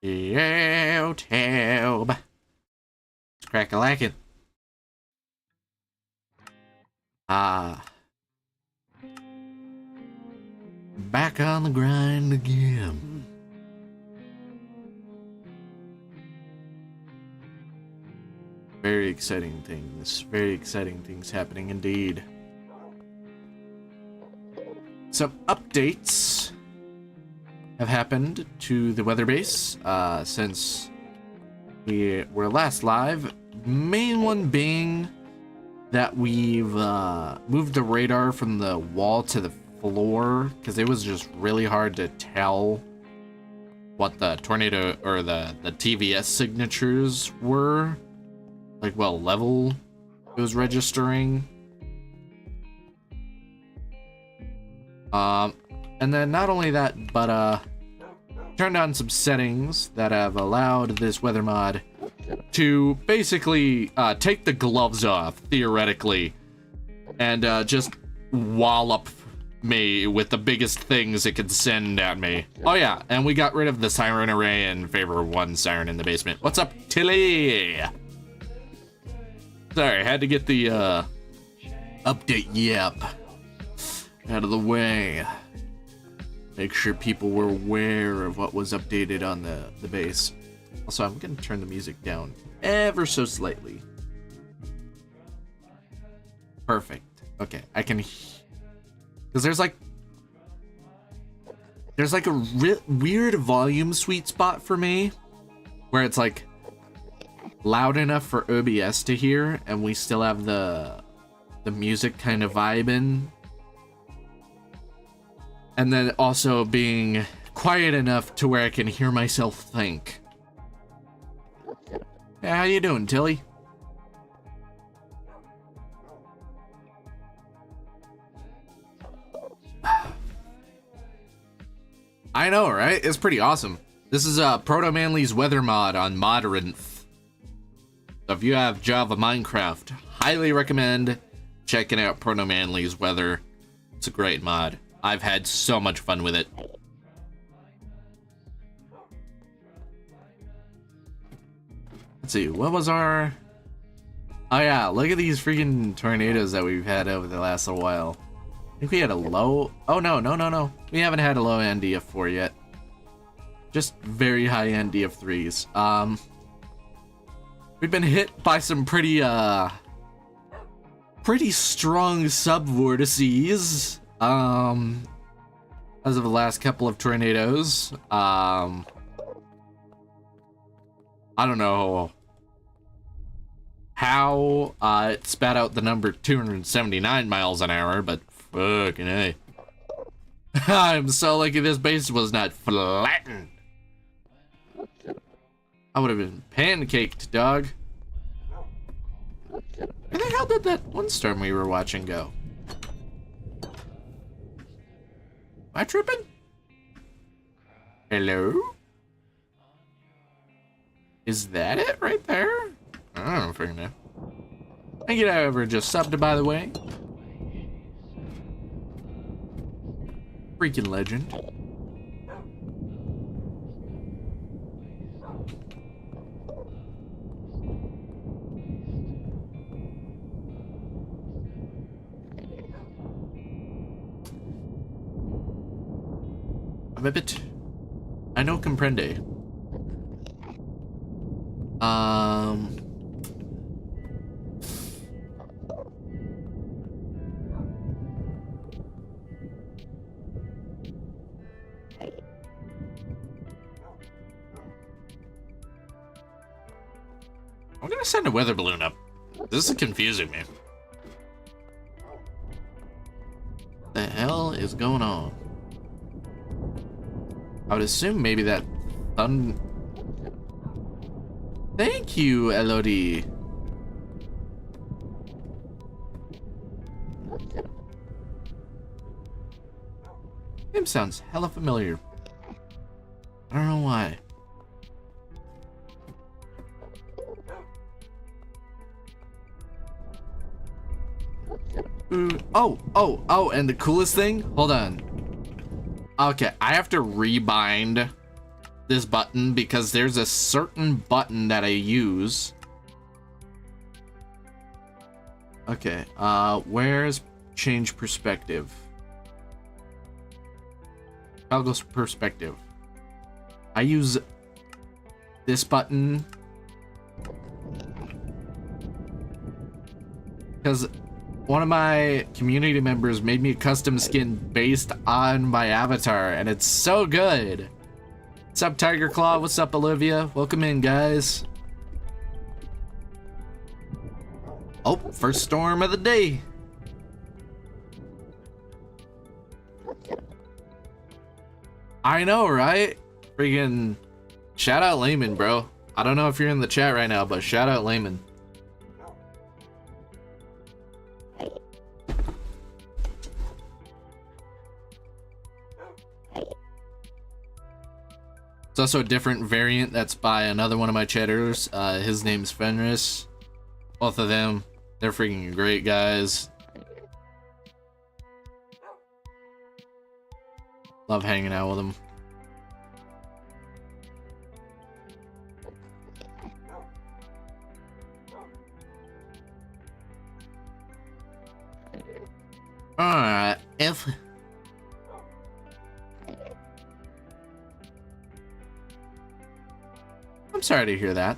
YouTube. It's crack-a-lackin'. Back on the grind again. Very exciting things happening indeed. Some updates have happened to the weather base since we were last live. Main one being that we've moved the radar from the wall to the floor because it was just really hard to tell what the tornado or the TVS signatures were, like what level it was registering. And then not only that, but turned on some settings that have allowed this weather mod to basically take the gloves off, theoretically, and just wallop me with the biggest things it could send at me. Oh yeah, and we got rid of the siren array in favor of one siren in the basement. What's up, Tilly? Sorry, had to get the update yep out of the way. Make sure people were aware of what was updated on the base. Also, I'm gonna turn the music down ever so slightly. Perfect. Okay, I can, because there's like a weird volume sweet spot for me where it's like loud enough for OBS to hear and we still have the music kind of vibing, and then also being quiet enough to where I can hear myself think. Hey, how you doing, Tilly? I know, right? It's pretty awesome. This is Proto Manly's weather mod on Modrinth. So if you have Java Minecraft, highly recommend checking out Proto Manly's weather. It's a great mod. I've had so much fun with it. Let's see, what was our... Oh yeah, look at these freaking tornadoes that we've had over the last little while. I think we had a low... Oh no. We haven't had a low NDF4 yet. Just very high NDF3s. We've been hit by some pretty strong subvortices. As of the last couple of tornadoes. I don't know how it spat out the number 279 miles an hour, but fucking hey. I'm so lucky this base was not flattened. I would have been pancaked, dog. Where the hell did that one storm we were watching go? Am I tripping? Hello? Is that it right there? I don't freaking know. Thank you, ever just subbed, by the way. Freaking legend. I'm a bit... I no comprende. I'm gonna send a weather balloon up. This is confusing me. What the hell is going on? I would assume maybe that Thank you, Elodie. Name sounds hella familiar. I don't know why. Ooh, oh, and the coolest thing? Hold on. Okay, I have to rebind this button because there's a certain button that I use. Okay, where's change perspective? Toggle perspective. I use this button because one of my community members made me a custom skin based on my avatar, and it's so good. What's up, Tiger Claw? What's up, Olivia? Welcome in, guys. Oh, first storm of the day. I know, right? Freaking shout out Layman, bro. I don't know if you're in the chat right now, but shout out Layman. It's also a different variant that's by another one of my chatters. His name's Fenris. Both of them, they're freaking great guys. Love hanging out with them. Alright, I'm sorry to hear that.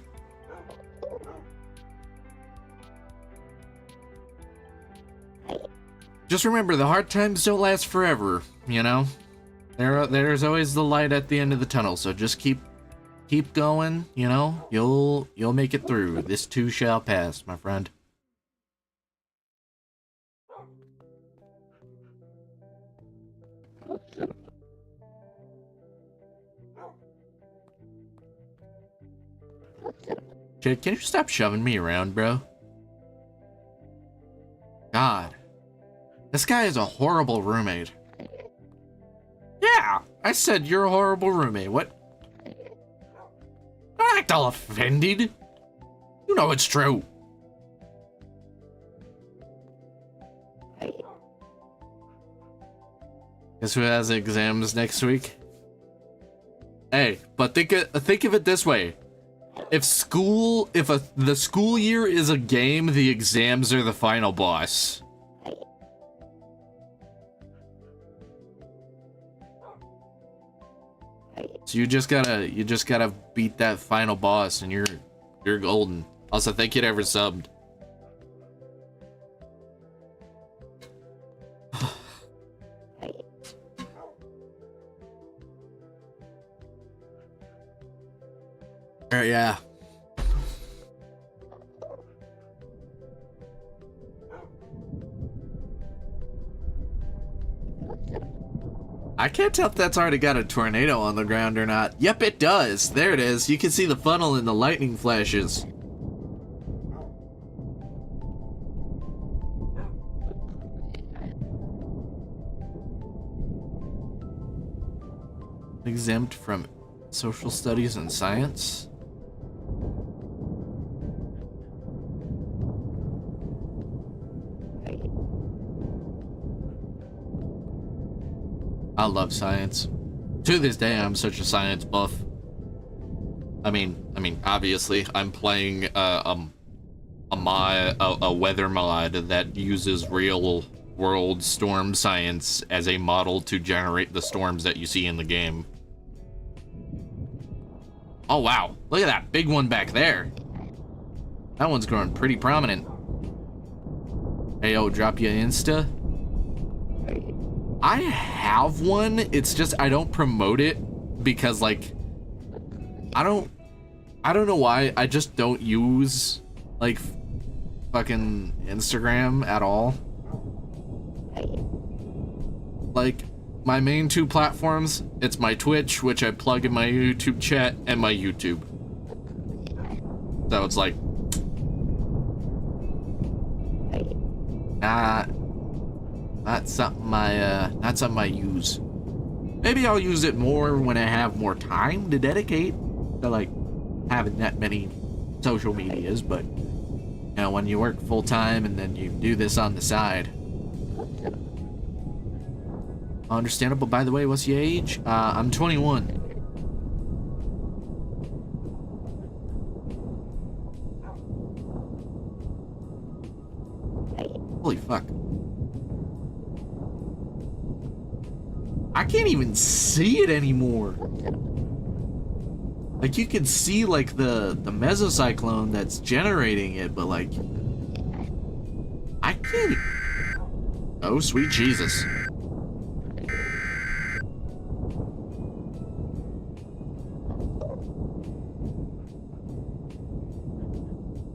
Just remember, the hard times don't last forever, you know? There's always the light at the end of the tunnel, so just keep going, you know? You'll make it through. This too shall pass, my friend. Jake, can you stop shoving me around, bro? God. This guy is a horrible roommate. Yeah, I said you're a horrible roommate. What? Don't act all offended. You know it's true. Guess who has exams next week? Hey, but think of it this way. If the school year is a game, the exams are the final boss. So you just gotta beat that final boss, and you're golden. Also, thank you to ever subbed. Yeah. I can't tell if that's already got a tornado on the ground or not. Yep, it does. There it is. You can see the funnel and the lightning flashes. Exempt from social studies and science. I love science. To this day, I'm such a science buff. I mean, obviously, I'm playing a weather mod that uses real world storm science as a model to generate the storms that you see in the game. Oh wow, look at that big one back there. That one's growing pretty prominent. Hey, yo, drop your Insta. I have one, it's just I don't promote it because, like, I don't know why, I just don't use, like, fucking Instagram at all. Like, my main two platforms, it's my Twitch, which I plug in my YouTube chat, and my YouTube. So it's like, not something I use. Maybe I'll use it more when I have more time to dedicate to, like, having that many social medias, but, you know, when you work full time and then you do this on the side. Understandable. By the way, what's your age? I'm 21. Holy fuck. I can't even see it anymore. Like, you can see, like, the mesocyclone that's generating it, but, like, I can't. Oh, sweet Jesus.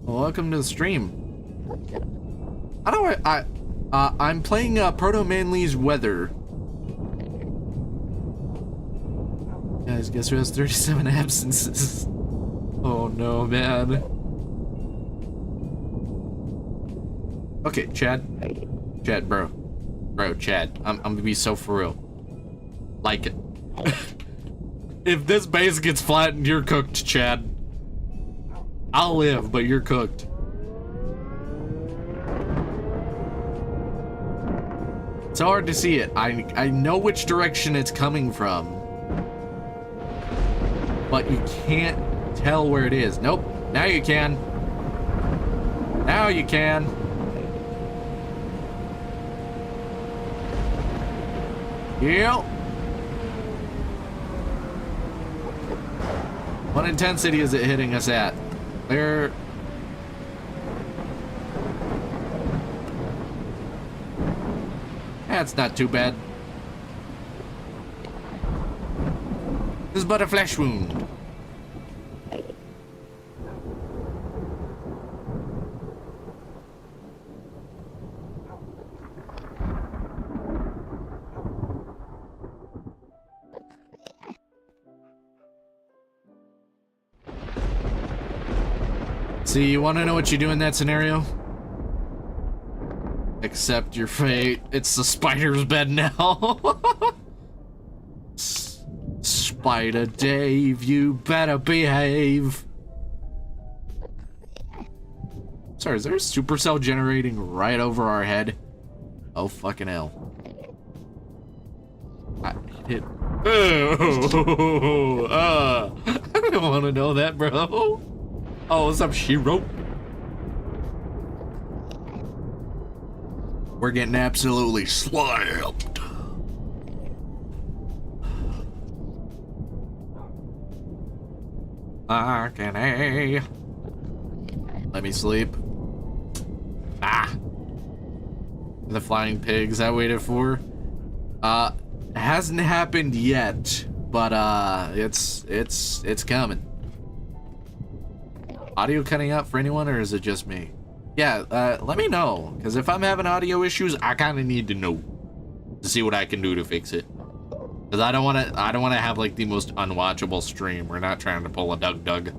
Well, welcome to the stream. How do I'm playing Proto Manly's Weather. Guys, guess who has 37 absences? Oh no, man. Okay, Chad. Chad, bro. Bro, Chad. I'm gonna be so for real. Like it. If this base gets flattened, you're cooked, Chad. I'll live, but you're cooked. It's hard to see it. I know which direction it's coming from, but you can't tell where it is. Nope. Now you can. Now you can. Yep. What intensity is it hitting us at? There. That's not too bad. This is but a flesh wound. See, you want to know what you do in that scenario? Accept your fate. It's the spider's bed now. Spider Dave, you better behave. Sorry, is there a supercell generating right over our head? Oh, fucking hell. I hit. Oh, I don't want to know that, bro. Oh, what's up, Shiro? We're getting absolutely slammed. Let me sleep. Ah. The flying pigs I waited for. Hasn't happened yet, but it's coming. Audio cutting out for anyone, or is it just me? Yeah, let me know, because if I'm having audio issues, I kind of need to know to see what I can do to fix it. Because I don't want to have like the most unwatchable stream. We're not trying to pull a Doug.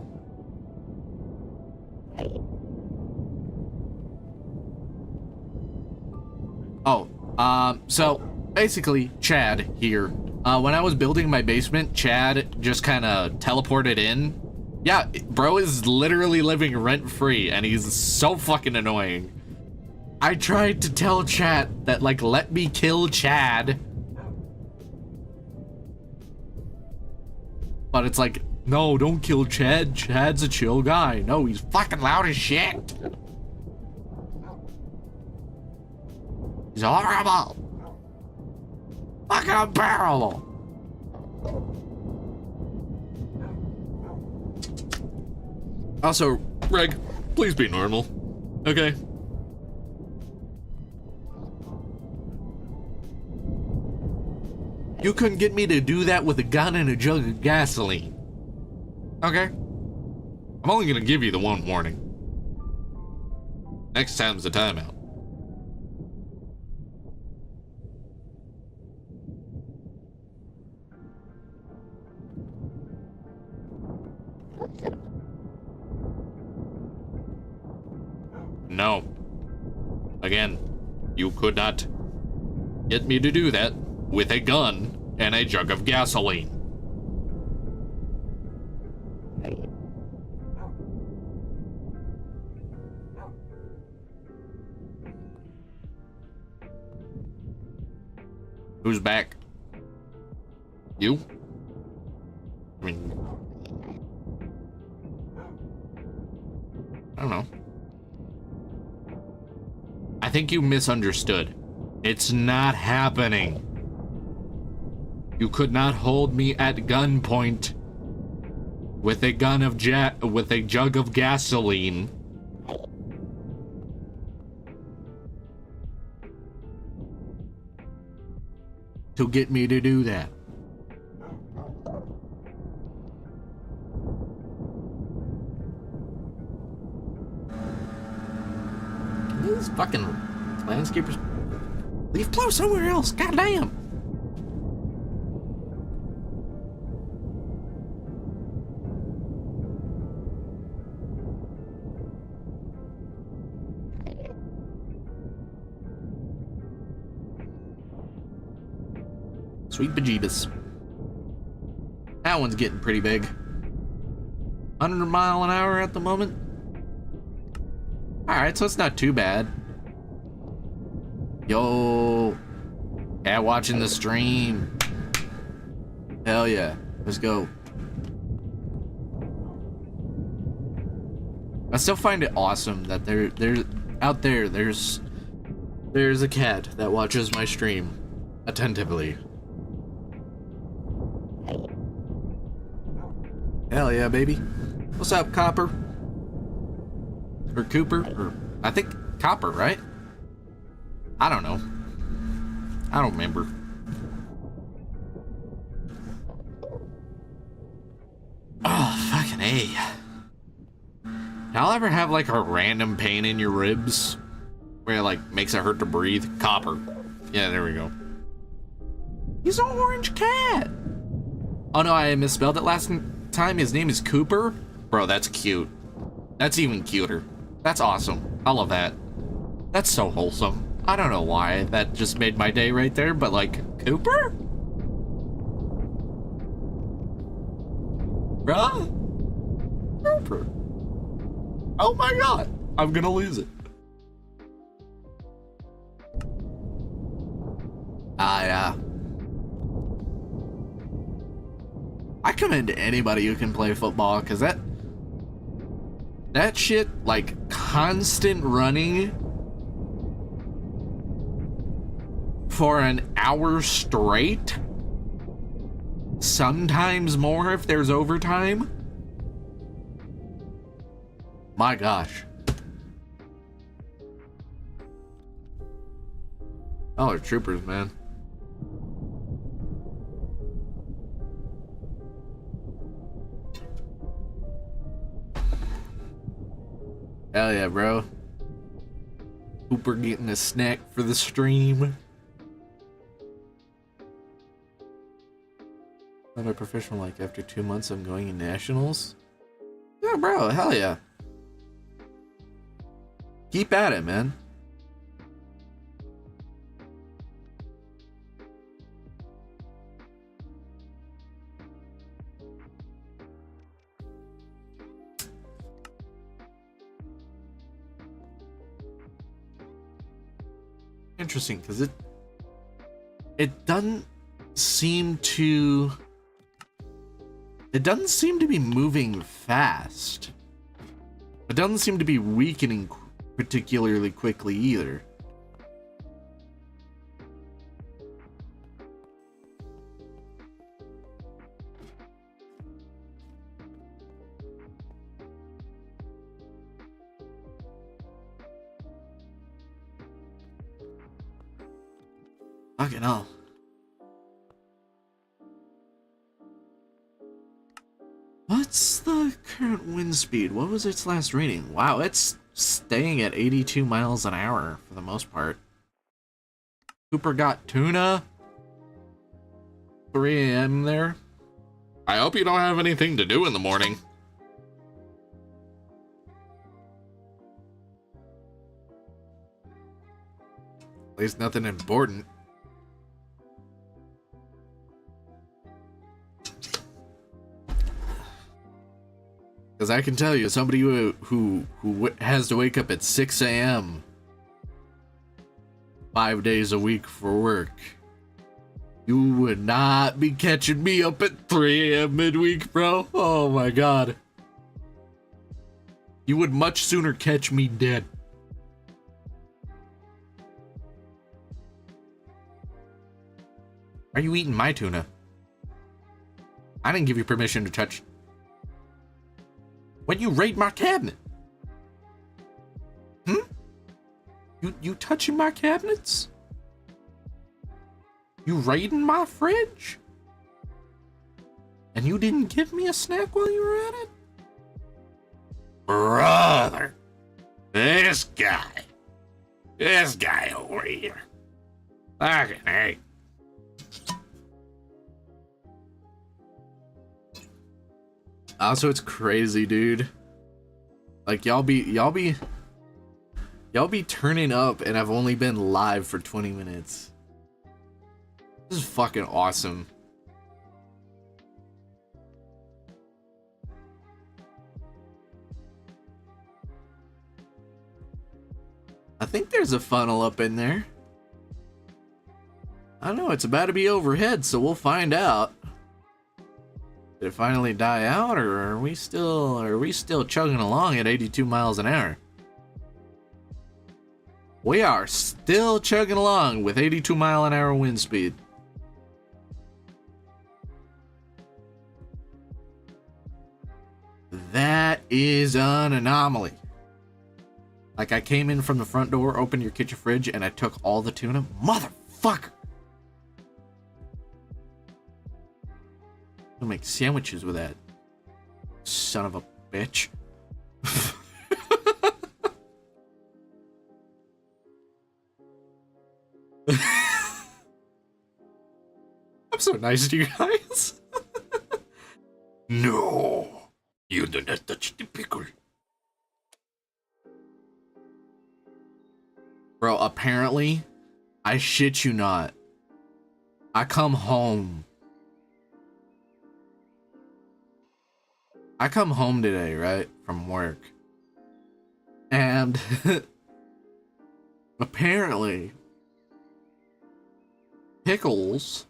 Oh, so basically, Chad here. When I was building my basement, Chad just kind of teleported in. Yeah, bro is literally living rent-free, and he's so fucking annoying. I tried to tell Chad that, like, let me kill Chad. But it's like, no, don't kill Chad. Chad's a chill guy. No, he's fucking loud as shit. He's horrible. Fucking unbearable. Also, Reg, please be normal, okay? You couldn't get me to do that with a gun and a jug of gasoline. Okay? I'm only gonna give you the one warning. Next time's the timeout. No. Again, you could not get me to do that with a gun and a jug of gasoline. Who's back? You? I mean, I don't know. I think you misunderstood. It's not happening. You could not hold me at gunpoint with a jug of gasoline. To get me to do that. These fucking landscapers leave plow somewhere else. Goddamn. Sweet bejeebus. That one's getting pretty big. 100 mile an hour at the moment. Alright, so it's not too bad. Yo. Yeah, watching the stream. Hell yeah. Let's go. I still find it awesome that there's a cat that watches my stream attentively. Hell yeah, baby. What's up, Copper? Or Cooper? Or I think Copper, right? I don't know. I don't remember. Oh, fucking A. Y'all ever have like a random pain in your ribs where it like makes it hurt to breathe? Copper. Yeah, there we go. He's an orange cat. Oh no, I misspelled it last time. His name is Cooper. Bro, that's cute. That's even cuter. That's awesome. I love that. That's so wholesome. I don't know why. That just made my day right there, but like, Cooper? Bruh? Cooper. Oh my god. I'm gonna lose it. Yeah. I commend anybody who can play football, because that shit, like, constant running for an hour straight, sometimes more if there's overtime. My gosh. Oh, they're troopers, man. Hell yeah, bro. Cooper getting a snack for the stream. I'm a professional, like, after 2 months I'm going in nationals. Yeah, bro, hell yeah. Keep at it, man. Interesting, because it doesn't seem to be moving fast. It doesn't seem to be weakening particularly quickly either. Fucking hell. What's the current wind speed? What was its last reading? Wow, it's staying at 82 miles an hour for the most part. Cooper got tuna. 3 a.m. there. I hope you don't have anything to do in the morning. At least nothing important. Because I can tell you, somebody who has to wake up at 6 a.m. 5 days a week for work, you would not be catching me up at 3 a.m. midweek, bro. Oh my god. You would much sooner catch me dead. Are you eating my tuna? I didn't give you permission to touch. When you raid my cabinet? You touching my cabinets? You raiding my fridge? And you didn't give me a snack while you were at it? Brother, this guy over here. Fucking hey. Also, it's crazy, dude. Like y'all be turning up and I've only been live for 20 minutes. This is fucking awesome. I think there's a funnel up in there. I don't know, it's about to be overhead, so we'll find out. Did it finally die out, or are we still chugging along at 82 miles an hour? We are still chugging along with 82 mile an hour wind speed. That is an anomaly. Like, I came in from the front door, opened your kitchen fridge, and I took all the tuna. Motherfucker! I'll make sandwiches with that. Son of a bitch. I'm so nice to you guys. No, you do not touch the pickle. Bro, apparently, I shit you not, I come home today, right, from work, and apparently Pickles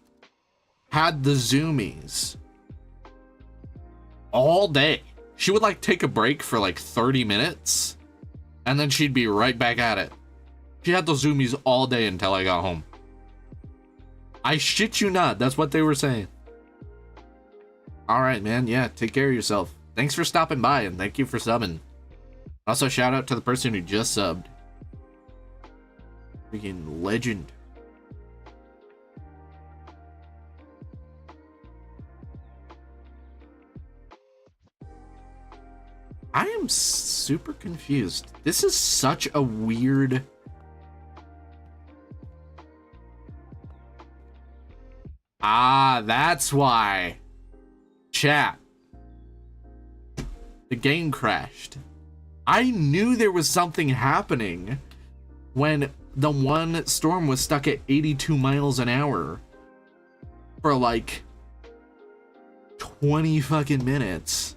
had the zoomies all day. She would like take a break for like 30 minutes and then she'd be right back at it. She had those zoomies all day until I got home. I shit you not, that's what they were saying. Alright, man, yeah, take care of yourself. Thanks for stopping by and thank you for subbing. Also, shout out to the person who just subbed. Freaking legend. I am super confused. This is such a weird... Ah, that's why. Chat. The game crashed. I knew there was something happening when the one storm was stuck at 82 miles an hour for like 20 fucking minutes.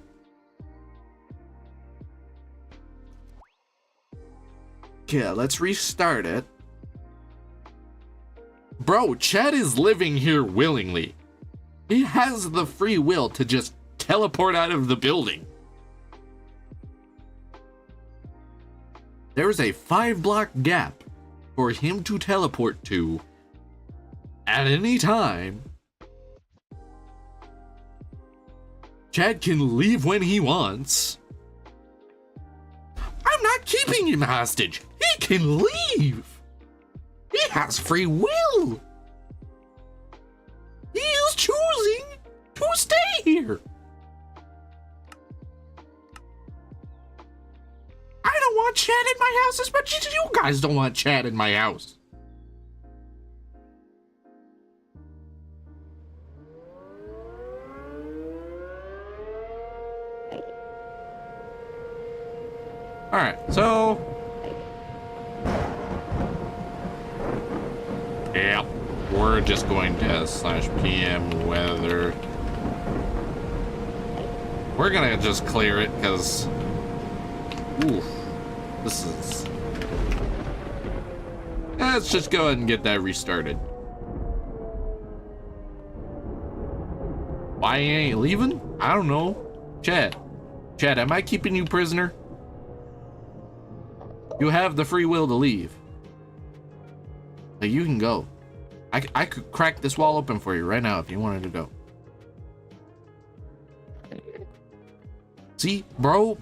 Okay, let's restart it. Bro, Chad is living here willingly. He has the free will to just teleport out of the building. There's a 5-block gap for him to teleport to at any time. Chad can leave when he wants. I'm not keeping him hostage. He can leave. He has free will. He is choosing to stay here. I don't want Chad in my house as much as you guys don't want Chad in my house. Alright, so... yeah, we're just going to /PM weather. We're gonna just clear it, because... oof, this is... let's just go ahead and get that restarted. Why you ain't leaving? I don't know. Chad, am I keeping you prisoner? You have the free will to leave. Like, you can go. I could crack this wall open for you right now if you wanted to go. See, bro?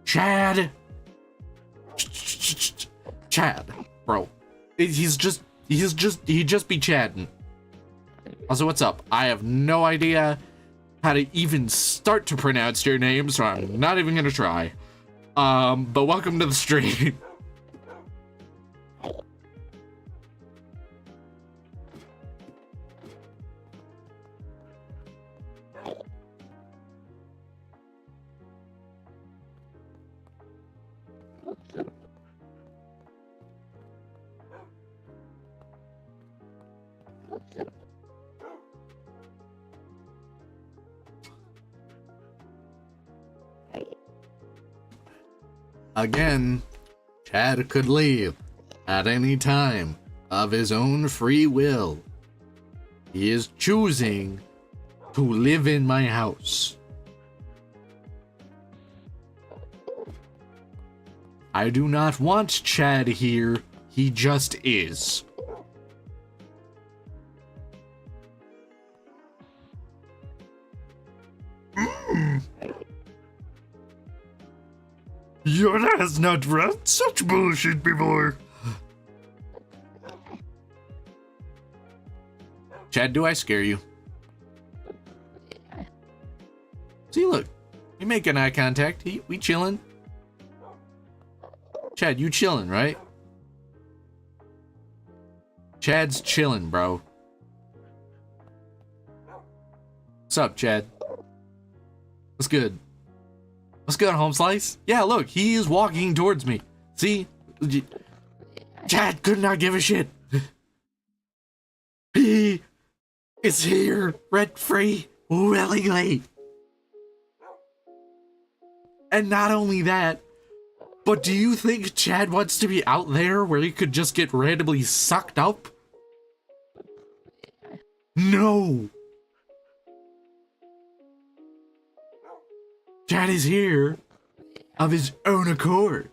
Chad! Chad, bro. He'd just be Chadding. Also, what's up? I have no idea how to even start to pronounce your name, so I'm not even gonna try. But welcome to the stream. Again, Chad could leave at any time of his own free will. He is choosing to live in my house. I do not want Chad here. He just is. Yoda has not read such bullshit before. Chad, do I scare you? See, look. We making eye contact. We chilling. Chad, you chilling, right? Chad's chilling, bro. What's up, Chad? What's good? What's good, home slice? Yeah, look, he is walking towards me. See? Chad could not give a shit. He is here, rent-free, willingly. And not only that, but do you think Chad wants to be out there where he could just get randomly sucked up? No. Chad is here of his own accord.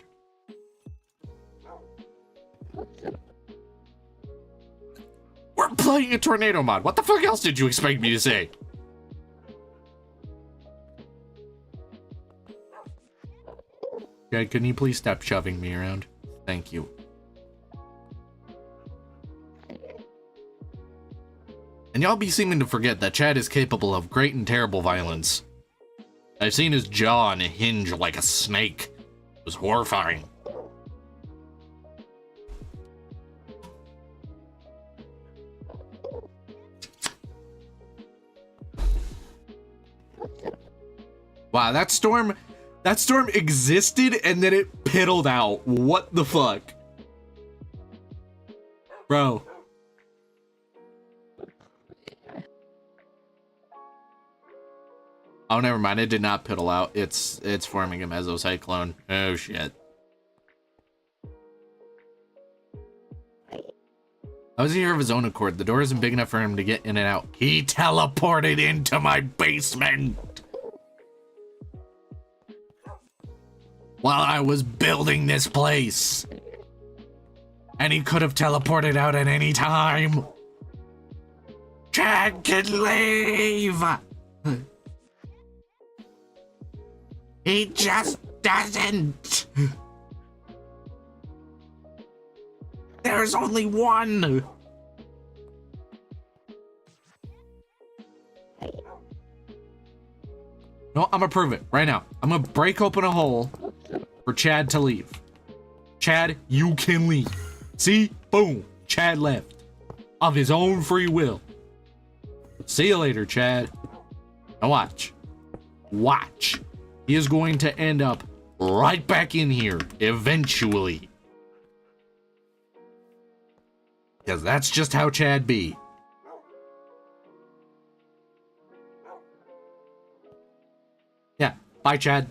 We're playing a tornado mod. What the fuck else did you expect me to say? Chad, can you please stop shoving me around? Thank you. And y'all be seeming to forget that Chad is capable of great and terrible violence. I've seen his jaw on a hinge like a snake. It was horrifying. Wow, that storm existed and then it piddled out. What the fuck? Bro. Oh, never mind. It did not piddle out. It's forming a mesocyclone. Oh, shit. I was here of his own accord. The door isn't big enough for him to get in and out. He teleported into my basement while I was building this place. And he could have teleported out at any time. Chad can leave. He just doesn't. There's only one. No, I'm gonna prove it right now. I'm gonna break open a hole for Chad to leave. Chad, you can leave. See? Boom. Chad left. Of his own free will. See you later, Chad. Now watch. Watch. He is going to end up right back in here eventually. Because that's just how Chad be. Yeah, bye, Chad.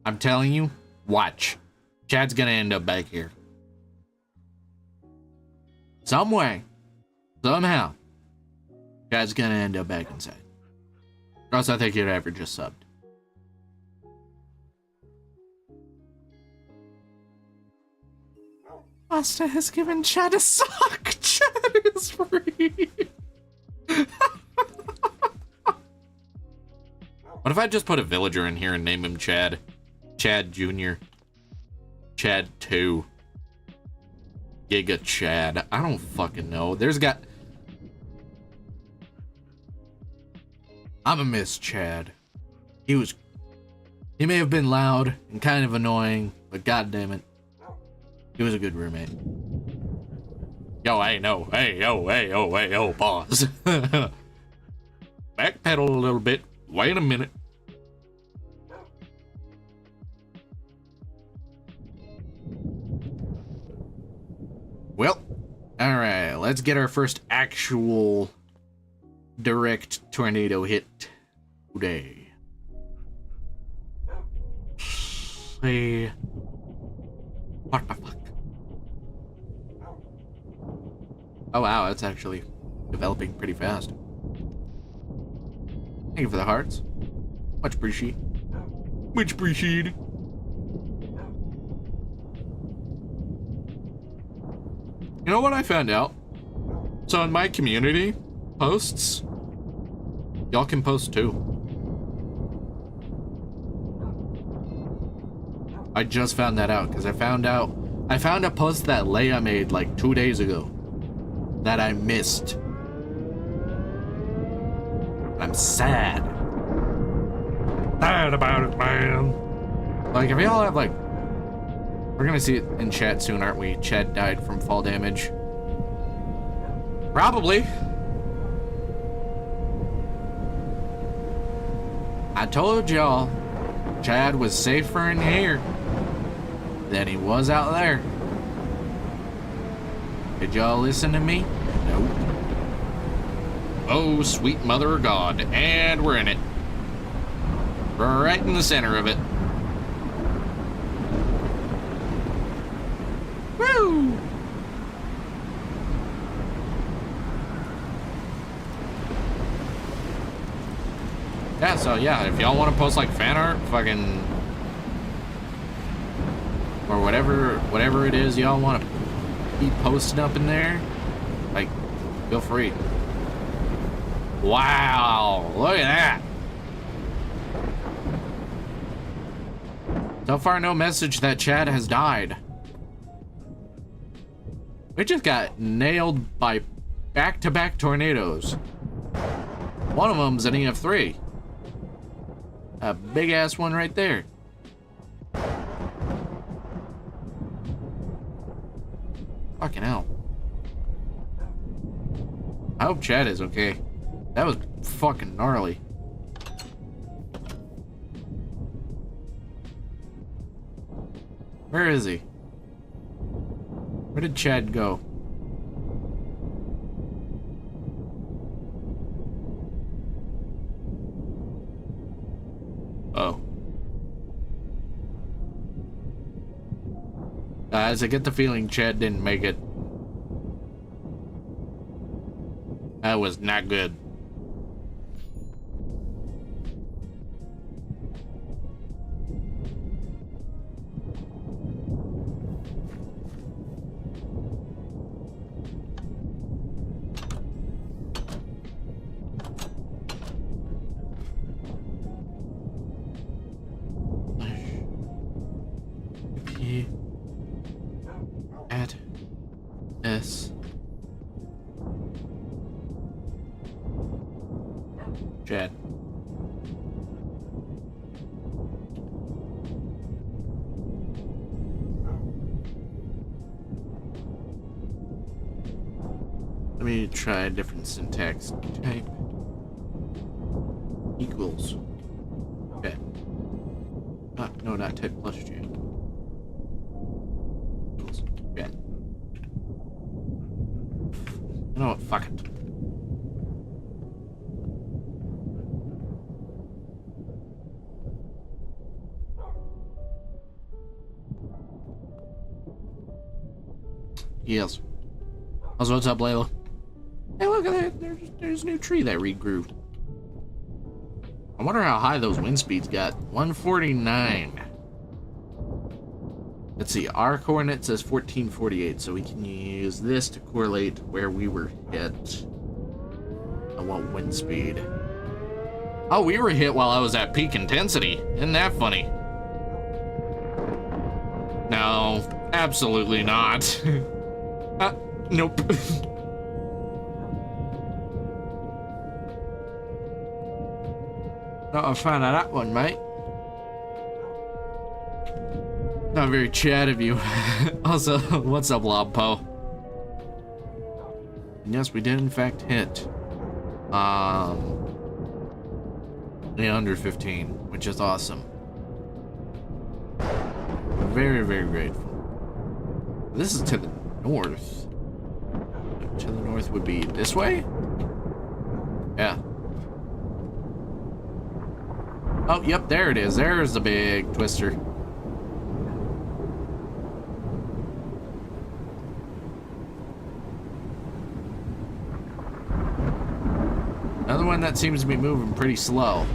I'm telling you, watch. Chad's gonna end up back here. some way, somehow, Chad's gonna end up back inside. Or else I think he'd ever just subbed. Master has given Chad a sock. Chad is free. What if I just put a villager in here and name him Chad? Chad Jr. Chad 2. Giga Chad. I don't fucking know. I'ma miss Chad. He may have been loud and kind of annoying, but goddammit, he was a good roommate. Yo, hey, no. Hey, yo, pause. Backpedal a little bit. Wait a minute. Well, alright, let's get our first actual direct tornado hit today. Say, what the fuck? Oh wow, that's actually developing pretty fast. Thank you for the hearts. Much appreciated. Much appreciated. You know what I found out? So in my community posts, y'all can post too. I just found that out because I found a post that Leia made like 2 days ago that I missed. I'm sad. Sad about it, man. Like, if y'all have like, we're gonna see it in chat soon, aren't we? Chad died from fall damage. Probably. I told y'all, Chad was safer in here than he was out there. Did y'all listen to me? Nope. Oh, sweet mother of God. And we're in it. Right in the center of it. Woo! Yeah, so yeah, if y'all want to post like fan art, fucking, or whatever it is y'all want to be posting up in there, like, feel free. Wow, look at that. So far, no message that Chad has died. We just got nailed by back-to-back tornadoes. One of them's an EF3. A big-ass one right there. Fucking hell. I hope Chad is okay. That was fucking gnarly. Where is he? Where did Chad go? Oh. Guys, I get the feeling Chad didn't make it. That was not good. Add S Chad. Let me try a different syntax. Type equals Chad. No, not type plus Chad. Equals Chad. You know what? Fuck it. Yes. Also, what's up, Layla? Hey, look at that. There's a new tree that regrew. I wonder how high those wind speeds got. 149. Let's see. Our coordinate says 1448, so we can use this to correlate where we were hit. I want wind speed. Oh, we were hit while I was at peak intensity. Isn't that funny? No, absolutely not. Nope. Not a fan of that one, mate. Not very chat of you. Also, what's up, Lobpo? Yes, we did in fact hit. Under 15, which is awesome. Very, very grateful. This is to the north. To the north would be this way? Yeah. Oh, yep, there it is. There's the big twister. Another one that seems to be moving pretty slow.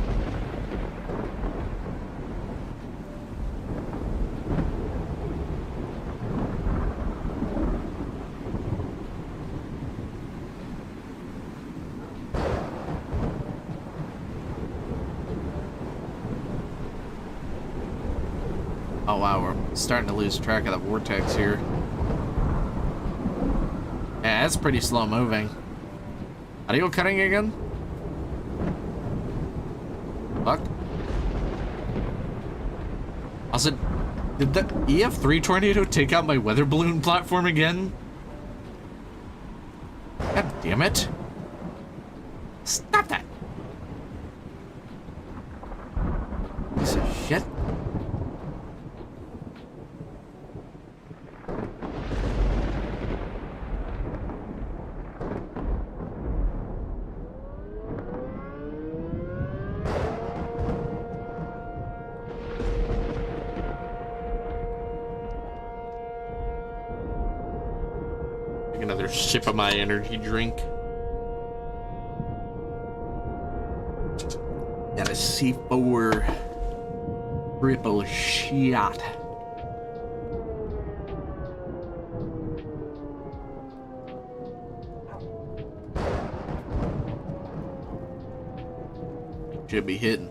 Oh wow, we're starting to lose track of the vortex here. Yeah, that's pretty slow moving. Are you cutting again? Fuck. Also, did the EF3 tornado take out my weather balloon platform again? God damn it. Stop that. Piece of shit. Another sip of my energy drink. Got a C4 triple shot. Should be hitting.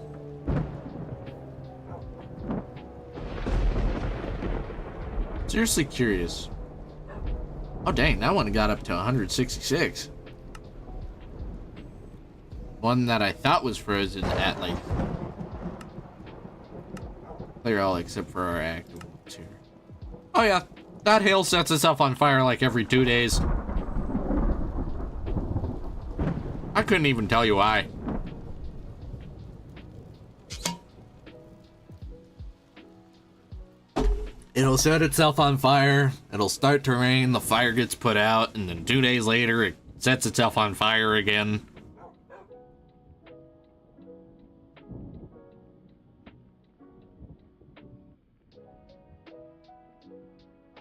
Seriously curious. Oh dang, that one got up to 166. One that I thought was frozen at like... Clear all except for our active ones here. Oh yeah, that hail sets itself on fire like every 2 days. I couldn't even tell you why. It'll set itself on fire, it'll start to rain, the fire gets put out, and then 2 days later it sets itself on fire again.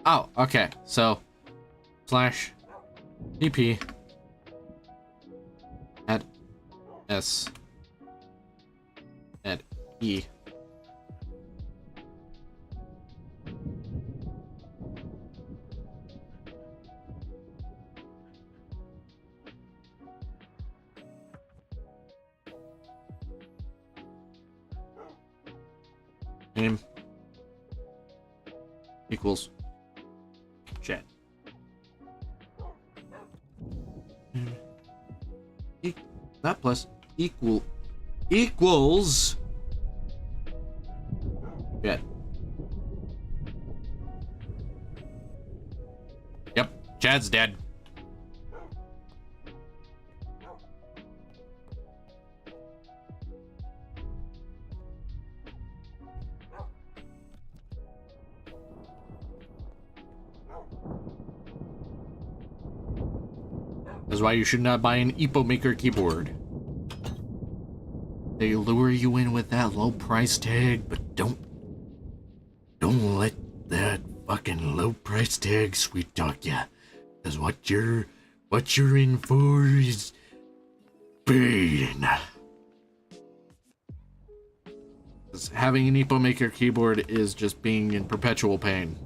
Oh, okay, so slash dp at s at e name equals chat. Not plus equals chat. Yep, Chad's dead. That's why you should not buy an Epo Maker keyboard. They lure you in with that low price tag, but don't let that fucking low price tag sweet talk ya. Cause what you're What you're in for is pain. Having an Epo Maker keyboard is just being in perpetual pain.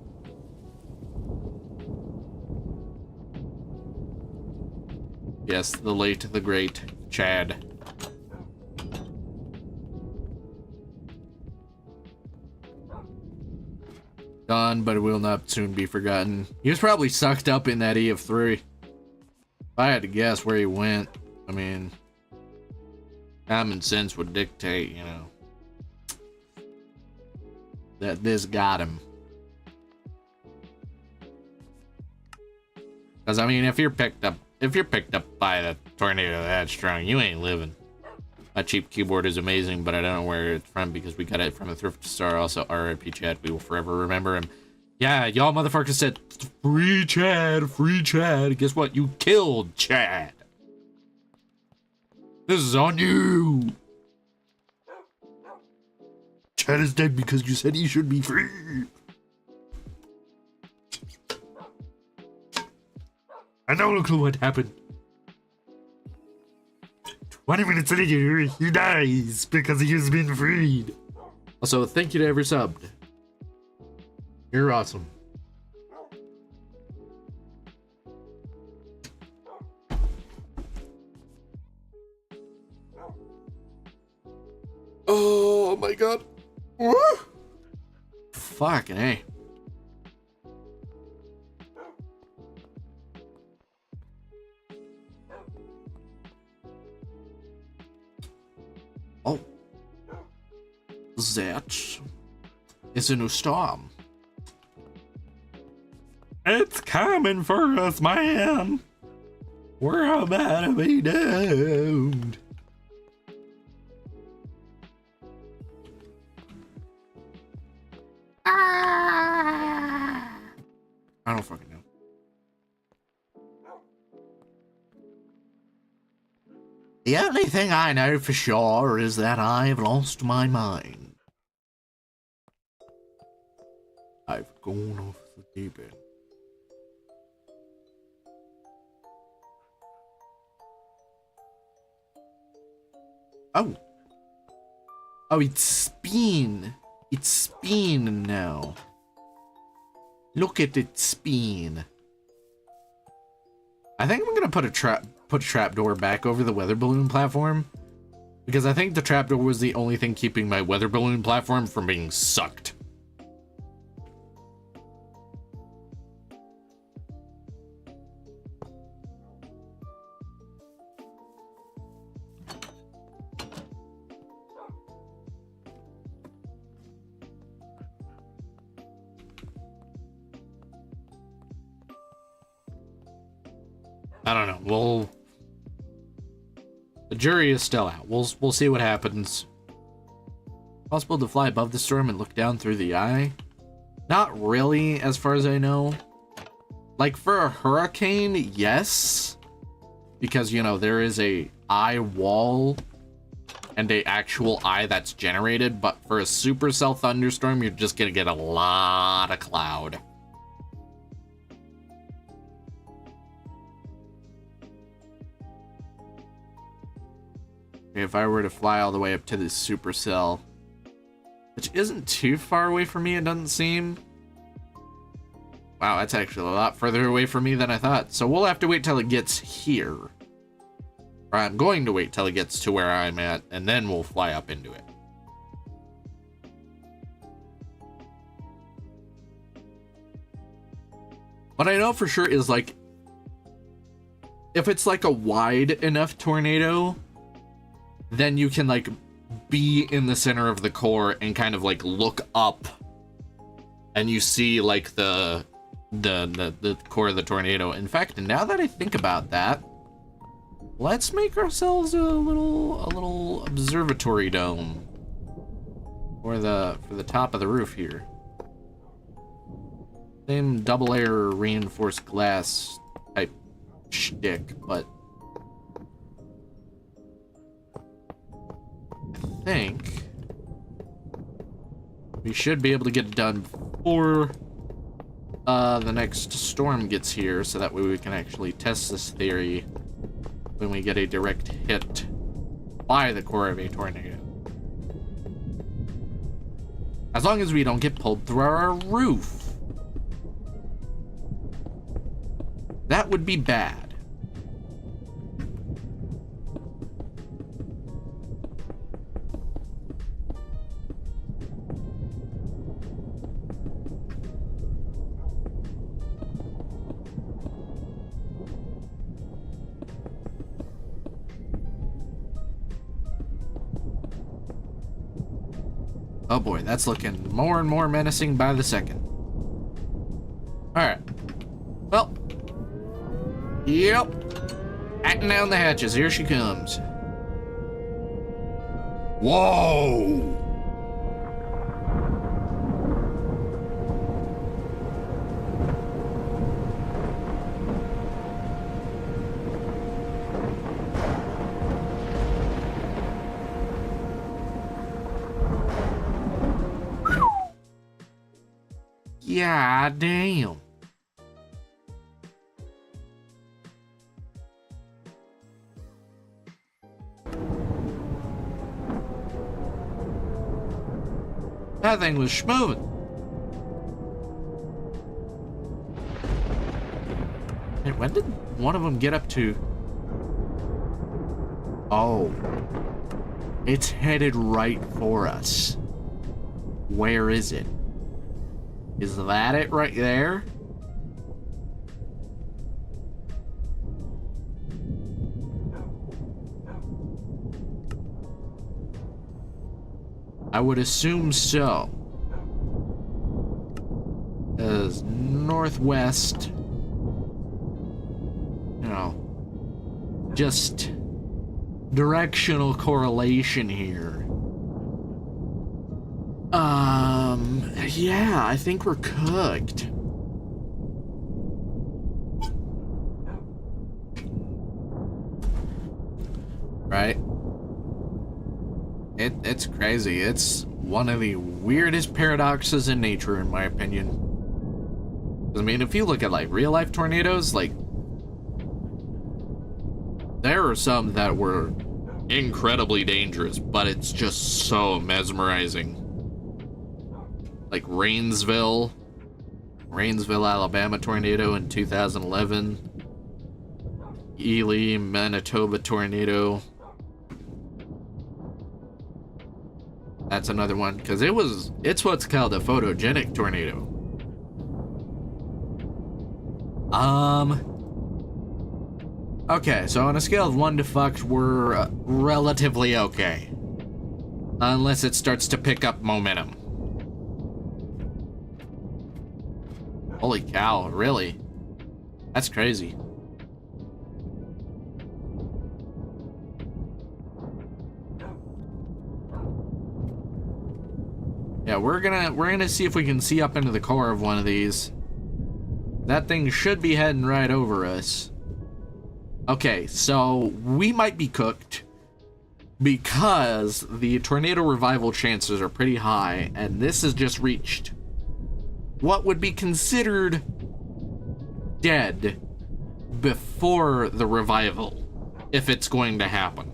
Yes, the late, the great Chad. Gone, but it will not soon be forgotten. He was probably sucked up in that EF3. If I had to guess where he went, I mean, common sense would dictate, you know, that this got him. Because I mean, if you're picked up by the tornado that strong, you ain't living. My cheap keyboard is amazing, but I don't know where it's from because we got it from a thrift store. Also, R.I.P. Chad. We will forever remember him. Yeah, y'all motherfuckers said free Chad, free Chad. Guess what? You killed Chad. This is on you. Chad is dead because you said he should be free. I know no clue what happened. 20 minutes later, he dies because he has been freed. Also, thank you to every subbed. You're awesome. Oh my god. Woo! Fucking A. Oh. That is a new storm. It's coming for us, man. We're about to be doomed. I don't fucking know. The only thing I know for sure is that I've lost my mind. I've gone off the deep end. Oh. Oh, it's spin. It's spin now. Look at it spin. I think I'm gonna put a trapdoor back over the weather balloon platform, because I think the trapdoor was the only thing keeping my weather balloon platform from being sucked. I don't know. The jury is still out. We'll see what happens. Possible to fly above the storm and look down through the eye? Not really, as far as I know. Like for a hurricane, yes, because you know there is a eye wall and a actual eye that's generated. But for a supercell thunderstorm, you're just gonna get a lot of cloud. If I were to fly all the way up to this supercell, which isn't too far away from me, it doesn't seem. Wow, that's actually a lot further away from me than I thought. So we'll have to wait till it gets here. Or I'm going to wait till it gets to where I'm at, and then we'll fly up into it. What I know for sure is, like, if it's like a wide enough tornado, then you can like be in the center of the core and kind of like look up and you see like the core of the tornado. In fact, now that I think about that, let's make ourselves a little observatory dome for the top of the roof here. Same double layer reinforced glass type shtick, but I think we should be able to get it done before the next storm gets here, so that way we can actually test this theory when we get a direct hit by the core of a tornado. As long as we don't get pulled through our roof. That would be bad. Oh boy, that's looking more and more menacing by the second. Alright. Well. Yep. Acting down the hatches. Here she comes. Whoa! Yeah, damn. That thing was schmoving. And when did one of them get up to? Oh. It's headed right for us. Where is it? Is that it right there? I would assume so. As northwest, you know, just directional correlation here. Yeah, I think we're cooked. Right? It's crazy. It's one of the weirdest paradoxes in nature, in my opinion. I mean, if you look at, like, real-life tornadoes, like, there are some that were incredibly dangerous, but it's just so mesmerizing. Like Rainsville, Alabama tornado in 2011, Ely, Manitoba tornado. That's another one, because it's what's called a photogenic tornado. Okay, so on a scale of 1 to fucked, we're relatively okay. Unless it starts to pick up momentum. Holy cow, really? That's crazy. Yeah, we're gonna see if we can see up into the core of one of these. That thing should be heading right over us. Okay, so we might be cooked because the tornado revival chances are pretty high, and this has just reached what would be considered dead before the revival, if it's going to happen.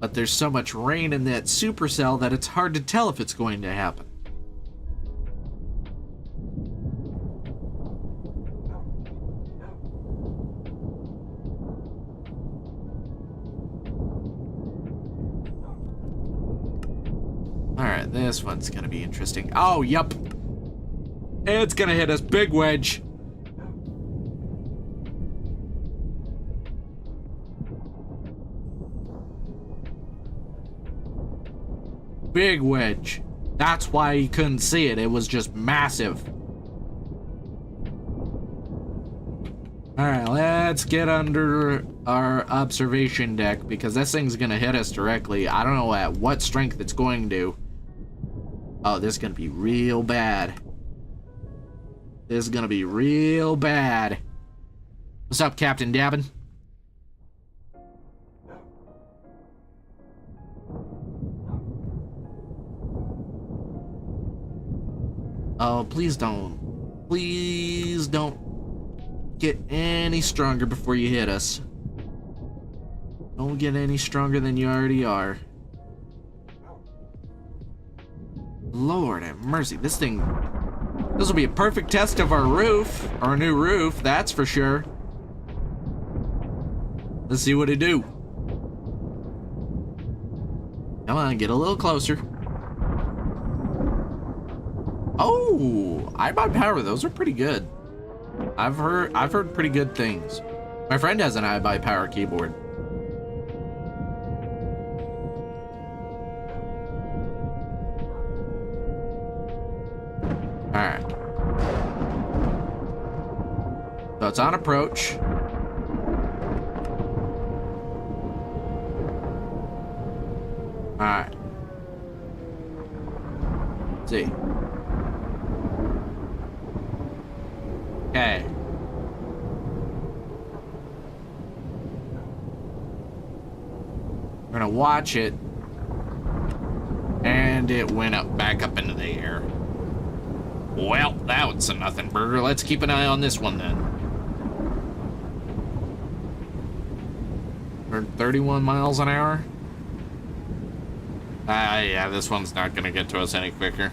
But there's so much rain in that supercell that it's hard to tell if it's going to happen. Alright, this one's gonna be interesting. Oh, yup. It's gonna hit us big wedge. Big wedge. That's why you couldn't see it. It was just massive. Alright, let's get under our observation deck because this thing's gonna hit us directly. I don't know at what strength it's going to. Oh, this is gonna be real bad. This is gonna be real bad. What's up, Captain Oh, please don't. Please don't get any stronger before you hit us. Don't get any stronger than you already are. Lord have mercy. This will be a perfect test of our roof. Our new roof, that's for sure. Let's see what it do. Come on, get a little closer. Oh, iBuyPower, those are pretty good. I've heard pretty good things. My friend has an iBuyPower keyboard. Alright. So it's on approach. Alright. Let's see. Okay. We're gonna watch it. And it went back up into the air. Well, that was a nothing burger. Let's keep an eye on this one then. 31 miles an hour. Yeah, this one's not gonna get to us any quicker.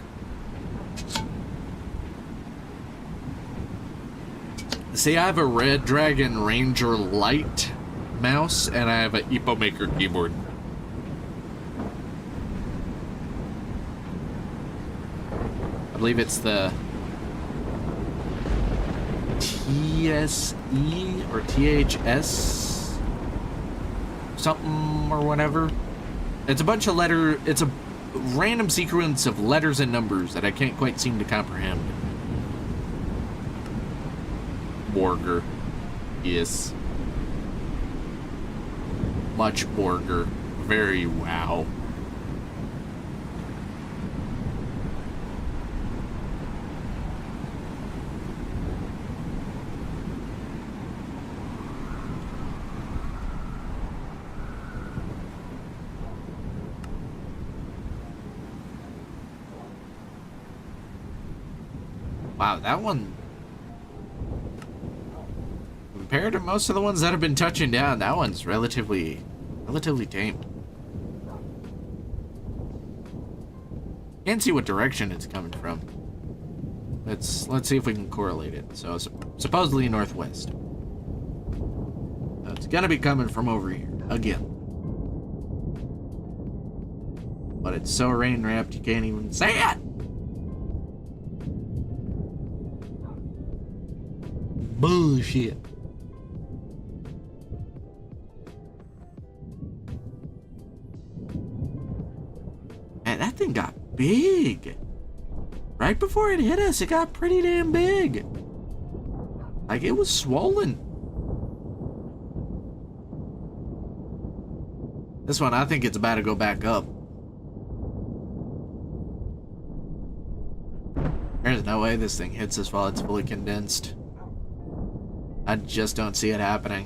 See, I have a Red Dragon Ranger Lite mouse, and I have an Epo Maker keyboard. I believe it's the TSE or THS something or whatever. It's a bunch of it's a random sequence of letters and numbers that I can't quite seem to comprehend. Borger. Yes. Much Borger. Very wow. Wow, that one, compared to most of the ones that have been touching down, that one's relatively tame. Can't see what direction it's coming from. Let's see if we can correlate it. So supposedly northwest. So it's gonna be coming from over here again. But it's so rain wrapped you can't even say it. Bullshit. Man, that thing got big. Right before it hit us, it got pretty damn big. Like, it was swollen. This one, I think it's about to go back up. There's no way this thing hits us while it's fully condensed. I just don't see it happening.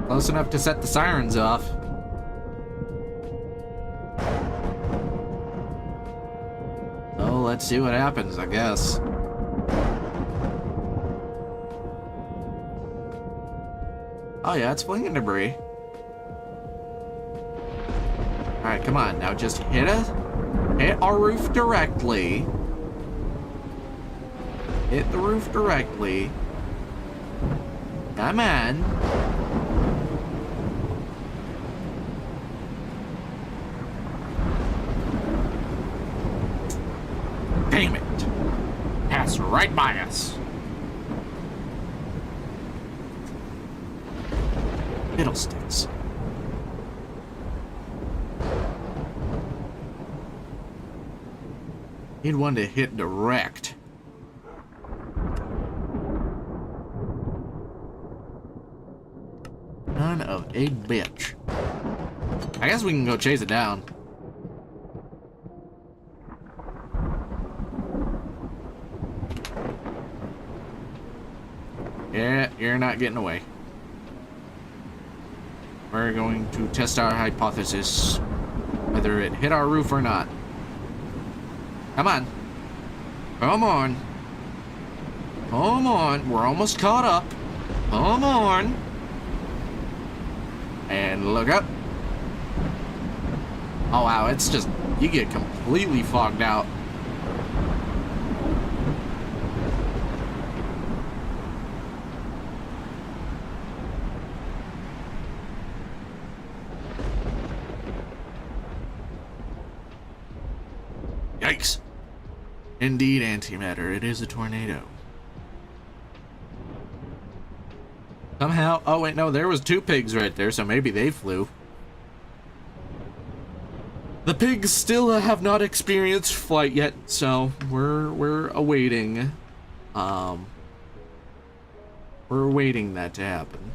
Close enough to set the sirens off. So let's see what happens, I guess. Oh yeah, it's flinging debris. Alright, come on, now just hit our roof directly. Hit the roof directly. Come on. Damn it. Passed right by us. Fiddlesticks. Need one to hit direct. Son of a bitch. I guess we can go chase it down. Yeah, you're not getting away. we're going to test our hypothesis, whether it hit our roof or not. Come on. Come on. Come on. We're almost caught up. Come on. And look up. Oh, wow. It's just, you get completely fogged out. Yikes. Indeed, antimatter. It is a tornado. Somehow... Oh, wait, no. There was 2 pigs right there, so maybe they flew. The pigs still have not experienced flight yet, so we're awaiting. We're awaiting that to happen.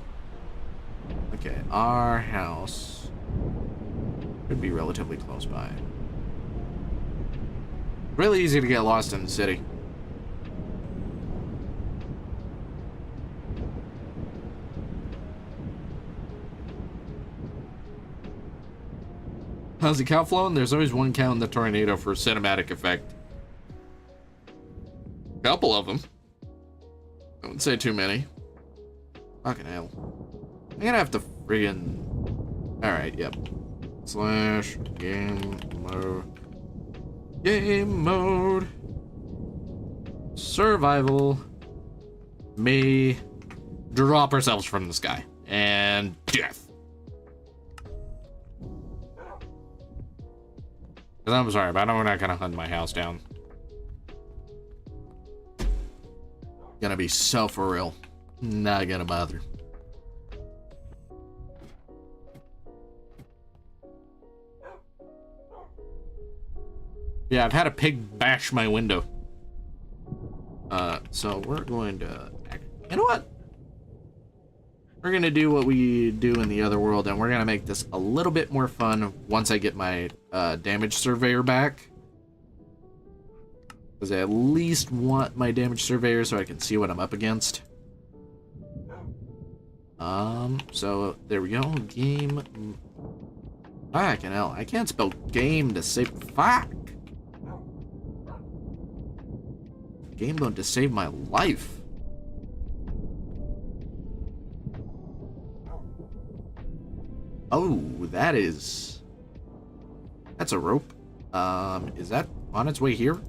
Okay, our house could be relatively close by. Really easy to get lost in the city. How's the cow flowing? There's always one cow in the tornado for cinematic effect. Couple of them. I wouldn't say too many. Fucking hell. I'm gonna have to friggin... Alright, yep. Slash game mode. Game mode. Survival. May drop ourselves from the sky. And death. I'm sorry, but I'm not gonna hunt my house down. Gonna be so for real. Not gonna bother. Yeah, I've had a pig bash my window. So we're going to... You know what? We're gonna do what we do in the other world, and we're gonna make this a little bit more fun once I get my damage surveyor back. Because I at least want my damage surveyor so I can see what I'm up against. So there we go. Game. Fucking hell, I can't spell game to save. Fuck. Game mode to save my life. Oh, that's a rope. Is that on its way here?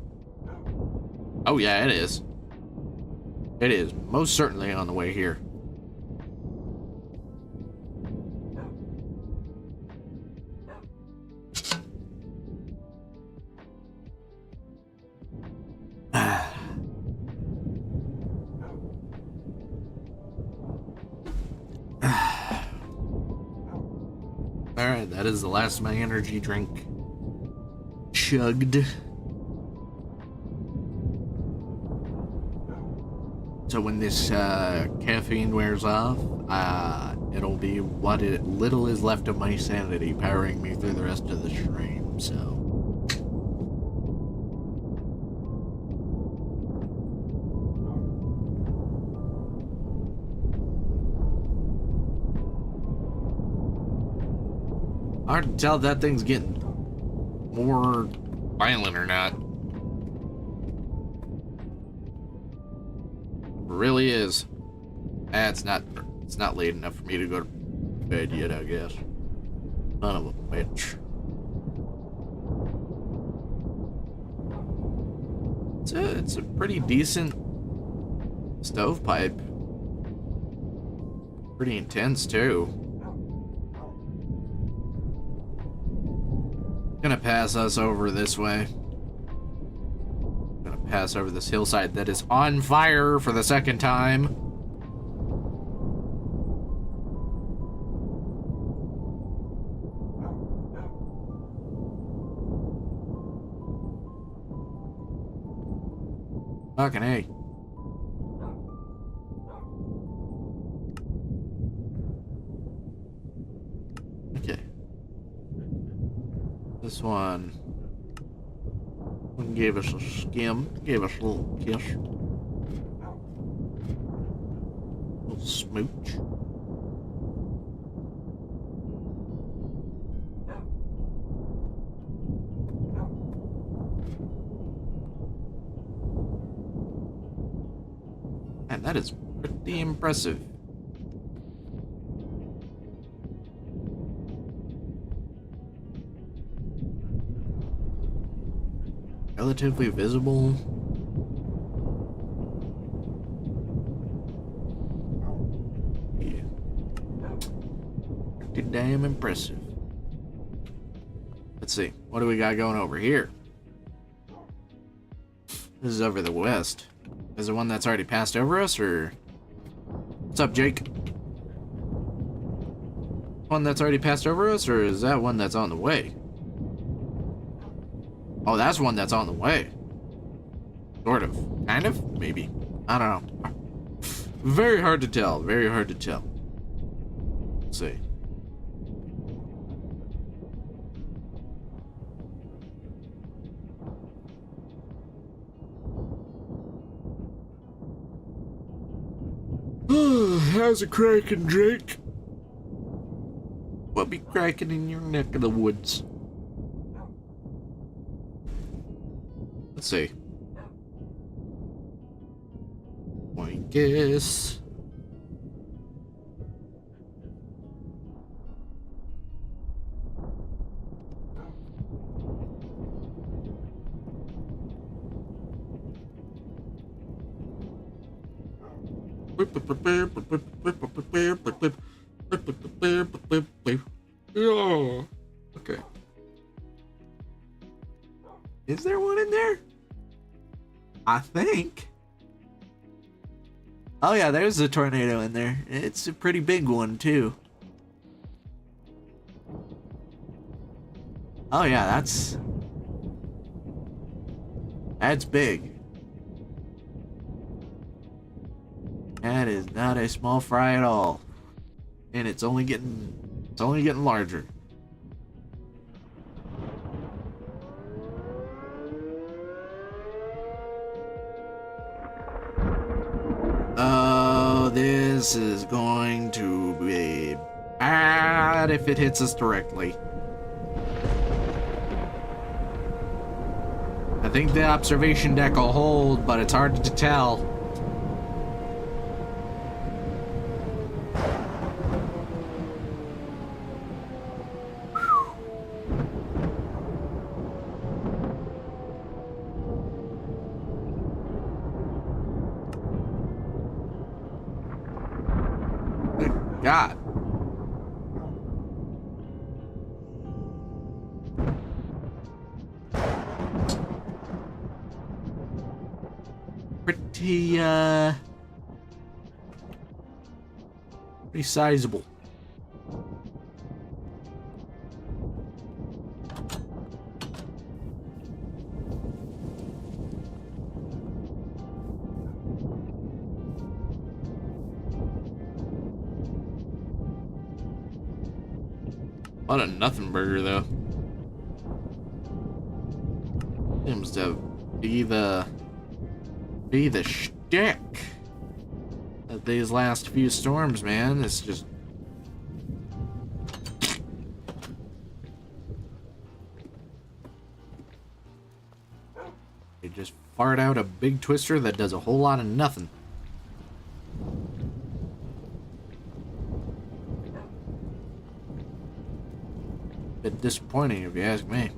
Oh yeah, it is. It is most certainly on the way here. Alright, that is the last of my energy drink. Chugged. So when this caffeine wears off, it'll be what little is left of my sanity powering me through the rest of the stream, so... Hard to tell if that thing's getting more violent or not. It really is. It's not late enough for me to go to bed yet, I guess. Son of a bitch. It's a pretty decent stovepipe. Pretty intense too. Gonna pass us over this way. Gonna pass over this hillside that is on fire for the second time. Fucking A. This one gave us a skim, gave us a little kiss, a little smooch. And that is pretty impressive. Relatively visible. Yeah. Pretty damn impressive. Let's see. What do we got going over here? This is over the west. Is the one that's already passed over us, or... What's up, Jake? One that's already passed over us, or is that one that's on the way? Oh, that's one that's on the way. Sort of. Kind of? Maybe. I don't know. Very hard to tell. Very hard to tell. Let's see. How's it cracking, Drake? What be cracking in your neck of the woods? Let's see. I guess. Oh, okay. Is there one in there? I think. Oh yeah, there's a tornado in there. It's a pretty big one too. Oh yeah, that's big. That is not a small fry at all. And it's only getting larger. Oh, this is going to be bad if it hits us directly. I think the observation deck will hold, but it's hard to tell. God. Pretty sizable. What a nothing burger, though. Seems to be the shtick of these last few storms, man. It's just they just fart out a big twister that does a whole lot of nothing. Bit disappointing, if you ask me.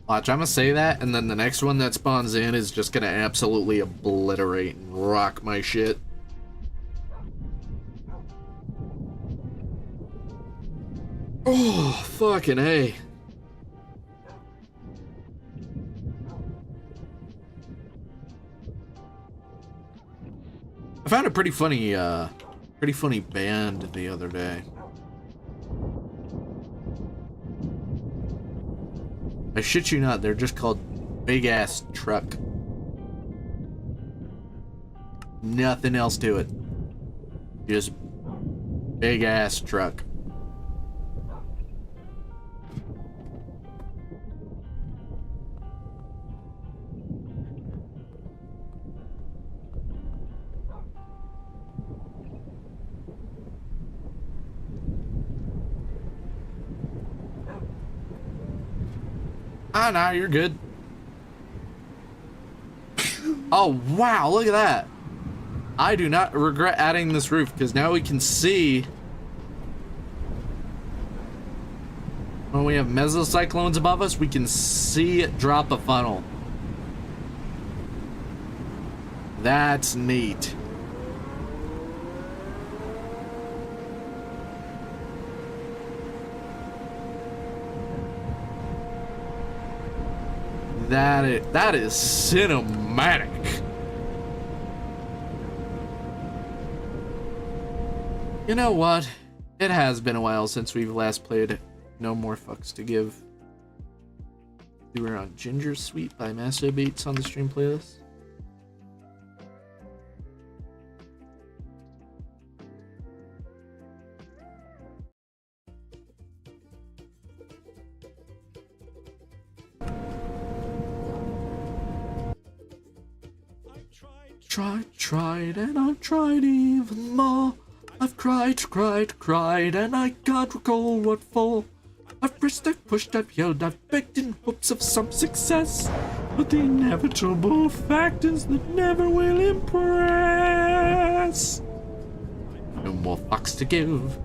Watch, I'm gonna say that, and then the next one that spawns in is just gonna absolutely obliterate and rock my shit. Oh, fucking A. I found a pretty funny band the other day. I shit you not, they're just called Big Ass Truck. Nothing else to it. Just Big Ass Truck. Ah, nah, you're good. Oh, wow, look at that. I do not regret adding this roof, because now we can see when we have mesocyclones above us, we can see it drop a funnel. That's neat. That is cinematic. You know what? It has been a while since we've last played No More Fucks to Give. We were on Ginger Sweet by Master Beats on the stream playlist. Tried, and I've tried even more. I've cried, and I can't recall what for. I've pressed, I've pushed, I've yelled, I've begged in hopes of some success. But the inevitable fact is that never will impress. No more fucks to give.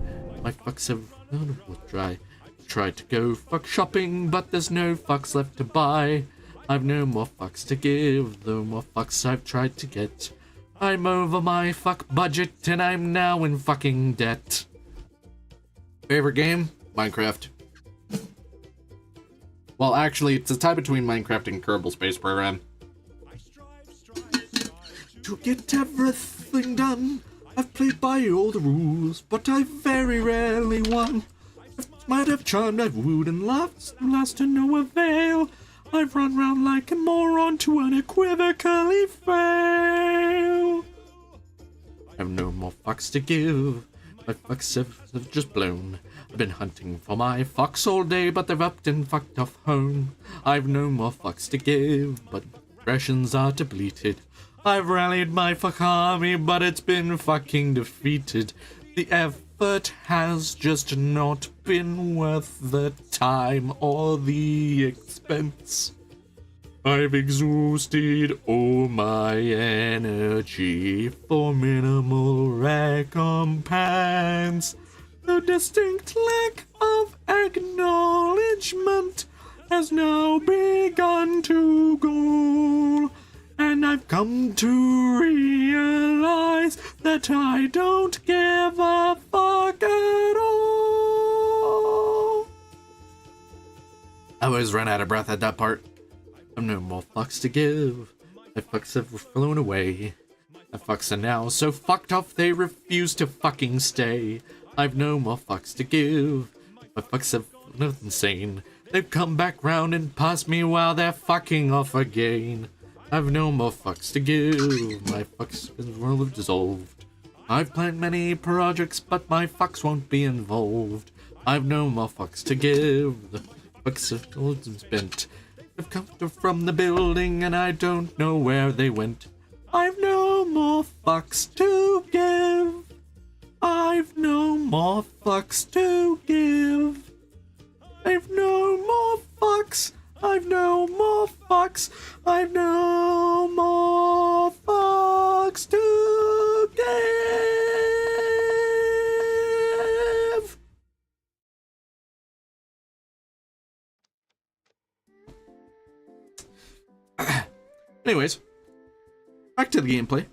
My fucks have run dry. Tried to go fuck shopping, but there's no fucks left to buy. I've no more fucks to give, no more fucks I've tried to get. I'm over my fuck budget, and I'm now in fucking debt. Favorite game? Minecraft. Well, actually, it's a tie between Minecraft and Kerbal Space Program. To get everything done, I've played by all the rules, but I've very rarely won. I might have charmed, I've wooed and laughed, last to no avail. I've run round like a moron to unequivocally fail. I've no more fucks to give. My fucks have just blown. I've been hunting for my fucks all day, but they've upped and fucked off home. I've no more fucks to give, but rations are depleted. I've rallied my fuck army, but it's been fucking defeated. The effort has just not been worth the time or the expense. I've exhausted all my energy for minimal recompense. The distinct lack of acknowledgement has now begun to go. And I've come to realize that I don't give a fuck at all. I always run out of breath at that part. I've no more fucks to give. My fucks have flown away. My fucks are now so fucked off they refuse to fucking stay. I've no more fucks to give. My fucks have gone insane. They've come back round and passed me while they're fucking off again. I've no more fucks to give. My fucks have dissolved. I've planned many projects, but my fucks won't be involved. I've no more fucks to give. The fucks have all been spent. They've come from the building, and I don't know where they went. I've no more fucks to give. I've no more fucks to give. I've no more fucks. I've no more fucks. I've no more fucks to give. Anyways, back to the gameplay.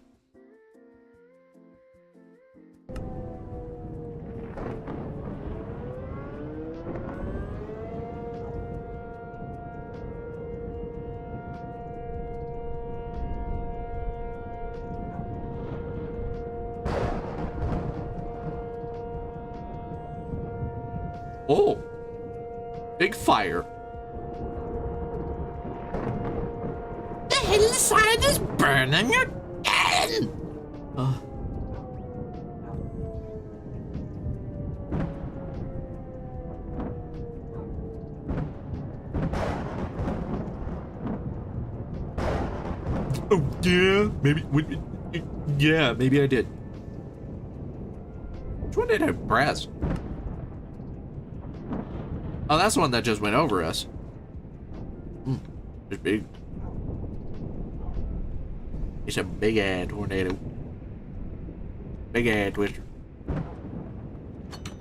Oh, big fire. The hillside is burning again. Oh yeah, maybe. Yeah, maybe I did. Which one did I press? Oh, that's the one that just went over us. It's big. It's a big ass tornado. Big ass twister.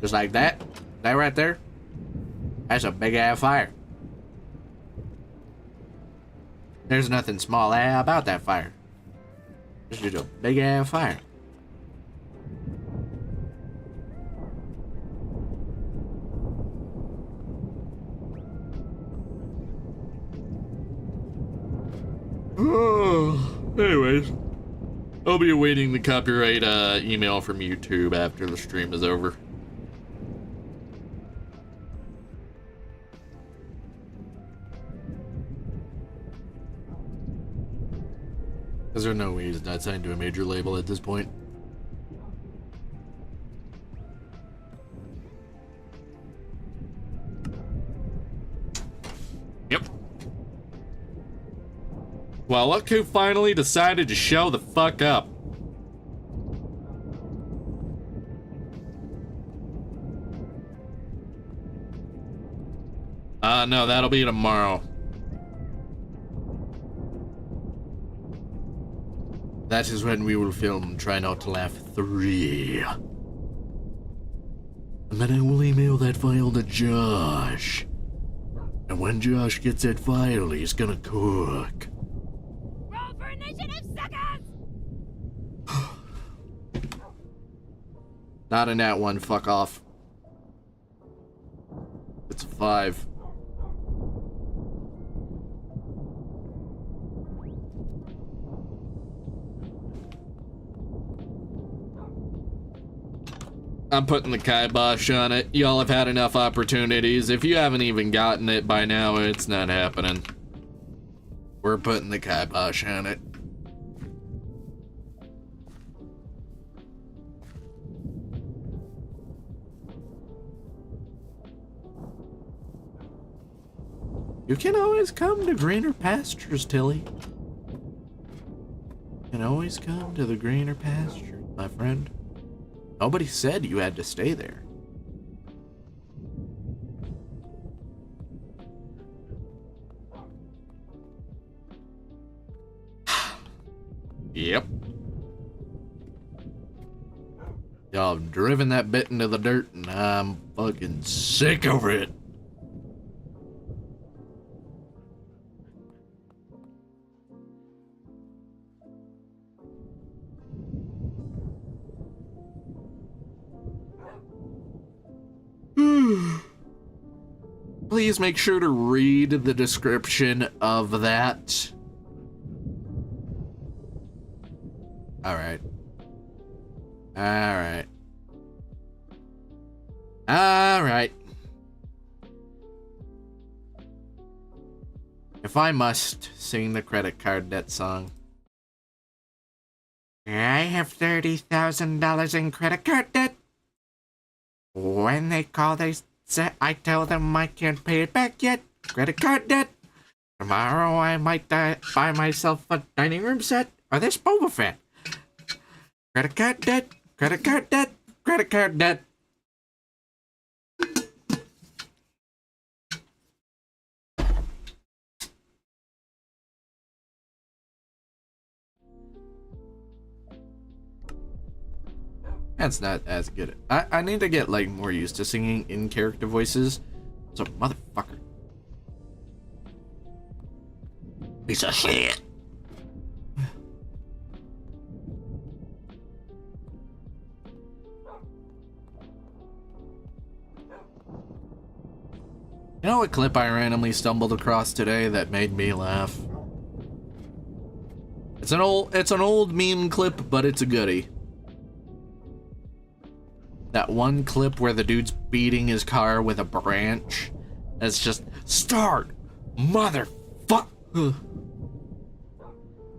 Just like that. That right there. That's a big ass fire. There's nothing small about that fire. It's just a big ass fire. Anyways, I'll be awaiting the copyright email from YouTube after the stream is over. Because there's no way he's not signed to a major label at this point. Yep. Well, look who finally decided to show the fuck up. No, that'll be tomorrow. That is when we will film Try Not to Laugh 3. And then I will email that file to Josh. And when Josh gets that file, he's gonna cook. Roll for initiative, suckers! Not in that one, fuck off. It's a 5. I'm putting the kibosh on it. Y'all have had enough opportunities. If you haven't even gotten it by now, it's not happening. We're putting the kibosh on it. You can always come to greener pastures, Tilly. You can always come to the greener pastures, my friend. Nobody said you had to stay there. Yep. Y'all have driven that bit into the dirt, and I'm fucking sick of it. Please make sure to read the description of that. Alright. Alright. Alright. If I must sing the credit card debt song. I have $30,000 in credit card debt. When they call, I tell them I can't pay it back yet. Credit card debt. Tomorrow I might buy myself a dining room set or this Boba Fett. Credit card debt. Credit card debt. Credit card debt. That's not as good. I need to get like more used to singing in character voices. So motherfucker. Piece of shit. You know what clip I randomly stumbled across today that made me laugh? It's an old meme clip, but it's a goodie. That one clip where the dude's beating his car with a branch. It's just, start, motherfucker.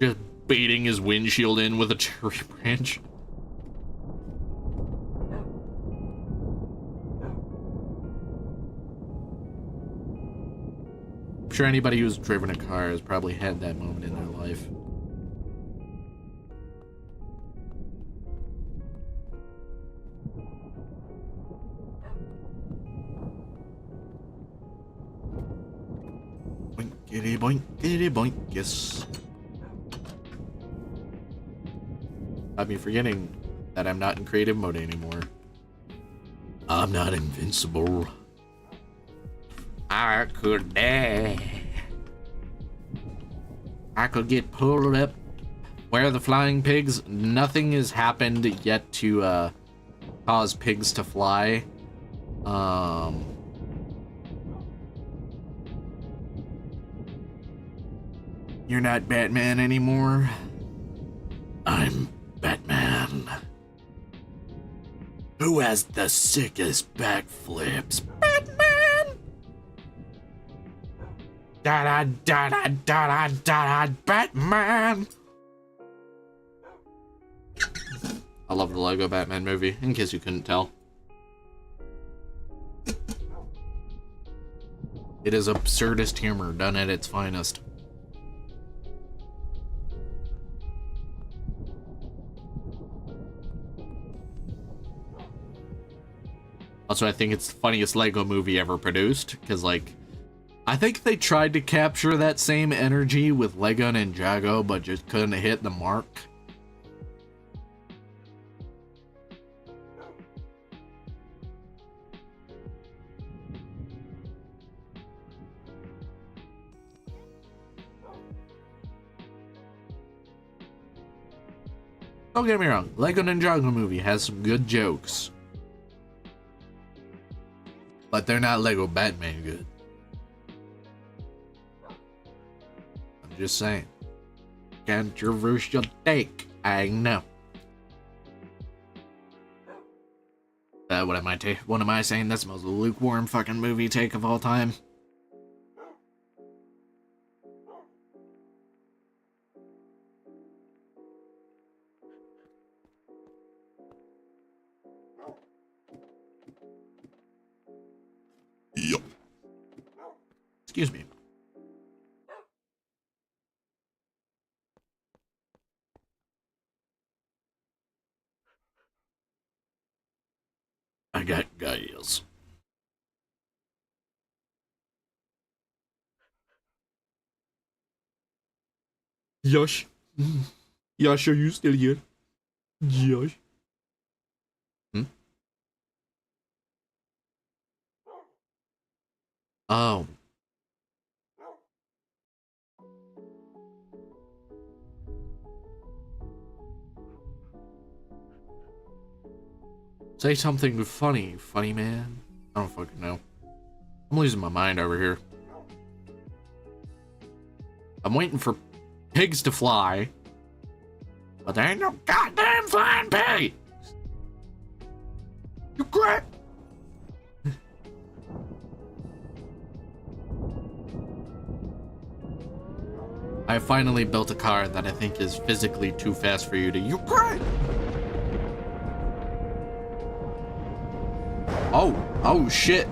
Just beating his windshield in with a tree branch. I'm sure anybody who's driven a car has probably had that moment in their life. boinkity boink, yes. I'd be forgetting that I'm not in creative mode anymore. I'm not invincible. I could get pulled up. Where are the flying pigs? Nothing has happened yet to cause pigs to fly. You're not Batman anymore. I'm Batman. Who has the sickest backflips? Batman! Da da da da da da da, Batman! I love the Lego Batman movie, in case you couldn't tell. It is absurdist humor done at its finest. Also, I think it's the funniest Lego movie ever produced, because, like, I think they tried to capture that same energy with Lego Ninjago, but just couldn't hit the mark. Don't get me wrong, Lego Ninjago movie has some good jokes. But they're not Lego Batman good. I'm just saying. Controversial take, I know. What am I saying? That's the most lukewarm fucking movie take of all time. Yup. Excuse me. I got guys. Josh. Josh, are you still here? Josh. Oh. Say something funny, funny man. I don't fucking know. I'm losing my mind over here. I'm waiting for pigs to fly. But there ain't no goddamn flying pig! You great! I finally built a car that I think is physically too fast for you to Ukraine. Oh shit.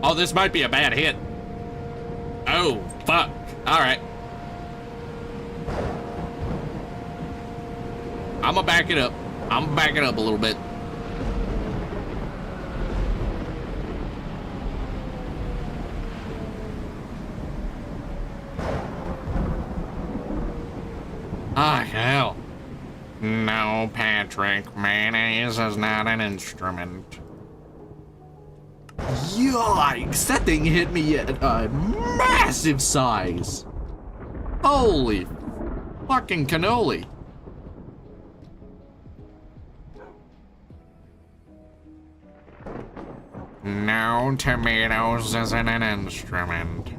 Oh, this might be a bad hit. Oh, fuck. All right. I'm gonna back it up. I'm gonna back it up a little bit. Ah, hell. No, Patrick, mayonnaise is not an instrument. Yikes, that thing hit me at a massive size. Holy fucking cannoli. No, tomatoes isn't an instrument.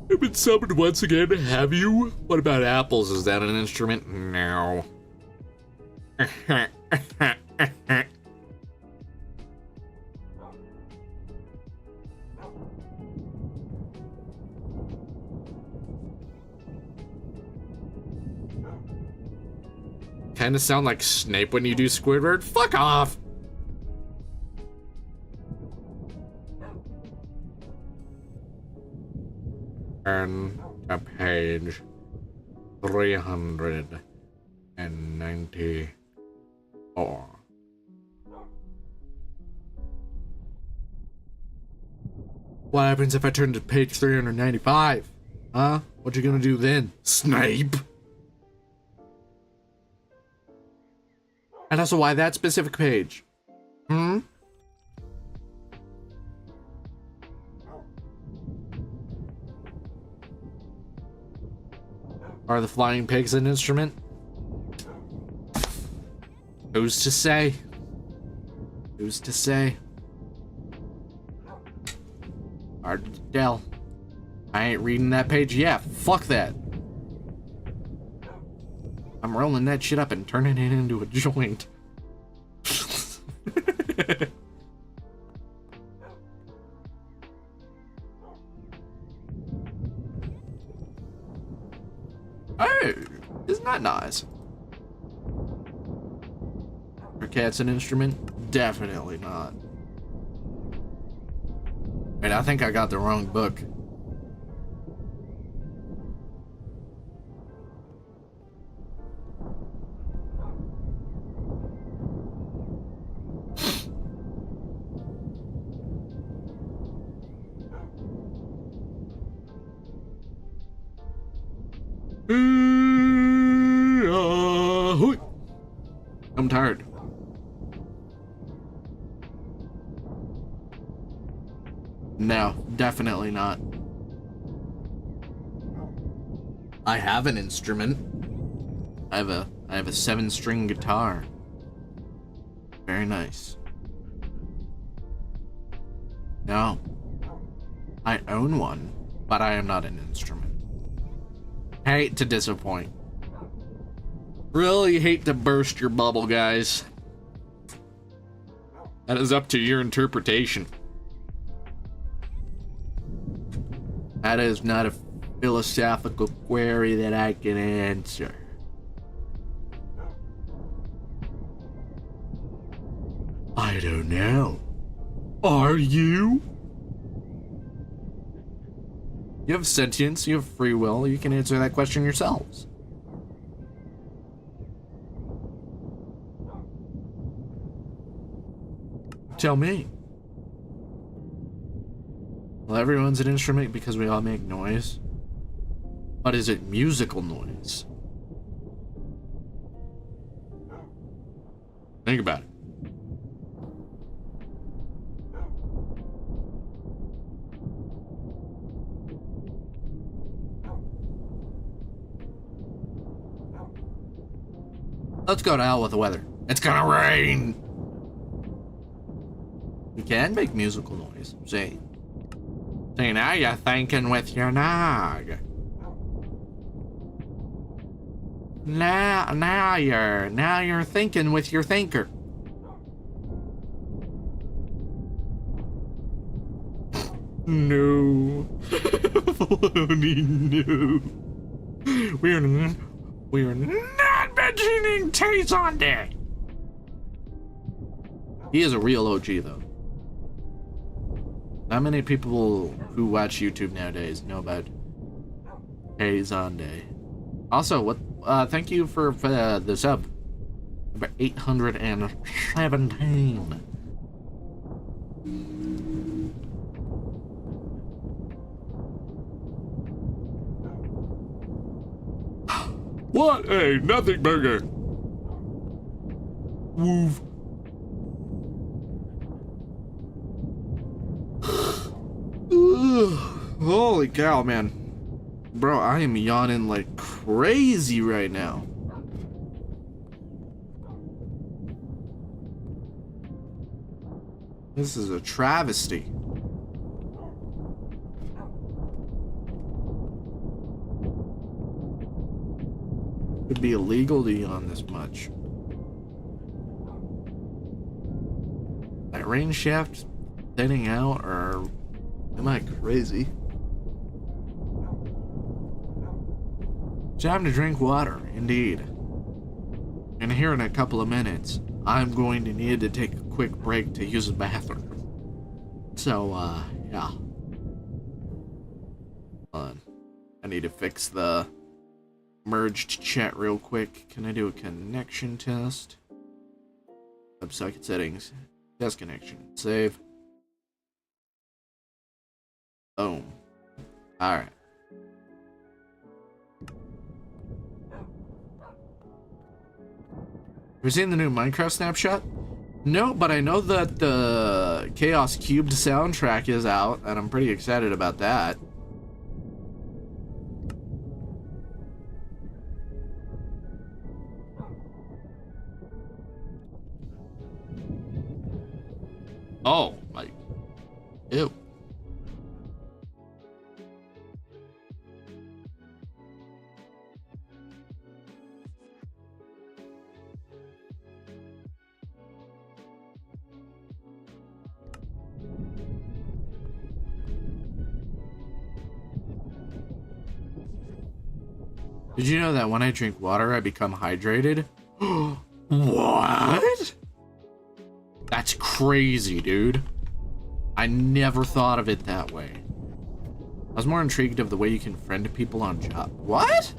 You've been summoned once again, have you? What about apples? Is that an instrument? No. Kinda sound like Snape when you do Squidward. Fuck off! Turn to page 394. What happens if I turn to page 395? Huh? What you gonna do then, Snape? And also, why that specific page? Hmm? Are the flying pigs an instrument? Who's to say? Who's to say? Hard to tell. I ain't reading that page yet. Fuck that. I'm rolling that shit up and turning it into a joint. Oh, isn't that nice? Are cats an instrument? Definitely not. Wait, I think I got the wrong book. I'm tired. No, definitely not. I have an instrument. I have a 7-string guitar. Very nice. No. I own one, but I am not an instrument. Hate to disappoint. Really hate to burst your bubble, guys. That is up to your interpretation. That is not a philosophical query that I can answer. I don't know. Are you? You have sentience, you have free will, you can answer that question yourselves. Tell me. Well, everyone's an instrument because we all make noise. But is it musical noise? Think about it. Let's go to hell with the weather. It's gonna rain! You can make musical noise, see? See, now you're thinking with your nog. Now you're thinking with your thinker. No. Floaty, no. We're not mentioning Tay Sunday. He is a real OG though. Not many people who watch YouTube nowadays know about Tay Sunday. Also, what? Thank you for the sub. Number 817. What a nothing burger. Woof. Holy cow, man. Bro, I am yawning like crazy right now. This is a travesty. It'd be illegal to yawn this much. That rain shaft thinning out, or am I crazy? Time to drink water, indeed. And here in a couple of minutes, I'm going to need to take a quick break to use the bathroom. So, yeah. Hold on. I need to fix the merged chat real quick. Can I do a connection test? WebSocket settings. Test connection. Save. Boom. Alright. Have you seen the new Minecraft snapshot? No, but I know that the Chaos Cubed soundtrack is out, and I'm pretty excited about that. Oh, my. Ew. Did you know that when I drink water, I become hydrated? What? That's crazy, dude. I never thought of it that way. I was more intrigued of the way you can friend people on job. What?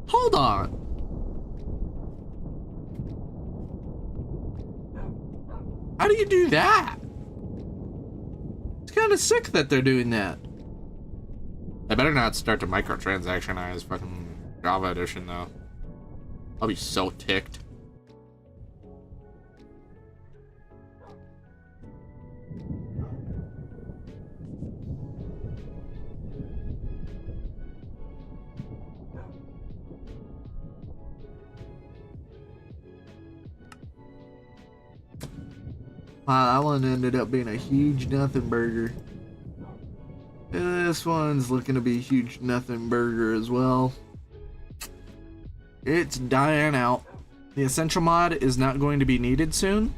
Hold on. How do you do that? It's kind of sick that they're doing that. I better not start to microtransactionize fucking Java edition though. I'll be so ticked. Wow, that one ended up being a huge nothing burger. This one's looking to be a huge nothing burger as well. It's dying out. The essential mod is not going to be needed soon.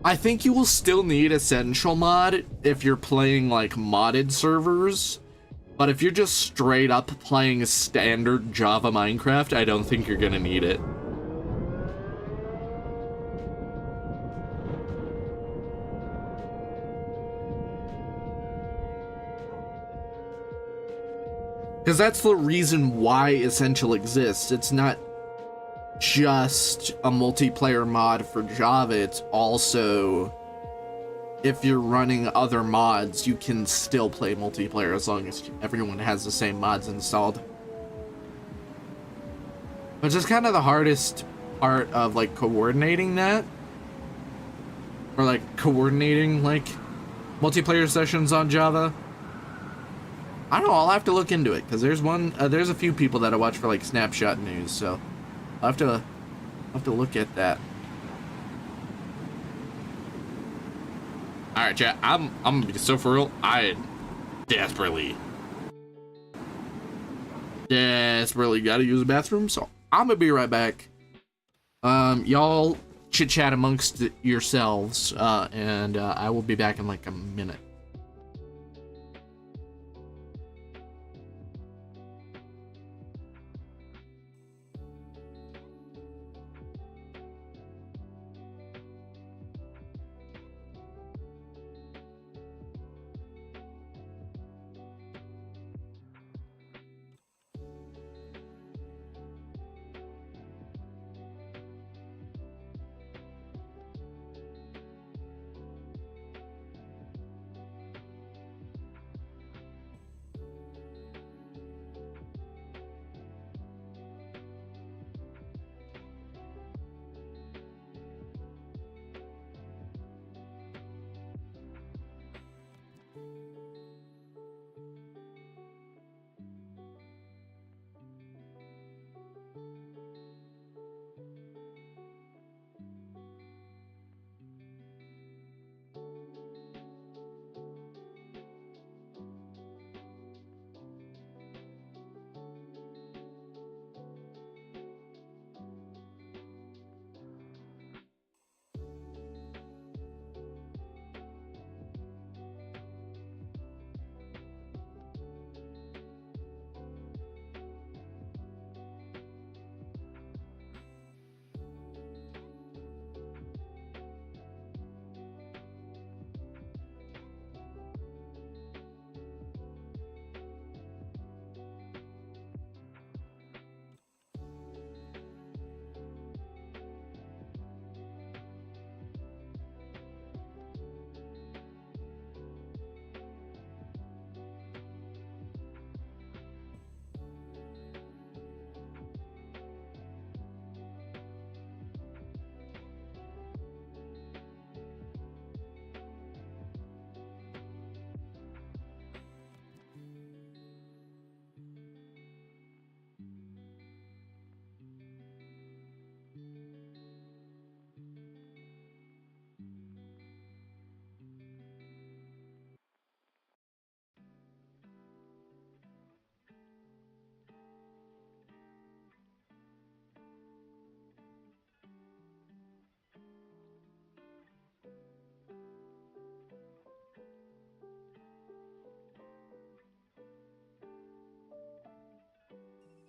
I think you will still need essential mod if you're playing like modded servers. But if you're just straight up playing standard Java Minecraft, I don't think you're gonna need it. Because that's the reason why Essential exists. It's not just a multiplayer mod for Java, it's also, if you're running other mods, you can still play multiplayer as long as everyone has the same mods installed. Which is kind of the hardest part of like coordinating that. Or like coordinating like multiplayer sessions on Java. I don't know, I'll have to look into it, because there's a few people that I watch for like snapshot news, so I'll have to look at that. Alright, chat, I'm gonna be so for real, I desperately gotta use the bathroom, so I'm gonna be right back. Y'all chit chat amongst yourselves, and I will be back in like a minute.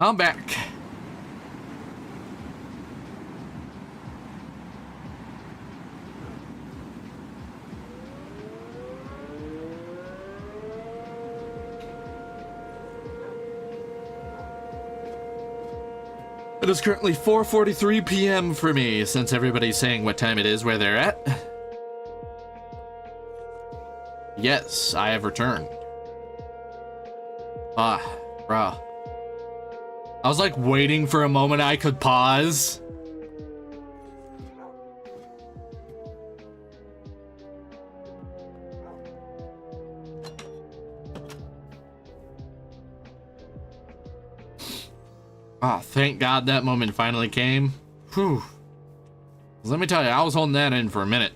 I'm back. It is currently 4:43 p.m. for me, since everybody's saying what time it is where they're at. Yes, I have returned. Ah, bro. I was like waiting for a moment I could pause. Oh, thank God that moment finally came. Whew. Let me tell you, I was holding that in for a minute.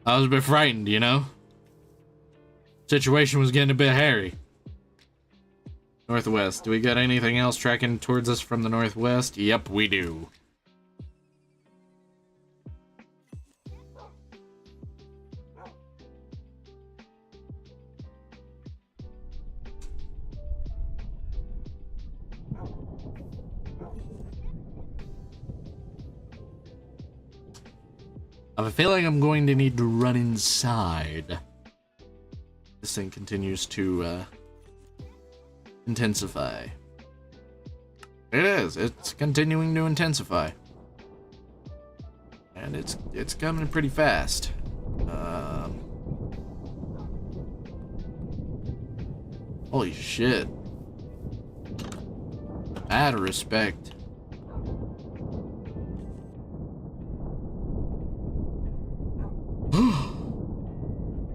I was a bit frightened, you know? Situation was getting a bit hairy. Northwest. Do we got anything else tracking towards us from the northwest? Yep, we do. I have a feeling I'm going to need to run inside. This thing continues to intensify. It is. It's continuing to intensify. And it's coming pretty fast. Holy shit. Out of respect.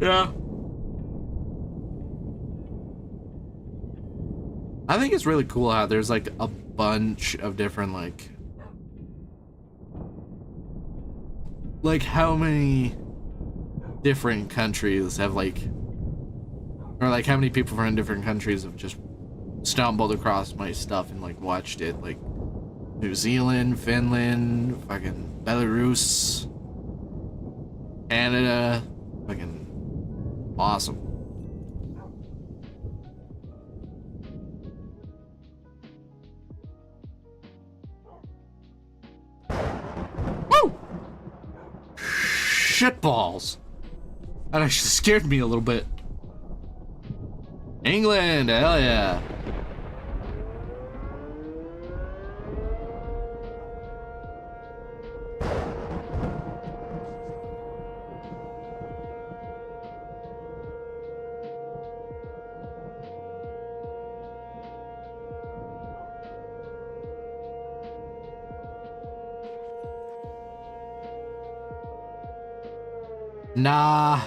Yeah. I think it's really cool how there's like a bunch of different like how many different countries have or like how many people from different countries have just stumbled across my stuff and like watched it, like New Zealand, Finland, fucking Belarus, Canada, fucking awesome. Woo! Shitballs. That actually scared me a little bit. England, hell yeah. Nah,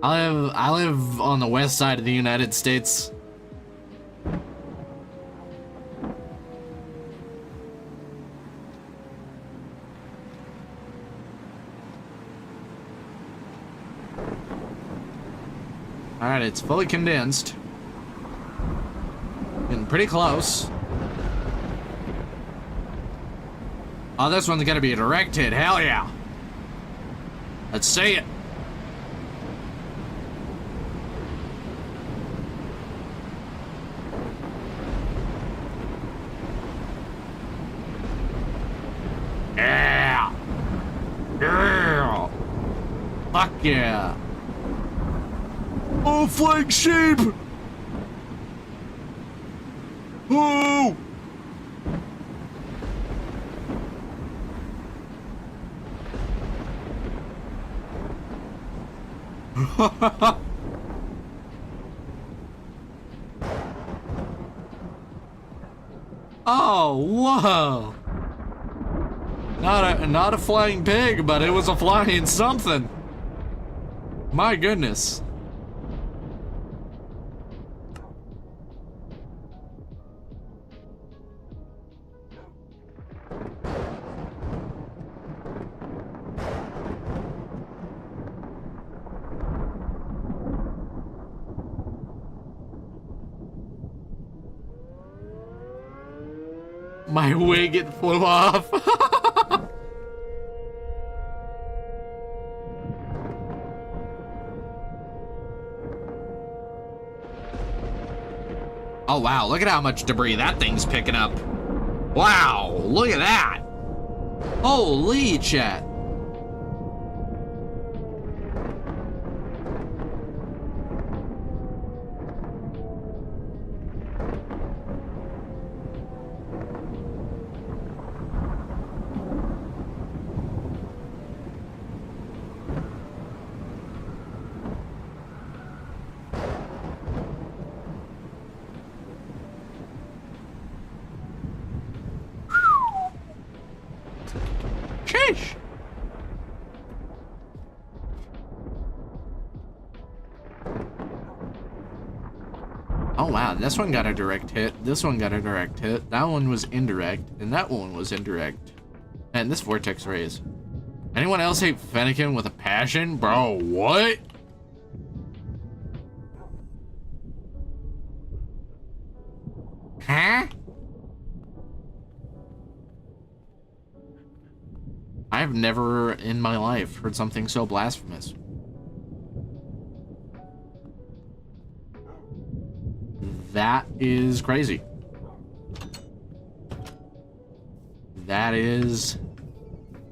I live on the west side of the United States. Alright, it's fully condensed. Getting pretty close. Oh, this one's gonna be a direct hit, hell yeah. Let's see it. Yeah. Yeah. Fuck yeah. Oh, flying sheep. Oh. Oh, whoa. Not a flying pig, but it was a flying something. My goodness. My wig, it flew off. Oh, wow. Look at how much debris that thing's picking up. Wow. Look at that. Holy chat. Sheesh. Oh wow, this one got a direct hit. This one got a direct hit. That one was indirect, and that one was indirect. And this vortex rays. Anyone else hate Fennekin with a passion? Bro, what? Huh? I've never in my life heard something so blasphemous. That is crazy. That is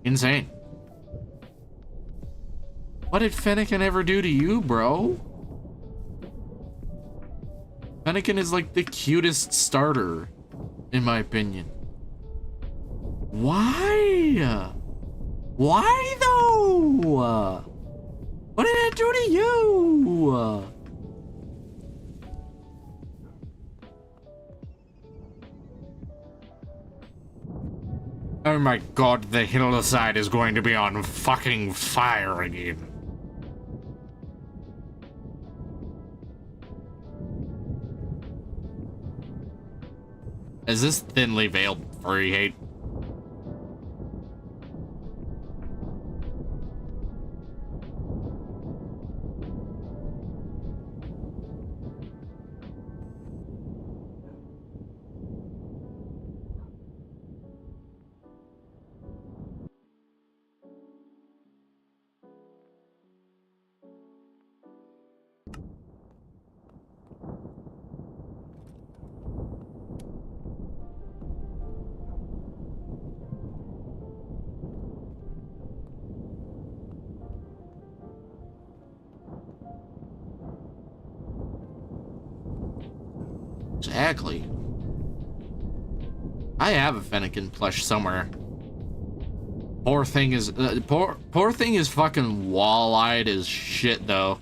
insane. What did Fennekin ever do to you, bro? Fennekin is like the cutest starter, in my opinion. Why? Why though? What did it do to you? Oh my god, the hillside is going to be on fucking fire again. Is this thinly veiled furry hate? Exactly. I have a Fennekin plush somewhere. Poor thing is poor thing is fucking wall-eyed as shit though.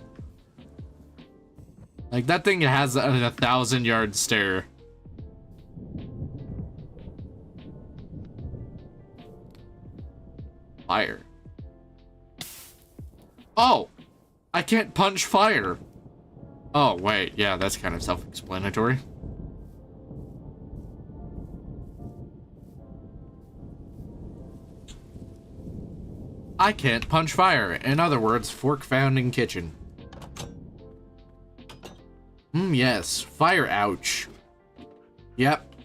Like that thing has a 1,000-yard stare. Fire. Oh, I can't punch fire. Oh wait, yeah, that's kind of self-explanatory. I can't punch fire. In other words, fork found in kitchen. Yes. Fire ouch. Yep.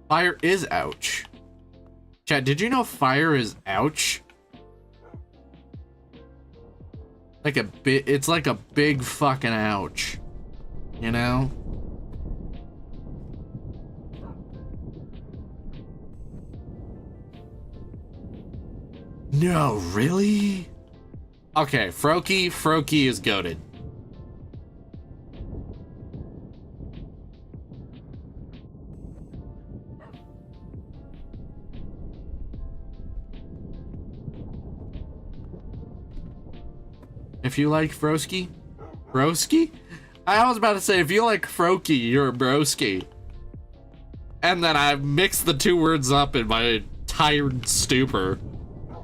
Fire is ouch. Chat, did you know fire is ouch? Like a bit, it's like a big fucking ouch. You know? No, really? Okay, Froakie is goated. If you like Broski? I was about to say, if you like Froakie, you're a broski. And then I mixed the two words up in my tired stupor.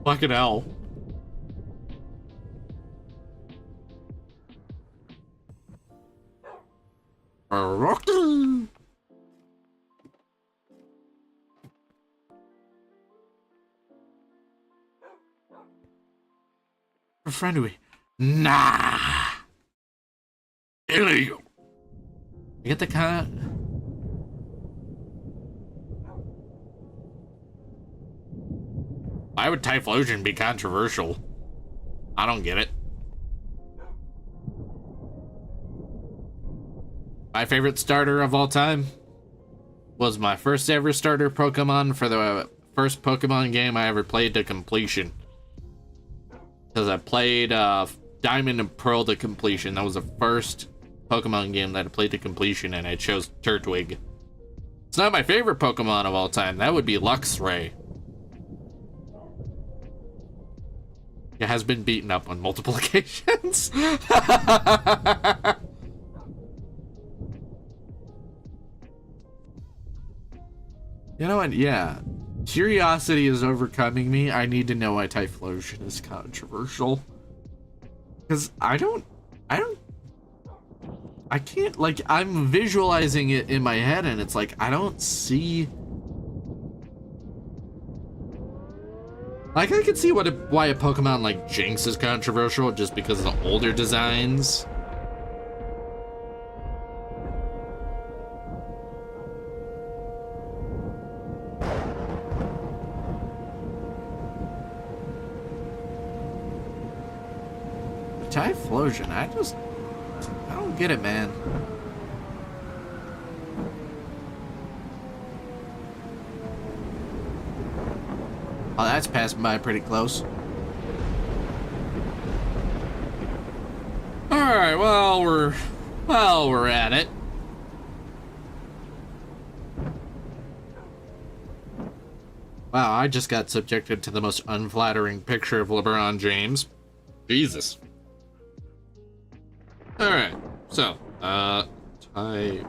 Fucking hell. What friend we? Nah. Illegal. You get the kind of... Why would Typhlosion be controversial? I don't get it. My favorite starter of all time was my first ever starter Pokemon for the first Pokemon game I ever played to completion. Because I played Diamond and Pearl to completion. That was the first Pokemon game that I played to completion, and I chose Turtwig. It's not my favorite Pokemon of all time. That would be Luxray. It has been beaten up on multiple occasions. You know what? Yeah. Curiosity is overcoming me. I need to know why Typhlosion is controversial. Because I can't, like, I'm visualizing it in my head and it's like, I don't see... Like, I can see why a Pokemon like Jinx is controversial just because of the older designs. Typhlosion, I don't get it, man. Oh, that's passing by pretty close. Alright, well, we're at it. Wow, I just got subjected to the most unflattering picture of LeBron James. Jesus. Alright, so, Typhlosion.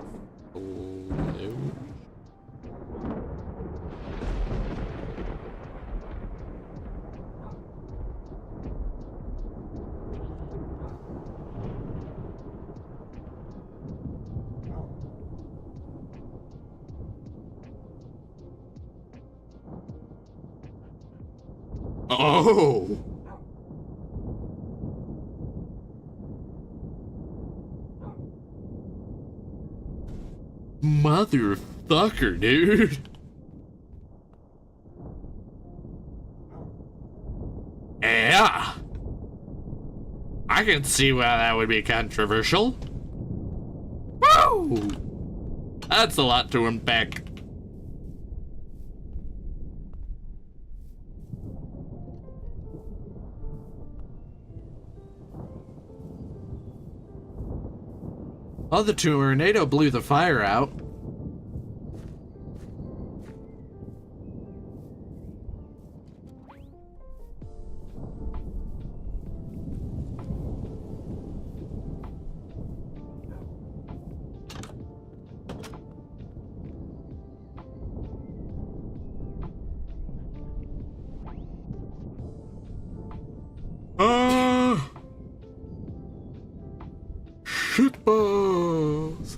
Oh! Motherfucker, dude. Yeah. I can see why that would be controversial. Woo! That's a lot to unpack. Oh, the tornado blew the fire out. Shitballs.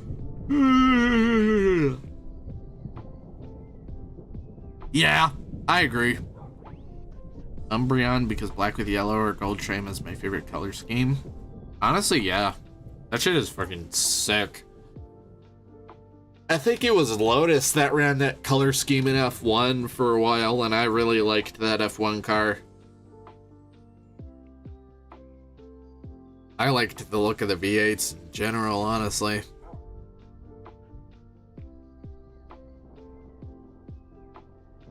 Yeah, I agree. Umbreon because black with yellow or gold trim is my favorite color scheme. Honestly, yeah. That shit is fucking sick. I think it was Lotus that ran that color scheme in F1 for a while, and I really liked that F1 car. I liked the look of the V8s in general, honestly.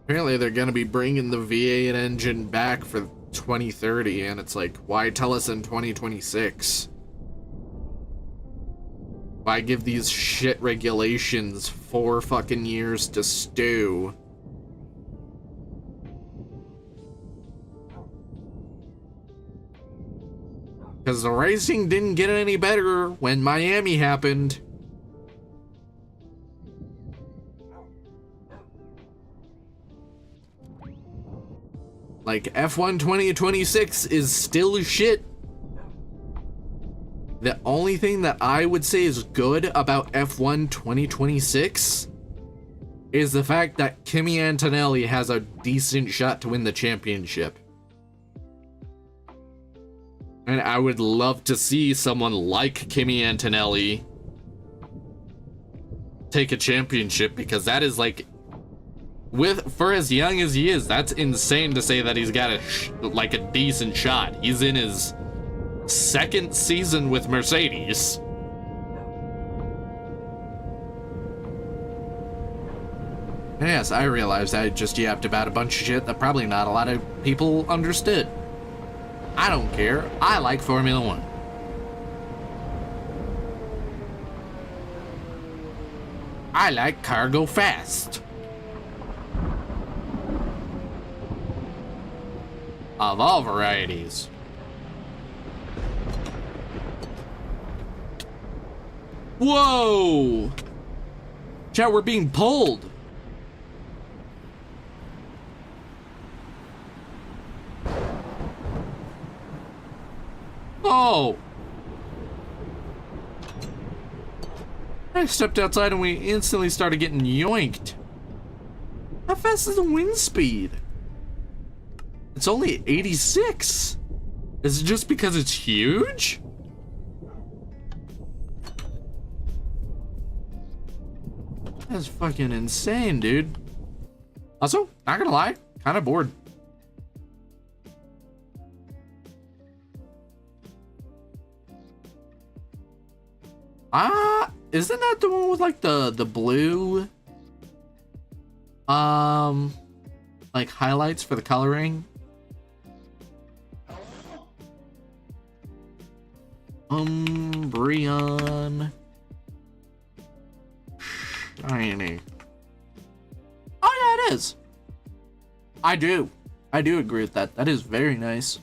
Apparently they're gonna be bringing the V8 engine back for 2030, and it's like, why tell us in 2026? Why give these shit regulations 4 fucking years to stew? Because the racing didn't get any better when Miami happened. Like, F1 2026 is still shit. The only thing that I would say is good about F1 2026 is the fact that Kimi Antonelli has a decent shot to win the championship. And I would love to see someone like Kimi Antonelli take a championship, because that is like, for as young as he is, that's insane to say that he's got a decent shot. He's in his 2nd season with Mercedes. And yes, I realized I just yapped about a bunch of shit that probably not a lot of people understood. I don't care. I like Formula One. I like cargo fast. Of all varieties. Whoa! Chat, we're being pulled. Oh! I stepped outside and we instantly started getting yoinked. How fast is the wind speed? It's only 86. Is it just because it's huge? That's fucking insane, dude. Also, not gonna lie, kind of bored. Isn't that the one with like the blue like highlights for the coloring? Umbreon shiny. Oh yeah, it is. I do agree with that. That is very nice.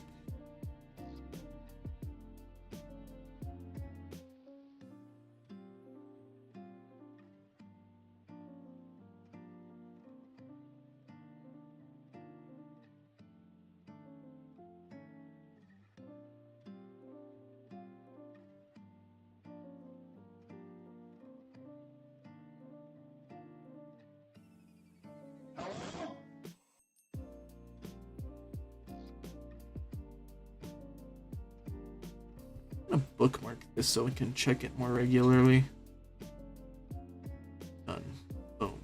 I'm gonna bookmark this so we can check it more regularly. Done. Boom.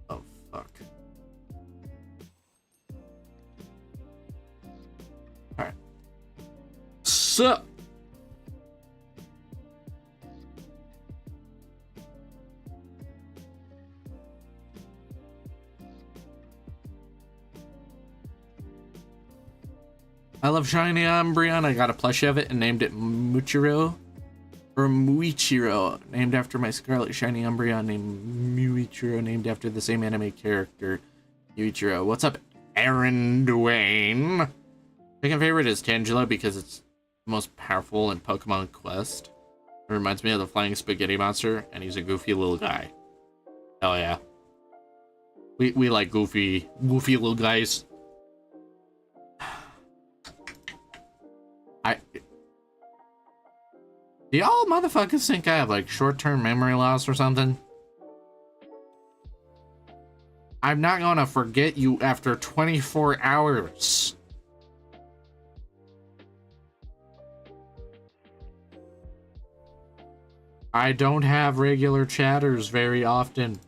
Oh, fuck. Alright. So. I love shiny Umbreon. I got a plushie of it and named it Muichiro. Or Muichiro, named after my Scarlet Shiny Umbreon named Muichiro, named after the same anime character, Muichiro. What's up, Aaron Dwayne? Second favorite is Tangela because it's the most powerful in Pokemon Quest. It reminds me of the flying spaghetti monster, and he's a goofy little guy. Hell yeah. We like goofy little guys. Do y'all motherfuckers think I have like short-term memory loss or something? I'm not gonna forget you after 24 hours. I don't have regular chatters very often.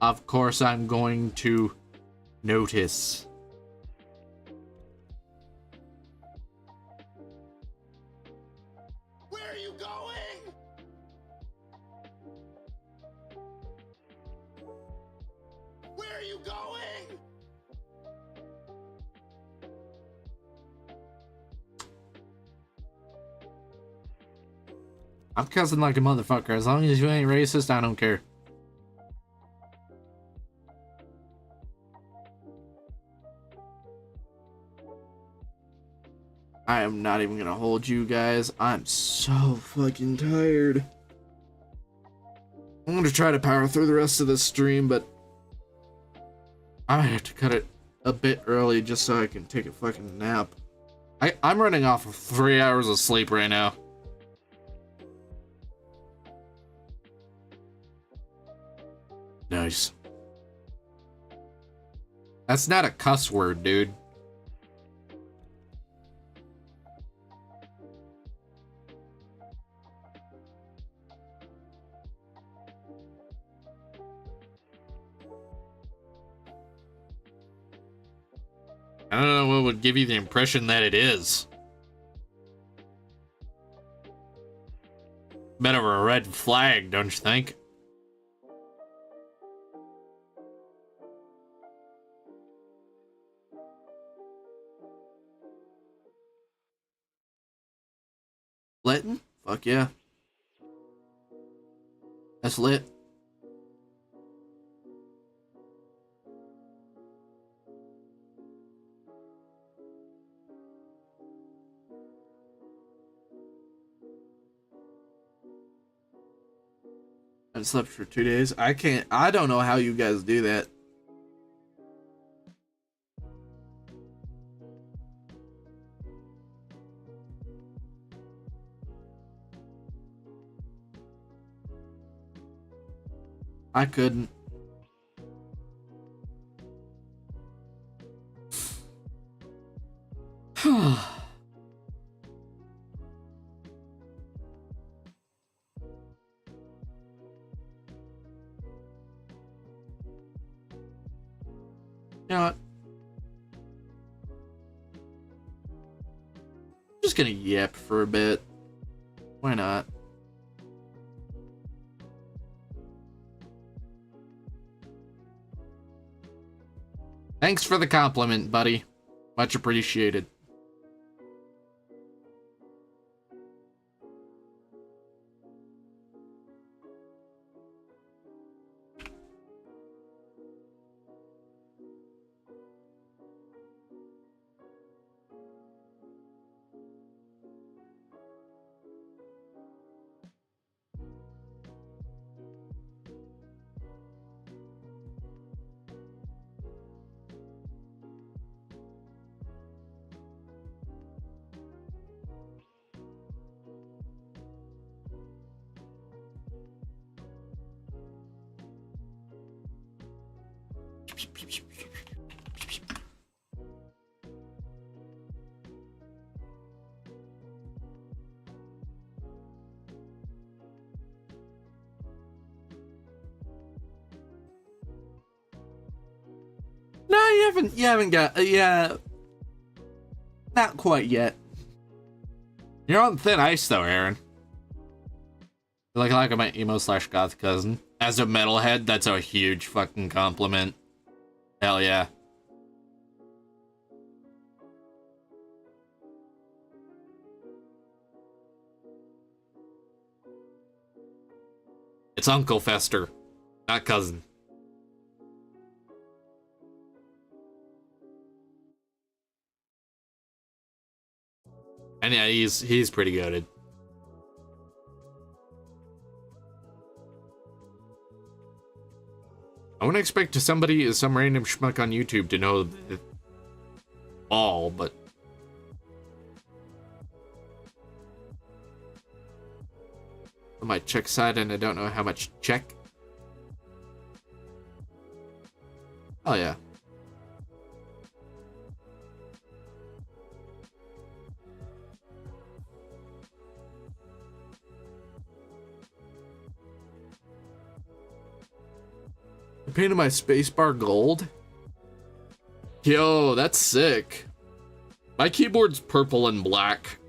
Of course I'm going to notice. I'm cussing like a motherfucker. As long as you ain't racist, I don't care. I am not even gonna hold you guys. I'm so fucking tired. I'm gonna try to power through the rest of this stream, but I might have to cut it a bit early just so I can take a fucking nap. I'm running off of 3 hours of sleep right now. Nice. That's not a cuss word, dude. I don't know what would give you the impression that it is. Bit of a red flag, don't you think? Litton? Fuck yeah. That's lit. I slept for 2 days. I don't know how you guys do that. I couldn't. You know what? Just gonna yip for a bit. Why not? Thanks for the compliment, buddy. Much appreciated. No, you haven't got, yeah, not quite yet. You're on thin ice though, Aaron. You're like my emo/goth cousin. As a metalhead, that's a huge fucking compliment. Hell yeah. It's Uncle Fester, not cousin. And yeah, he's pretty goated. I wouldn't expect some random schmuck on YouTube to know all, but on my check side, and I don't know how much check. Oh yeah. I painted my spacebar gold. Yo, that's sick. My keyboard's purple and black.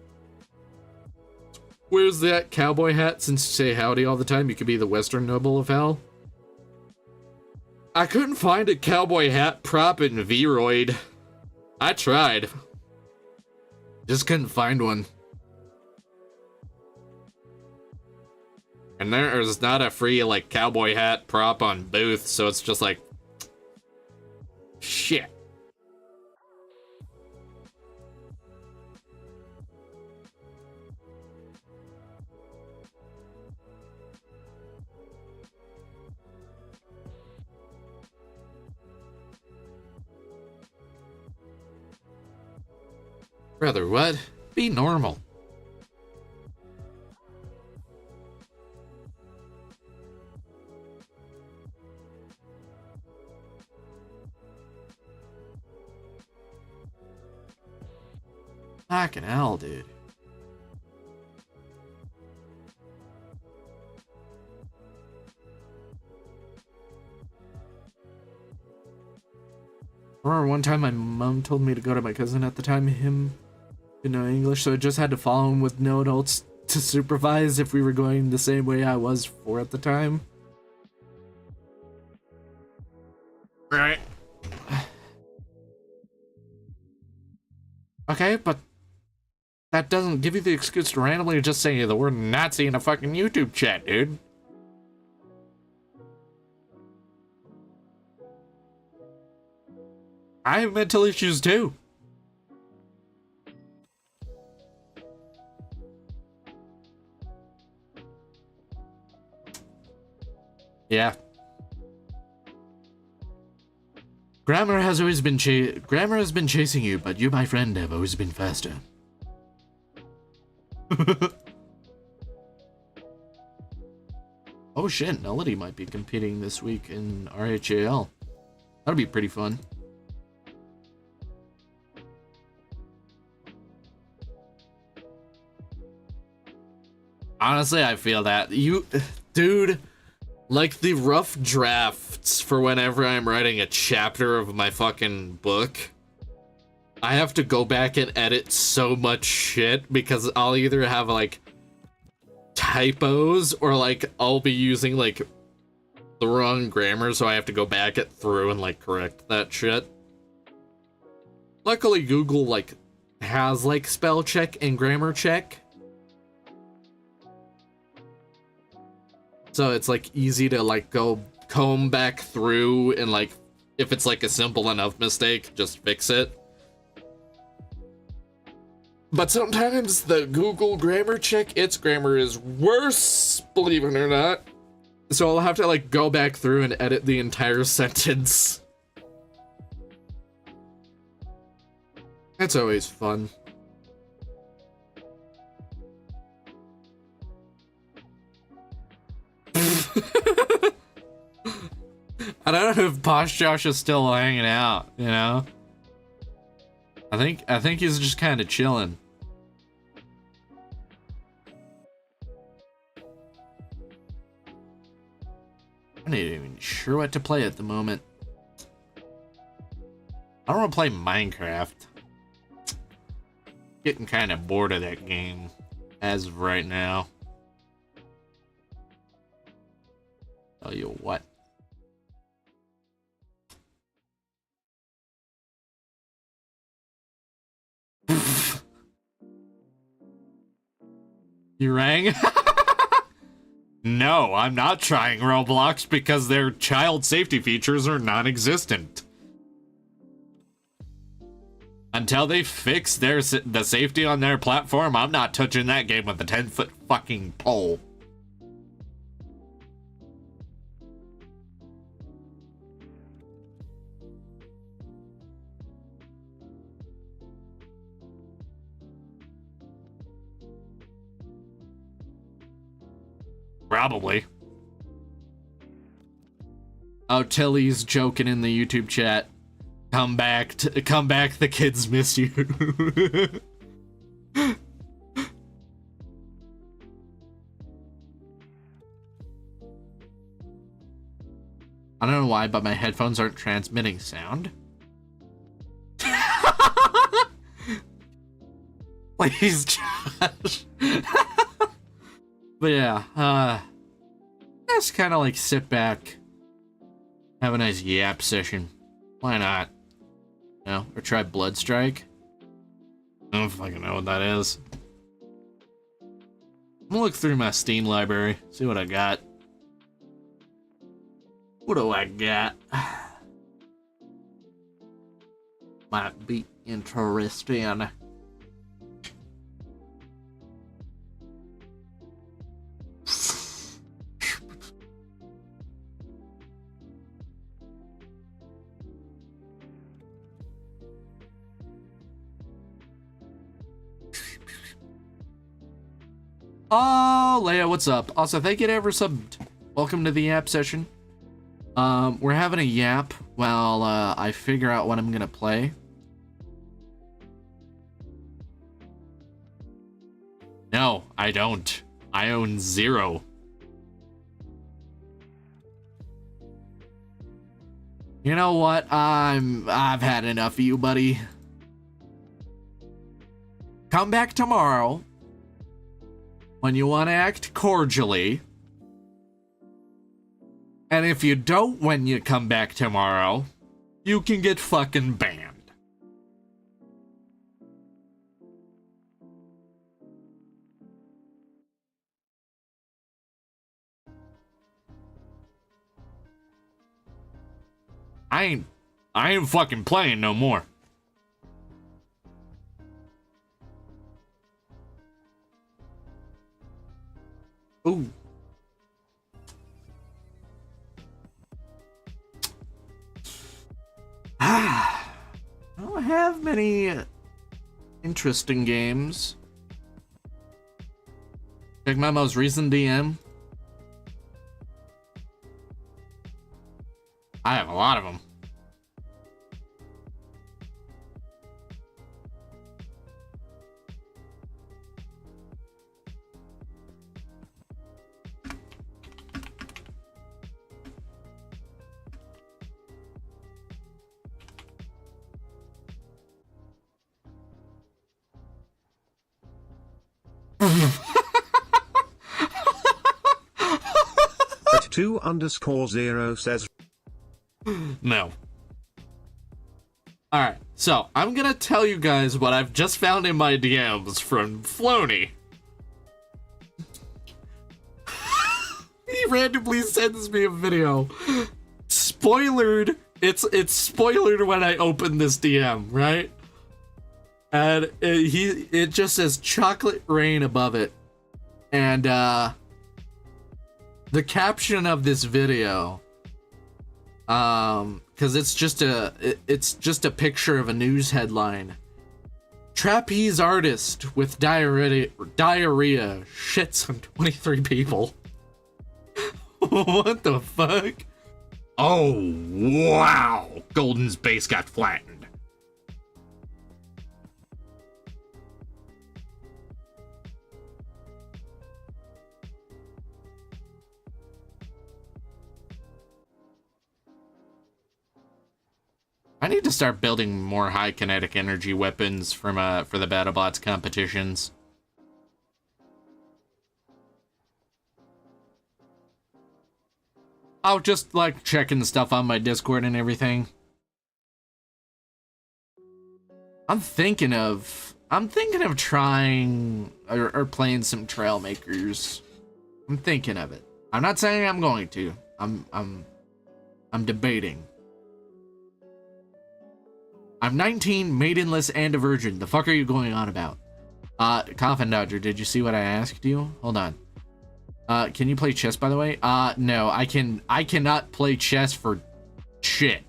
Where's that cowboy hat? Since you say howdy all the time, you could be the Western Noble of Hell. I couldn't find a cowboy hat prop in Vroid. I tried. Just couldn't find one. And there's not a free, like, cowboy hat prop on Booth, so it's just like... shit. Brother, what? Be normal. Fucking hell, dude. I remember one time my mom told me to go to my cousin at the time, him didn't know English, so I just had to follow him with no adults to supervise if we were going the same way I was for at the time. Right. Okay, but that doesn't give you the excuse to randomly just say the word Nazi in a fucking YouTube chat, dude. I have mental issues too. Yeah. Grammar has been chasing you, but you, my friend, have always been faster. Oh shit, Melody might be competing this week in RHAL. That'll be pretty fun. Honestly, I feel that. Dude, like the rough drafts for whenever I'm writing a chapter of my fucking book, I have to go back and edit so much shit because I'll either have like typos or like I'll be using like the wrong grammar, so I have to go back it through and like correct that shit. Luckily, Google like has like spell check and grammar check. So it's like easy to like go comb back through and like if it's like a simple enough mistake, just fix it. But sometimes the Google grammar check, its grammar is worse, believe it or not. So I'll have to like go back through and edit the entire sentence. That's always fun. I don't know if Posh Josh is still hanging out, you know? I think he's just kind of chilling. I'm not even sure what to play at the moment. I don't want to play Minecraft. Getting kind of bored of that game as of right now. Tell you what. You rang? No, I'm not trying Roblox because their child safety features are non-existent. Until they fix the safety on their platform, I'm not touching that game with a 10-foot fucking pole. Probably. Oh, Tilly's joking in the YouTube chat. Come back, the kids miss you. I don't know why, but my headphones aren't transmitting sound. Please, Josh. But yeah, just kind of like sit back, have a nice yap session. Why not? You know, or try Bloodstrike. I don't fucking know what that is. I'm gonna look through my Steam library, see what I got. What do I got? Might be interesting. Oh, Leia, what's up? Also, thank you to ever subbed. Welcome to the yap session. We're having a yap while I figure out what I'm gonna play. No, I don't. I own 0. You know what? I've had enough of you, buddy. Come back tomorrow. when you want to act cordially. And if you don't when you come back tomorrow, you can get fucking banned. I ain't fucking playing no more. Ooh. I don't have many interesting games. Check my most recent DM. I have a lot of them. At 2_0 says No. Alright, so I'm gonna tell you guys what I've just found in my DMs from Floney. He randomly sends me a video. Spoilered. It's spoilered when I open this DM, right? And it just says chocolate rain above it. And the caption of this video, because it's just a picture of a news headline. Trapeze artist with diarrhea shits on 23 people. What the fuck? Oh, wow. Golden's base got flattened. I need to start building more high kinetic energy weapons from for the BattleBots competitions. I'll just like checking stuff on my Discord and everything. I'm thinking of trying or playing some Trailmakers. I'm thinking of it. I'm not saying I'm going to. I'm debating. I'm 19, maidenless, and a virgin. The fuck are you going on about? Coffin Dodger, did you see what I asked you? Hold on. Can you play chess, by the way? No, I cannot play chess for shit.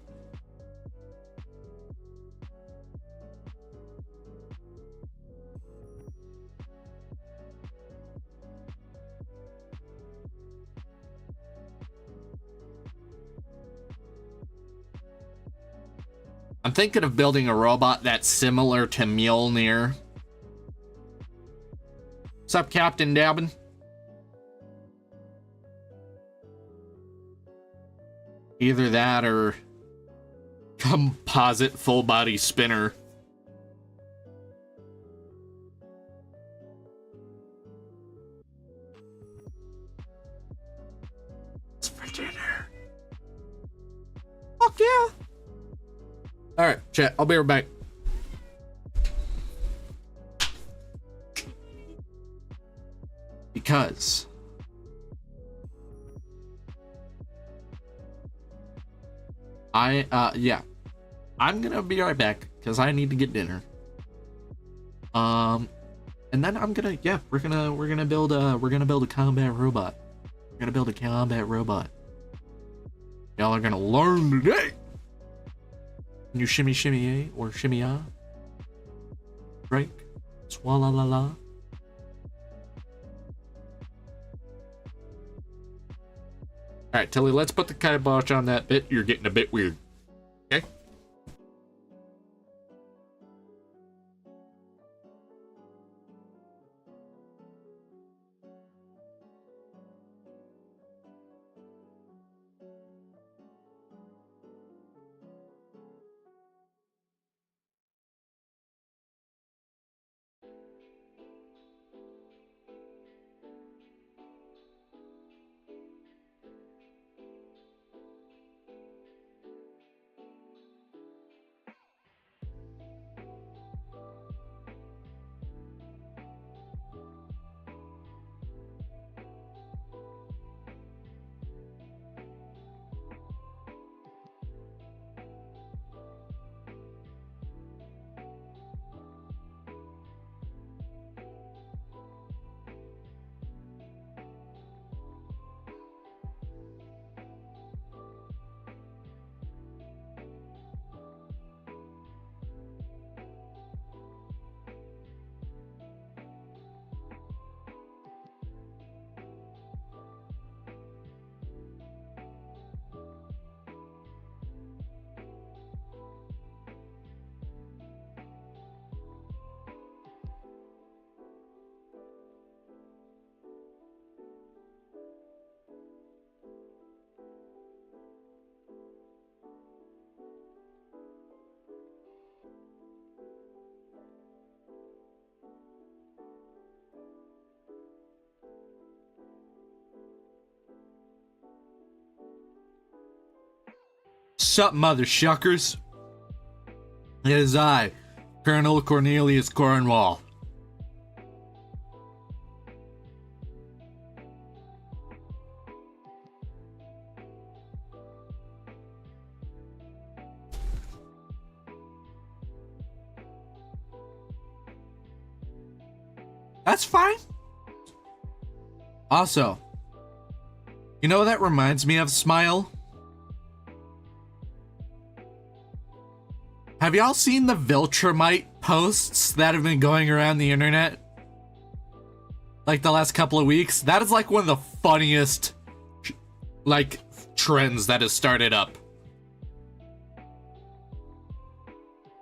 I'm thinking of building a robot that's similar to Mjolnir. What's up, Captain Dabbin? Either that or composite full body spinner. It's for dinner. Fuck yeah. Alright, chat, I'll be right back. Because yeah. I'm gonna be right back because I need to get dinner. And then I'm gonna, yeah, we're gonna build a combat robot. We're gonna build a combat robot. Y'all are gonna learn today. Can you shimmy shimmy or shimmy ah? Drake, swalla la la. Alright, Tilly, let's put the kibosh on that bit. You're getting a bit weird. Okay? Sup, mother shuckers? It is I, Colonel Cornelius Cornwall. That's fine. Also, you know what that reminds me of, Smile? Have y'all seen the Viltrumite posts that have been going around the internet? Like the last couple of weeks? That is like one of the funniest, like, trends that has started up.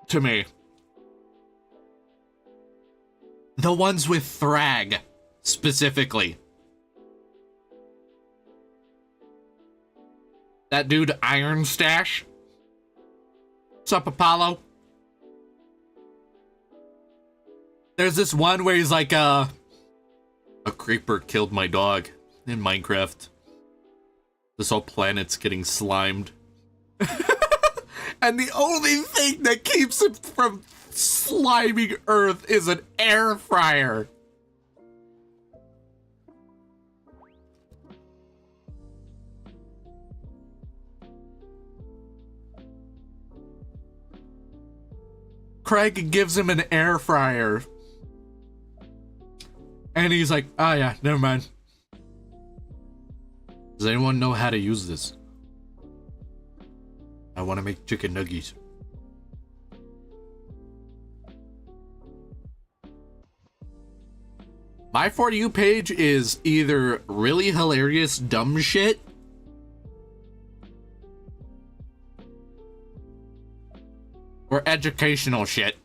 To me. The ones with Thrag, specifically. That dude Iron Stash. What's up, Apollo? There's this one where he's like, a creeper killed my dog in Minecraft. This whole planet's getting slimed. And the only thing that keeps it from sliming Earth is an air fryer. Craig gives him an air fryer. And he's like, oh yeah, never mind. Does anyone know how to use this? I want to make chicken nuggets. My For You page is either really hilarious dumb shit or educational shit.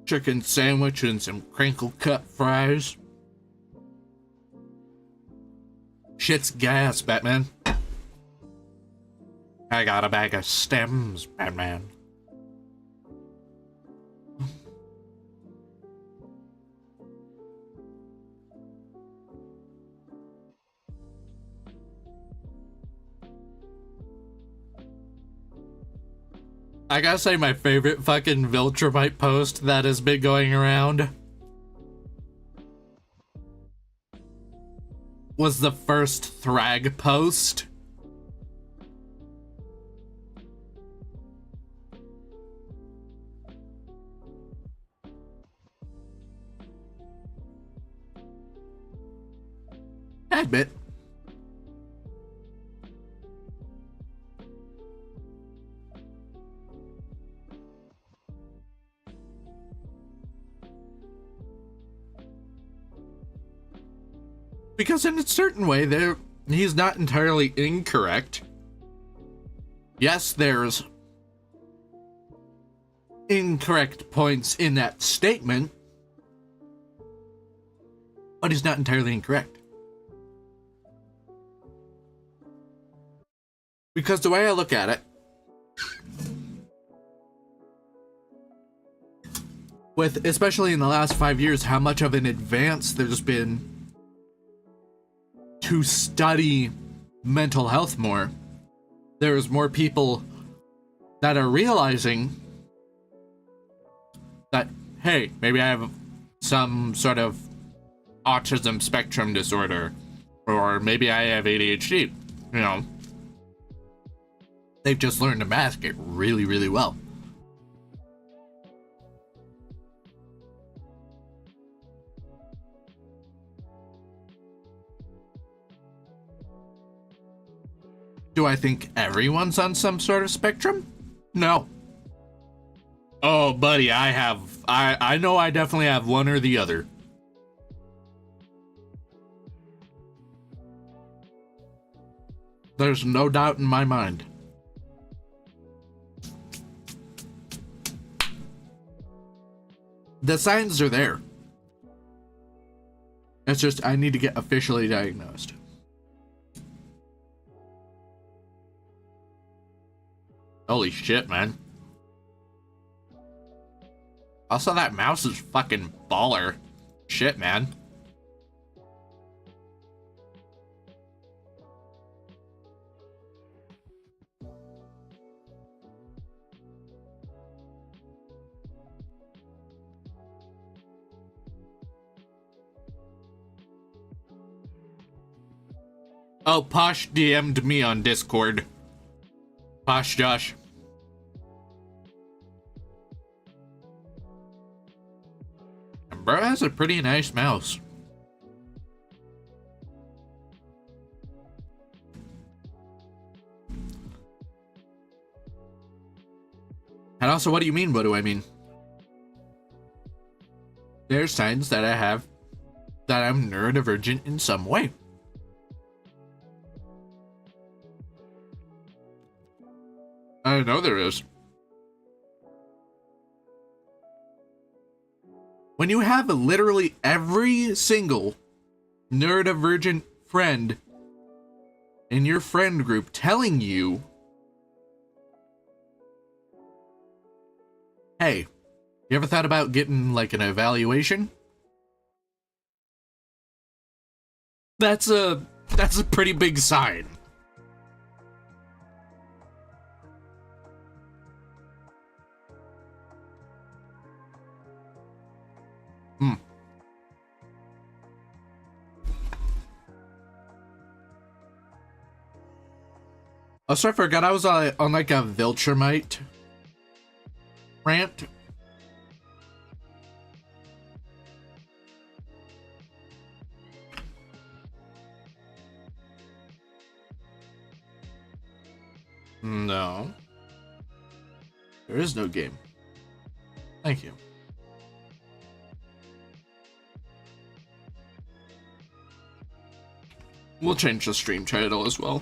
Chicken sandwich and some crinkle cut fries. Shit's gas, Batman. I got a bag of stems, Batman. I gotta say my favorite fucking Viltrumite post that has been going around was the first Thrag post. I admit. Because in a certain way, he's not entirely incorrect. Yes, there's incorrect points in that statement, but he's not entirely incorrect. Because the way I look at it, with especially in the last 5 years, how much of an advance there's been to study mental health more, there's more people that are realizing that, hey, maybe I have some sort of autism spectrum disorder, or maybe I have ADHD, you know. They've just learned to mask it really, really well. Do I think everyone's on some sort of spectrum? No. Oh, buddy, I know I definitely have one or the other. There's no doubt in my mind. The signs are there. It's just I need to get officially diagnosed. Holy shit, man. Also, that mouse is fucking baller. Shit, man. Oh, Posh DM'd me on Discord. Posh Josh. And bro has a pretty nice mouse. And also, what do you mean? What do I mean? There's signs that I'm neurodivergent in some way. I know there is. When you have literally every single neurodivergent friend in your friend group telling you, hey, you ever thought about getting like an evaluation? That's a pretty big sign. Oh, sorry, I forgot I was on like a Viltrumite rant. No. There is no game. Thank you. We'll change the stream title as well.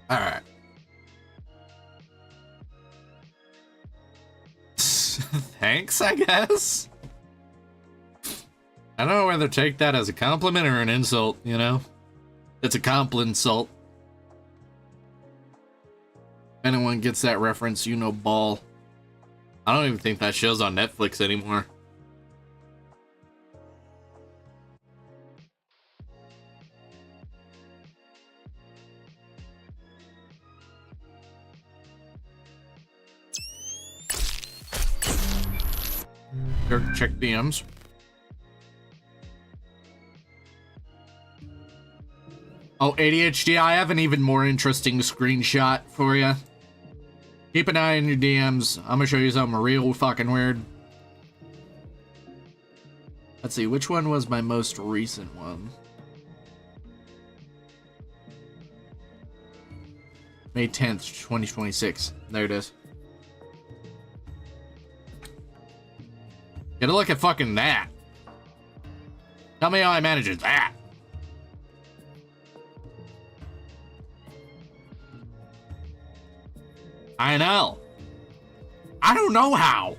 Alright. Thanks, I guess? I don't know whether to take that as a compliment or an insult, you know? It's a compliment-sult. If anyone gets that reference, you know ball. I don't even think that show's on Netflix anymore. Check DMs. Oh, ADHD, I have an even more interesting screenshot for you. Keep an eye on your DMs. I'm gonna show you something real fucking weird. Let's see, which one was my most recent one? May 10th, 2026. There it is. Get a look at fucking that. Tell me how I managed that. I know. I don't know how.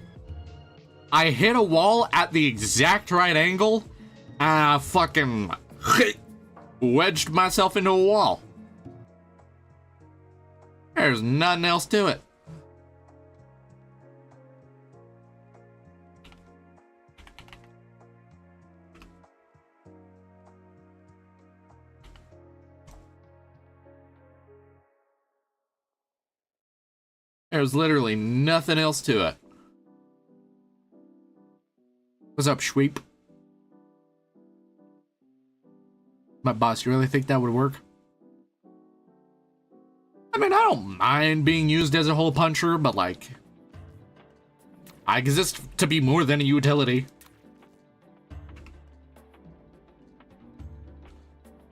I hit a wall at the exact right angle, and I fucking wedged myself into a wall. There's nothing else to it. There's literally nothing else to it. What's up, Schweep? My boss, you really think that would work? I mean, I don't mind being used as a hole puncher, but like, I exist to be more than a utility.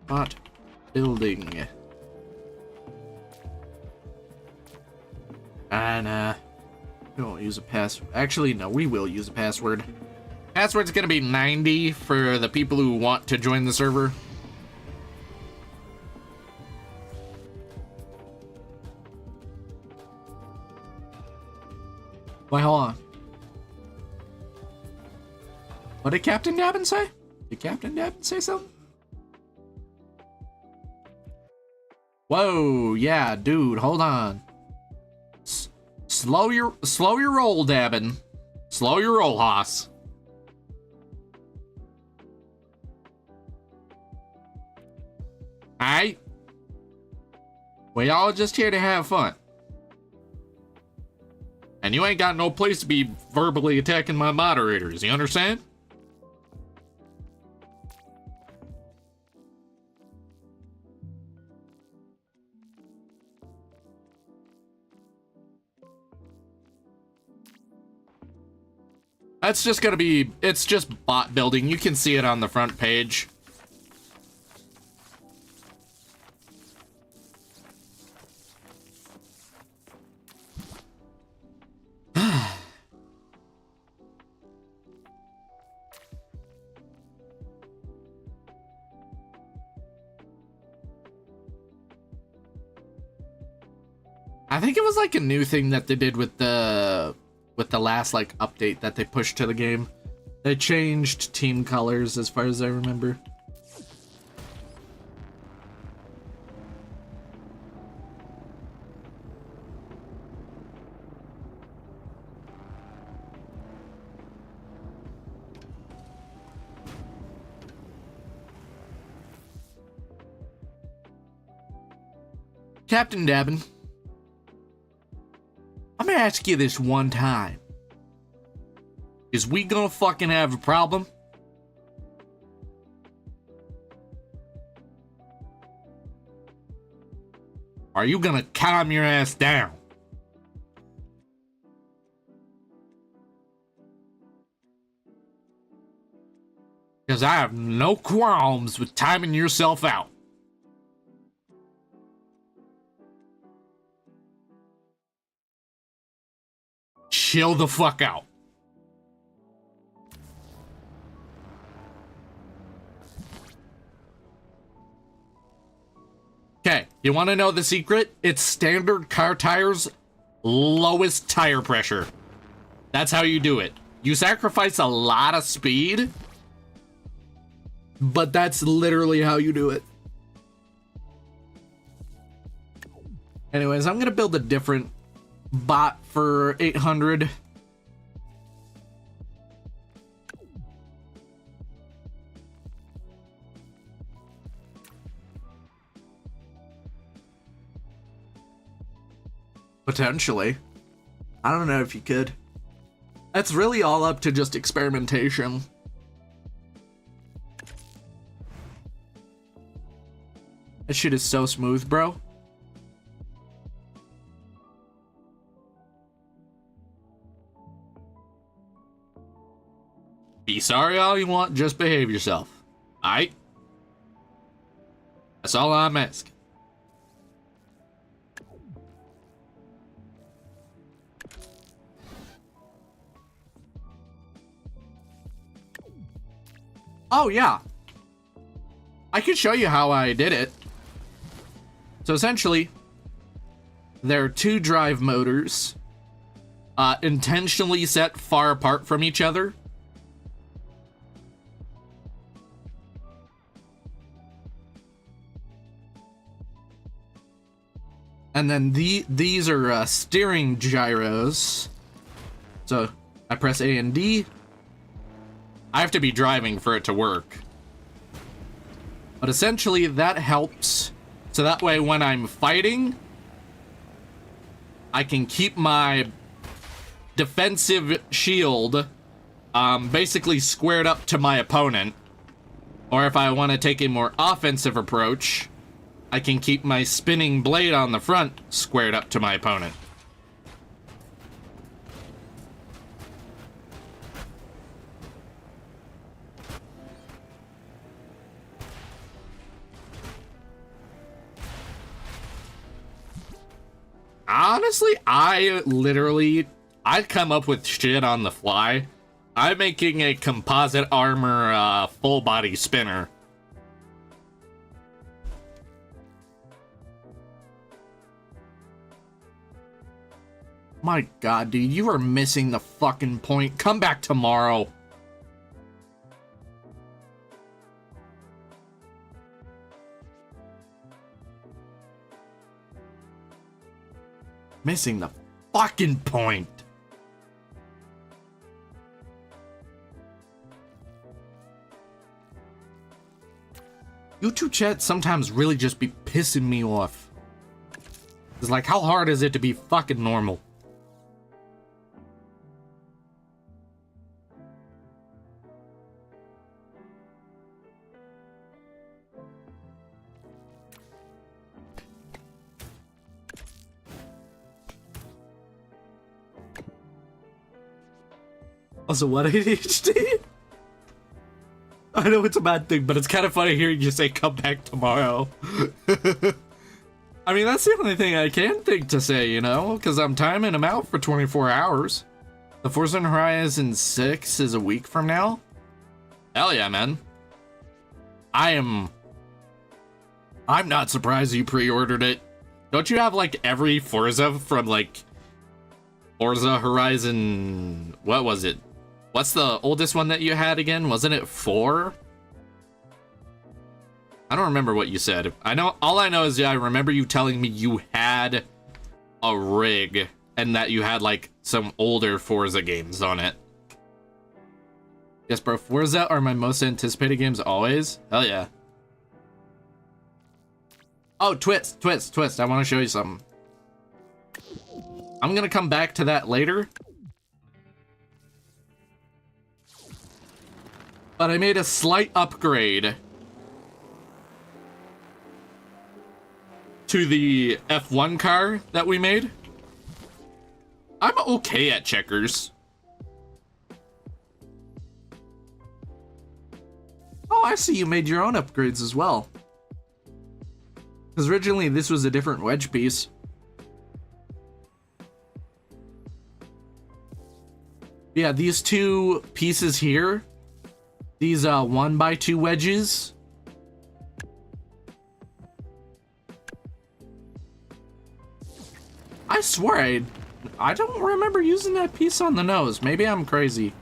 Not building. And, we won't use a password. Actually, no, we will use a password. Password's gonna be 90 for the people who want to join the server. Wait, hold on. What did Captain Dabbin say? Did Captain Dabbin say something? Whoa, yeah, dude, hold on. Slow your roll, Dabin. Slow your roll, Hoss. Alright? We all just here to have fun. And you ain't got no place to be verbally attacking my moderators, you understand? That's just gonna be, it's just bot building. You can see it on the front page. I think it was like a new thing that they did with the last like update that they pushed to the game. They changed team colors as far as I remember. Captain Dabin, I'm gonna ask you this one time. Is we gonna fucking have a problem? Are you gonna calm your ass down? Because I have no qualms with timing yourself out. Chill the fuck out. Okay, you want to know the secret? It's standard car tires, lowest tire pressure. That's how you do it. You sacrifice a lot of speed, but that's literally how you do it. Anyways, I'm gonna build a different bot for 800. Potentially. I don't know if you could. That's really all up to just experimentation. That shit is so smooth, bro. Be sorry all you want, just behave yourself. Aight? That's all I'm asking. Oh, yeah. I can show you how I did it. So essentially, there are two drive motors intentionally set far apart from each other. And then these are steering gyros. So I press A and D. I have to be driving for it to work. But essentially that helps. So that way when I'm fighting, I can keep my defensive shield basically squared up to my opponent. Or if I want to take a more offensive approach, I can keep my spinning blade on the front squared up to my opponent. Honestly, I'd come up with shit on the fly. I'm making a composite armor full body spinner. My god, dude, you are missing the fucking point. Come back tomorrow. Missing the fucking point. YouTube chat sometimes really just be pissing me off. It's like, how hard is it to be fucking normal? Also, what ADHD? I know it's a bad thing, but it's kind of funny hearing you say come back tomorrow. I mean, that's the only thing I can think to say, you know, because I'm timing them out for 24 hours. The Forza Horizon 6 is a week from now. Hell yeah, man. I'm not surprised you pre-ordered it. Don't you have, like, every Forza from, like, Forza Horizon... What was it? What's the oldest one that you had again? Wasn't it 4? I don't remember what you said. All I know is I remember you telling me you had a rig and that you had like some older Forza games on it. Yes, bro. Forza are my most anticipated games always. Hell yeah. Oh, twist. I want to show you something. I'm gonna come back to that later. But I made a slight upgrade to the F1 car that we made. I'm okay at checkers. Oh, I see you made your own upgrades as well. Because originally this was a different wedge piece. Yeah, these two pieces here. These 1x2 wedges. I swear I don't remember using that piece on the nose. Maybe I'm crazy.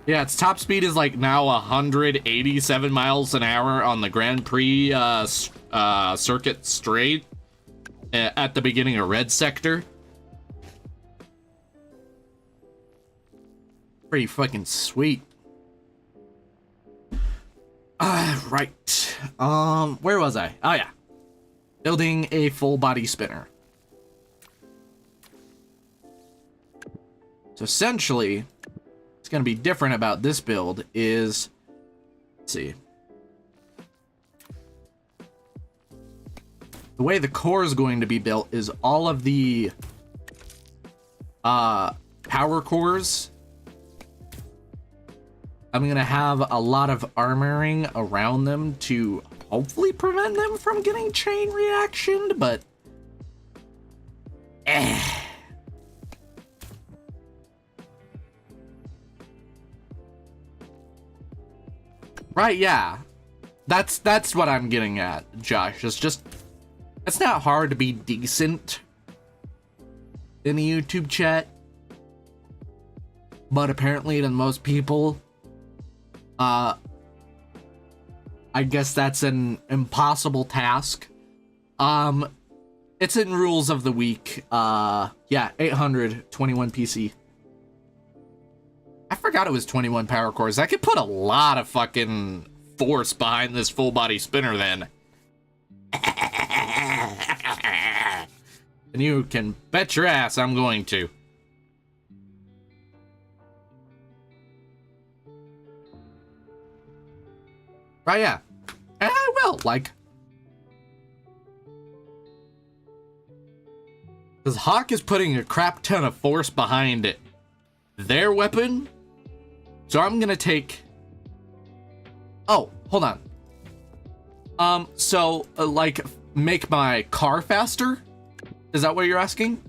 Yeah, its top speed is like now 187 miles an hour on the Grand Prix circuit straight at the beginning of Red Sector. Pretty fucking sweet. Right. Where was I? Oh yeah. Building a full body spinner. So essentially, what's gonna be different about this build is, let's see. The way the core is going to be built is all of the power cores. I'm gonna have a lot of armoring around them to hopefully prevent them from getting chain reactioned, but right, yeah. That's what I'm getting at, Josh. It's not hard to be decent in the YouTube chat, but apparently to most people, I guess that's an impossible task. It's in rules of the week. Yeah, 821 PC. I forgot it was 21 power cores. I could put a lot of fucking force behind this full body spinner then. And you can bet your ass I'm going to. Right, yeah. And I will, like. Because Hawk is putting a crap ton of force behind it. Their weapon. So I'm gonna take... Oh, hold on. Like, make my car faster? Is that what you're asking?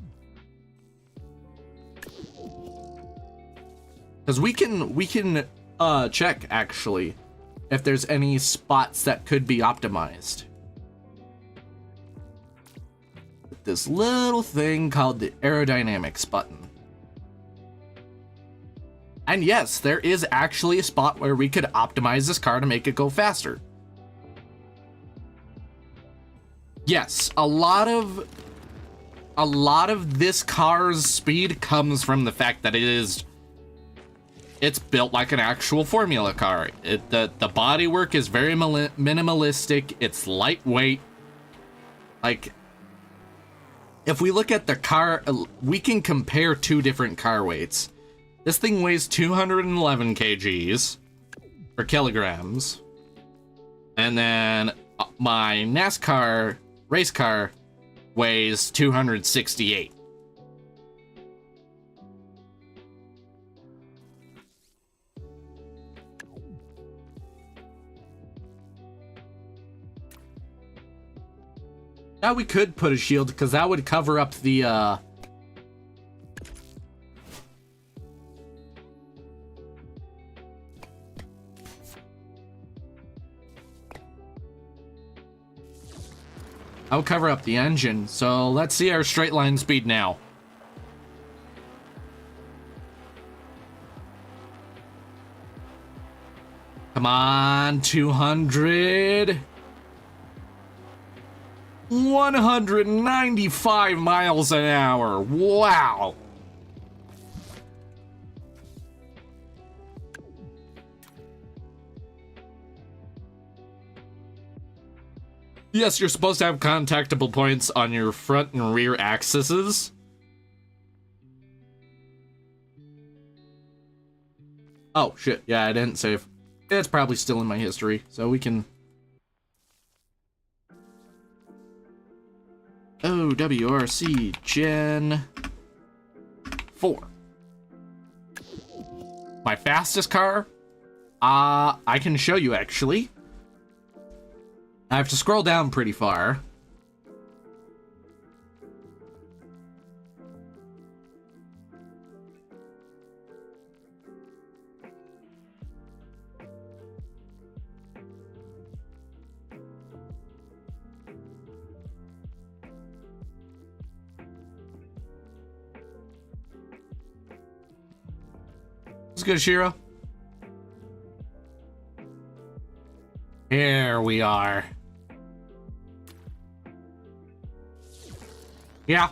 Because we can check, actually, if there's any spots that could be optimized. This little thing called the aerodynamics button. And yes, there is actually a spot where we could optimize this car to make it go faster. Yes, a lot of a lot of this car's speed comes from the fact that it's built like an actual Formula car. The bodywork is very minimalistic. It's lightweight. Like, if we look at the car, we can compare two different car weights. This thing weighs 211 kgs or kilograms. And then my NASCAR race car weighs 268. Now we could put a shield because that would cover up the I'll cover up the engine. So let's see our straight line speed now. Come on, 200. 195 miles an hour. Wow. Yes, you're supposed to have contactable points on your front and rear axes. Oh, shit. Yeah, I didn't save. It's probably still in my history, so we can... OWRC Gen 4. My fastest car? I can show you, actually. I have to scroll down pretty far. Let's go, Shiro. Here we are. Yeah.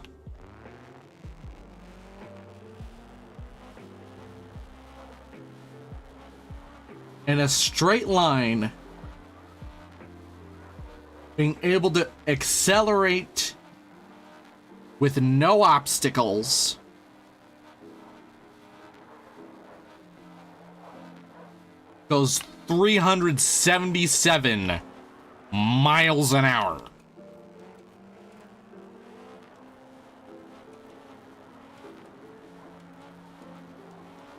In a straight line, being able to accelerate with no obstacles goes 377 miles an hour.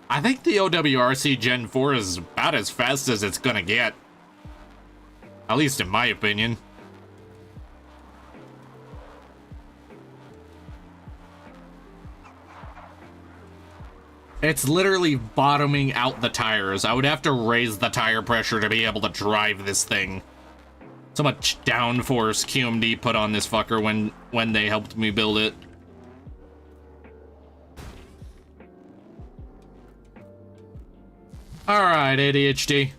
I think the OWRC Gen 4 is about as fast as it's gonna get. At least in my opinion. It's literally bottoming out the tires. I would have to raise the tire pressure to be able to drive this thing. So much downforce QMD put on this fucker when they helped me build it. Alright, ADHD.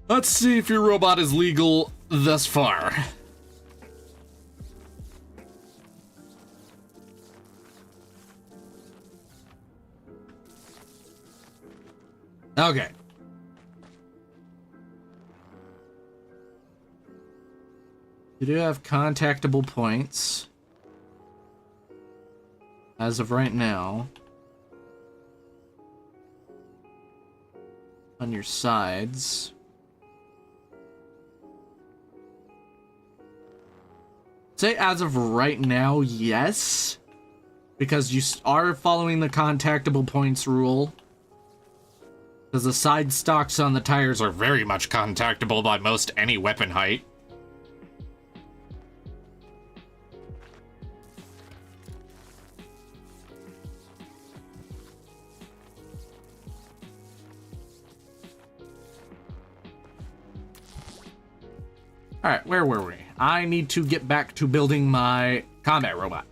Let's see if your robot is legal thus far. Okay. You do have contactable points. As of right now. On your sides. Say as of right now, yes. Because you are following the contactable points rule. Because the side stocks on the tires are very much contactable by most any weapon height. Alright, where were we? I need to get back to building my combat robot.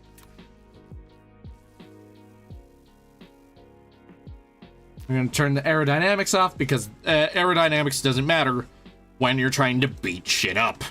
I'm going to turn the aerodynamics off because aerodynamics doesn't matter when you're trying to beat shit up.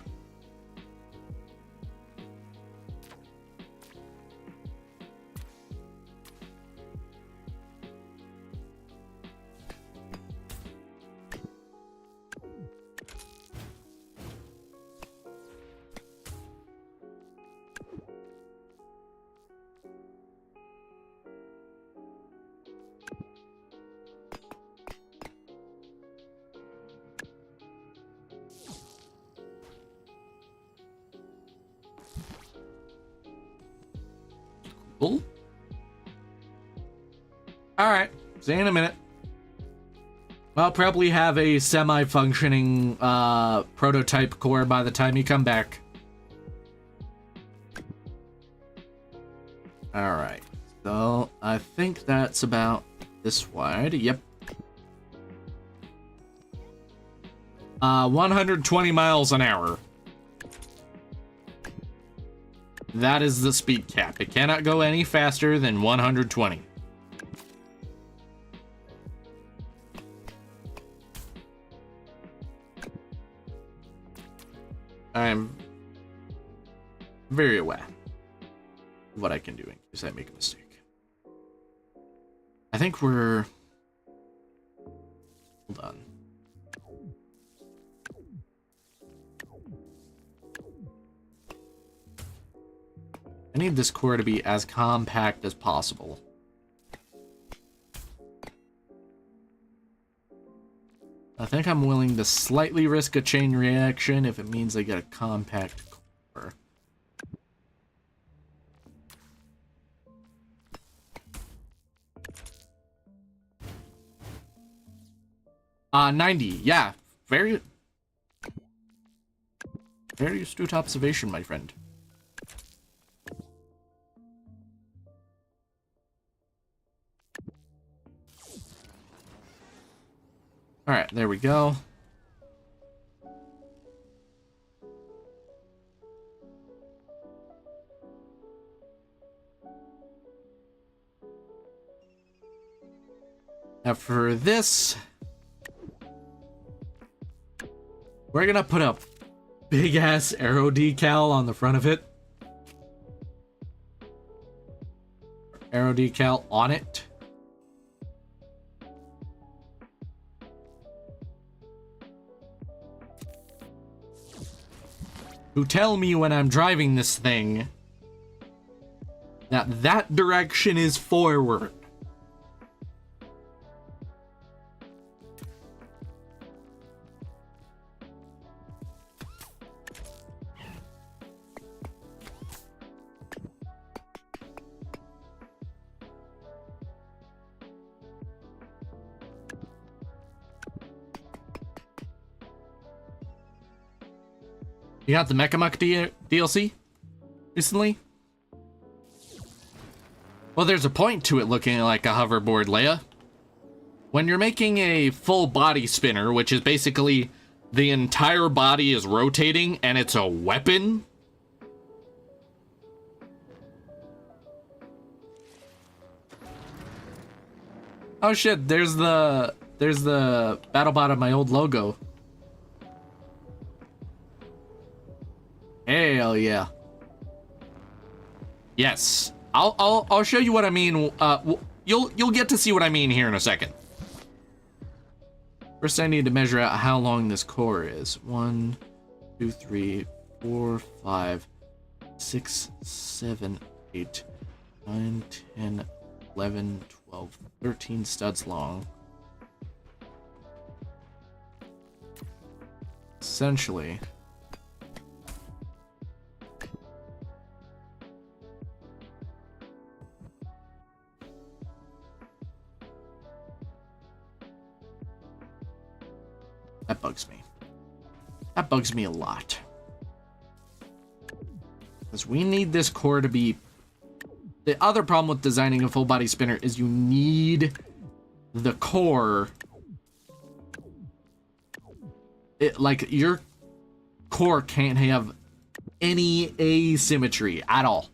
Cool. Alright, see you in a minute. I'll probably have a semi-functioning prototype core by the time you come back. Alright, so I think that's about this wide. Yep. 120 miles an hour. That is the speed cap. It cannot go any faster than 120. I'm very aware of what I can do in case I make a mistake. I think we're... Hold on. I need this core to be as compact as possible. I think I'm willing to slightly risk a chain reaction if it means I get a compact core. 90, yeah. Very astute observation, my friend. Alright, there we go. Now for this, we're gonna put a big ass arrow decal on the front of it. Arrow decal on it. To tell me when I'm driving this thing that that direction is forward. You got the Mechamuck DLC recently? Well, there's a point to it looking like a hoverboard, Leia. When you're making a full body spinner, which is basically the entire body is rotating and it's a weapon. Oh shit, there's the BattleBot of my old logo. Hell yeah. Yes. I'll show you what I mean. You'll get to see what I mean here in a second. First, I need to measure out how long this core is. 1, 2, 3, 4, 5, 6, 7, 8, 9, 10, 11, 12, 13 studs long. Essentially. That bugs me. That bugs me a lot. Because we need this core to be... The other problem with designing a full body spinner is you need the core... like, your core can't have any asymmetry at all.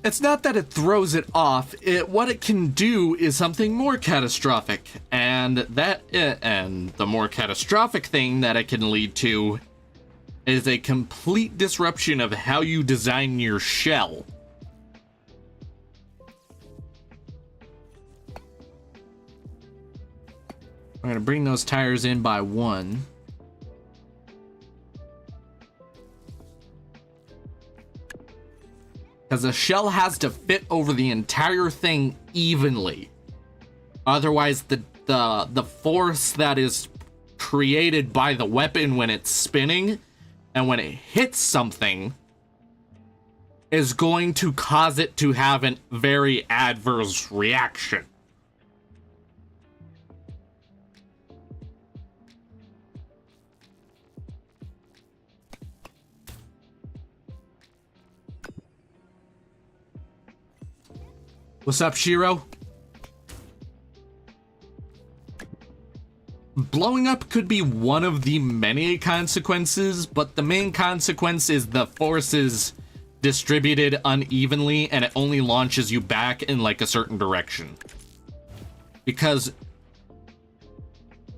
It's not that it throws it off. What it can do is something more catastrophic, and the more catastrophic thing that it can lead to is a complete disruption of how you design your shell. I'm gonna bring those tires in by one. Because the shell has to fit over the entire thing evenly. Otherwise, the force that is created by the weapon when it's spinning and when it hits something is going to cause it to have a very adverse reaction. What's up, Shiro? Blowing up could be one of the many consequences, but the main consequence is the force is distributed unevenly and it only launches you back in like a certain direction. Because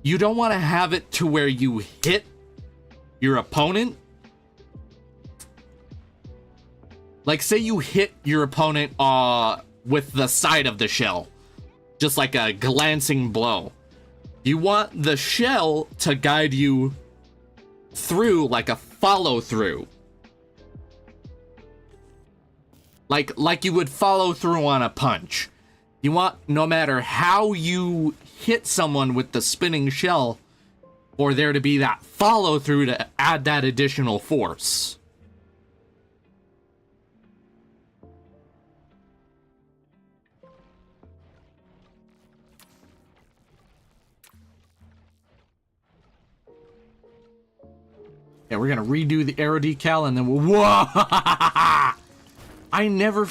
you don't want to have it to where you hit your opponent. Like, say you hit your opponent with the side of the shell, just like a glancing blow. You want the shell to guide you through like a follow through. Like you would follow through on a punch. You want, no matter how you hit someone with the spinning shell, for there to be that follow through to add that additional force. Yeah, we're gonna redo the aero decal and then we'll... Whoa! I never...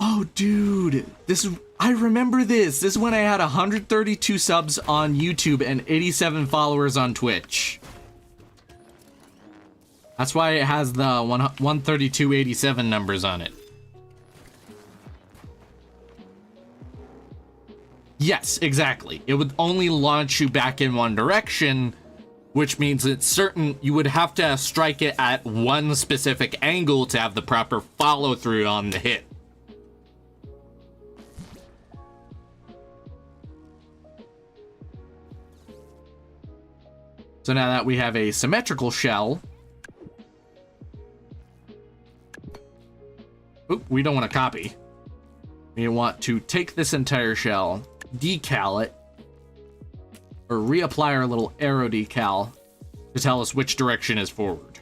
Oh, dude. I remember this. This is when I had 132 subs on YouTube and 87 followers on Twitch. That's why it has the 132.87 numbers on it. Yes, exactly. It would only launch you back in one direction, which means it's certain you would have to strike it at one specific angle to have the proper follow through on the hit. So now that we have a symmetrical shell, oop, we don't want to copy. We want to take this entire shell, decal it, or reapply our little arrow decal to tell us which direction is forward.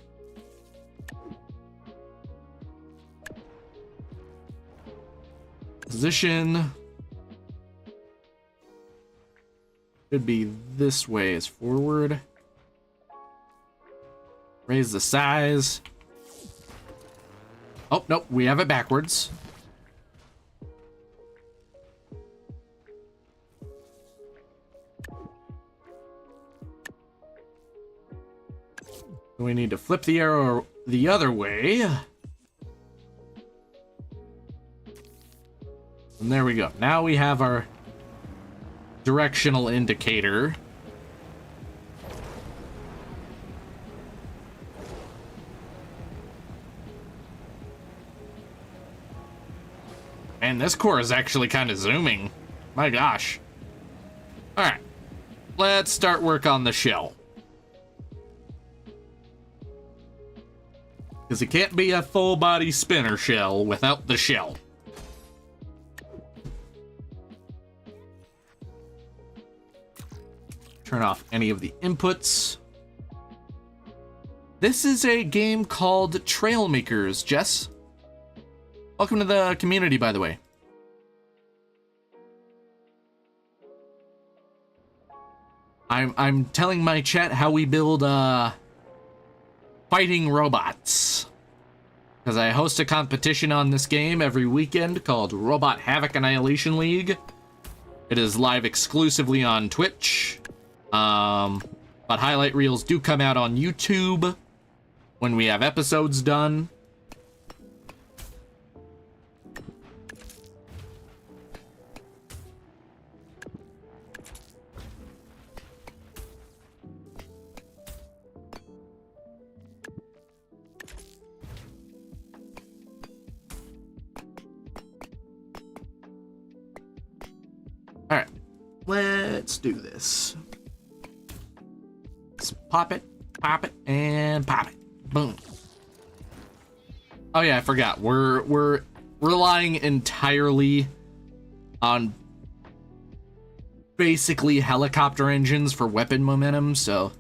Position should be this way is forward. Raise the size. Oh, nope, we have it backwards. We need to flip the arrow the other way. And there we go. Now we have our directional indicator. And this core is actually kind of zooming. My gosh. All right, let's start work on the shell. Because it can't be a full body spinner shell without the shell. Turn off any of the inputs. This is a game called Trailmakers, Jess. Welcome to the community, by the way. I'm telling my chat how we build fighting robots, because I host a competition on this game every weekend called Robot Havoc Annihilation League. It is live exclusively on Twitch, but highlight reels do come out on YouTube when we have episodes done. All right, let's do this. Let's pop it, and pop it. Boom. Oh yeah, I forgot. We're relying entirely on basically helicopter engines for weapon momentum, so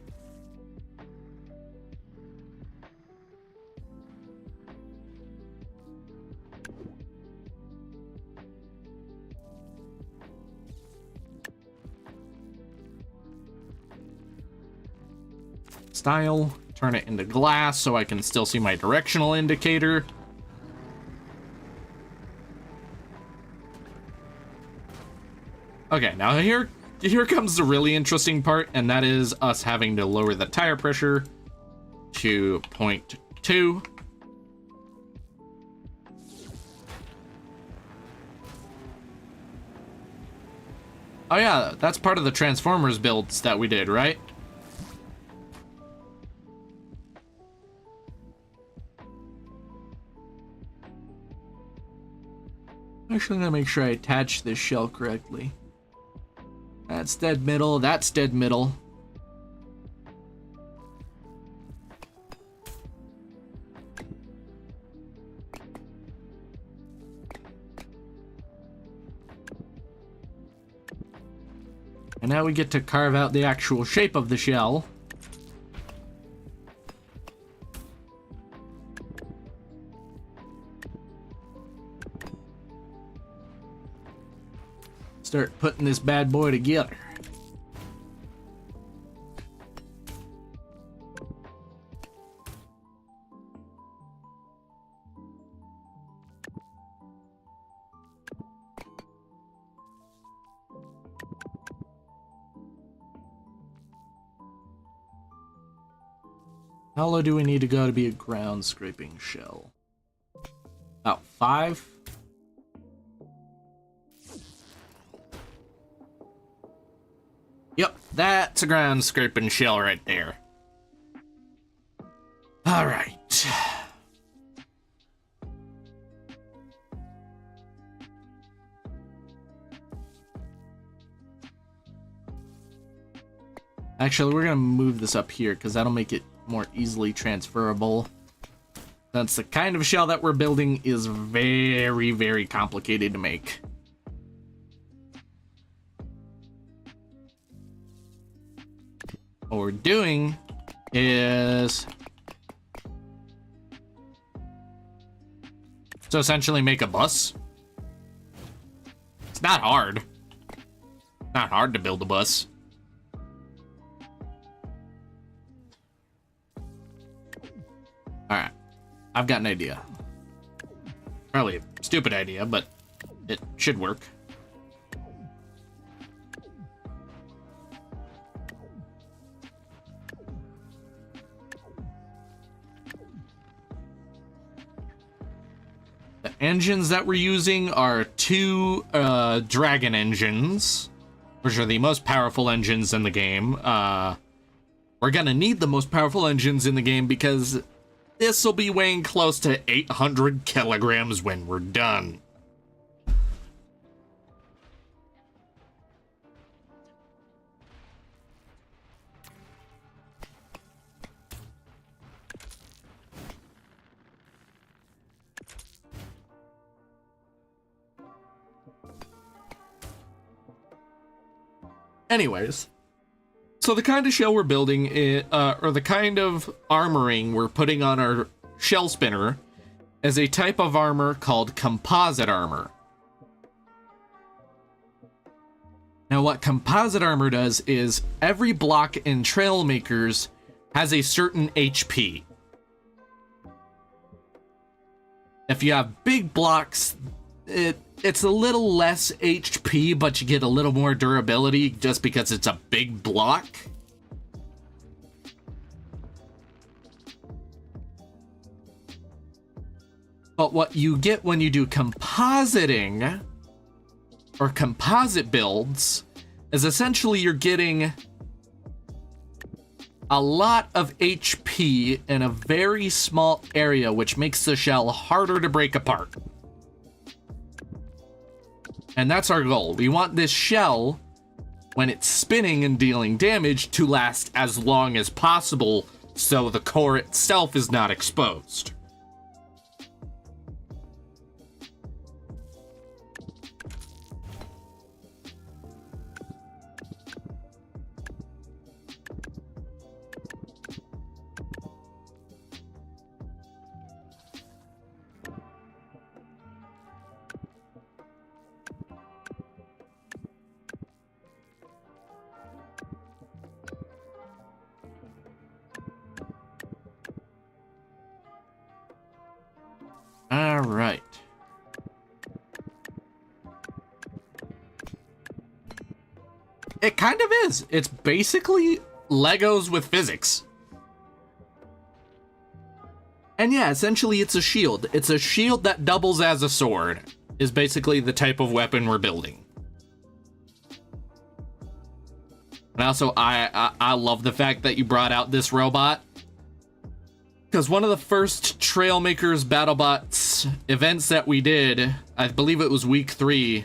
style, turn it into glass so I can still see my directional indicator. Okay, now here comes the really interesting part, and that is us having to lower the tire pressure to 0.2. Oh yeah, that's part of the Transformers builds that we did, right? Actually, I'm gonna make sure I attach this shell correctly. That's dead middle, that's dead middle. And now we get to carve out the actual shape of the shell. Start putting this bad boy together. How low do we need to go to be a ground scraping shell? About 5? Yep, that's a ground scraping shell right there. All right. Actually, we're gonna move this up here because that'll make it more easily transferable. Since the kind of shell that we're building is very, very complicated to make. What we're doing is to essentially make a bus. It's not hard. Not hard to build a bus. Alright. I've got an idea. Probably a stupid idea, but it should work. The engines that we're using are 2 dragon engines, which are the most powerful engines in the game. We're gonna need the most powerful engines in the game because this will be weighing close to 800 kilograms when we're done. Anyways, so the kind of shell we're building, or the kind of armoring we're putting on our shell spinner, is a type of armor called composite armor. Now, what composite armor does is every block in Trailmakers has a certain HP. If you have big blocks, it's a little less HP, but you get a little more durability just because it's a big block. But what you get when you do compositing or composite builds is essentially you're getting a lot of HP in a very small area, which makes the shell harder to break apart. And that's our goal. We want this shell when it's spinning and dealing damage to last as long as possible so the core itself is not exposed. All right. It kind of is. It's basically Legos with physics. And yeah, essentially it's a shield. It's a shield that doubles as a sword, is basically the type of weapon we're building. And also, I love the fact that you brought out this robot. Because one of the first Trailmakers BattleBots events that we did, I believe it was week 3,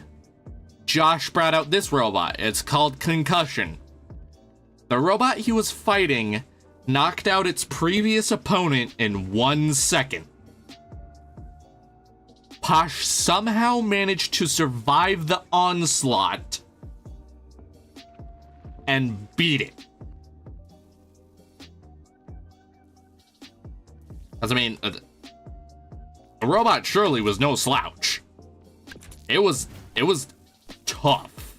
Josh brought out this robot. It's called Concussion. The robot he was fighting knocked out its previous opponent in 1 second. Posh somehow managed to survive the onslaught and beat it. Because, I mean, the robot surely was no slouch. It was tough.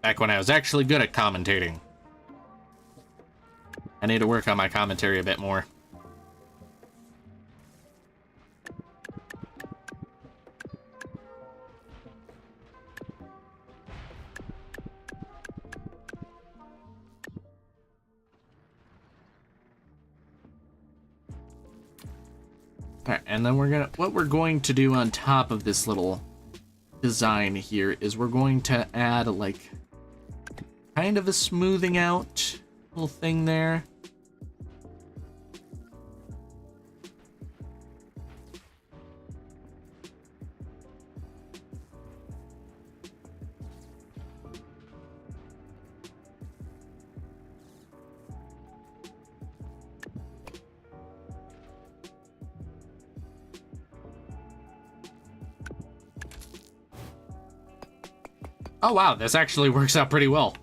Back when I was actually good at commentating. I need to work on my commentary a bit more. Alright, and then what we're going to do on top of this little design here is we're going to add like kind of a smoothing out little thing there. Oh wow, this actually works out pretty well.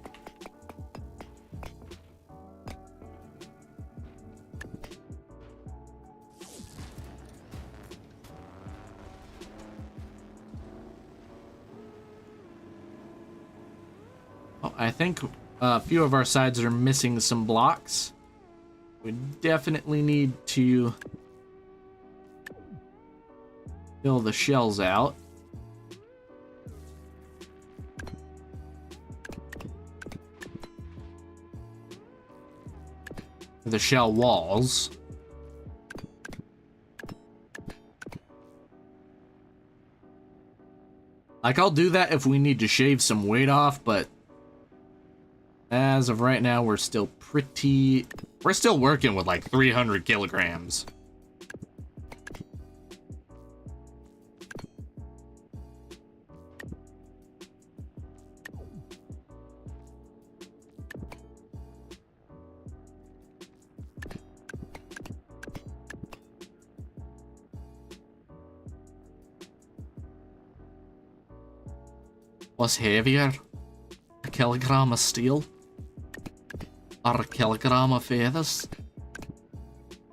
Oh, I think a few of our sides are missing some blocks. We definitely need to fill the shells out. The shell walls. Like, I'll do that if we need to shave some weight off, but as of right now, we're still working with like 300 kilograms. What's heavier? A kilogram of steel? Or a kilogram of feathers?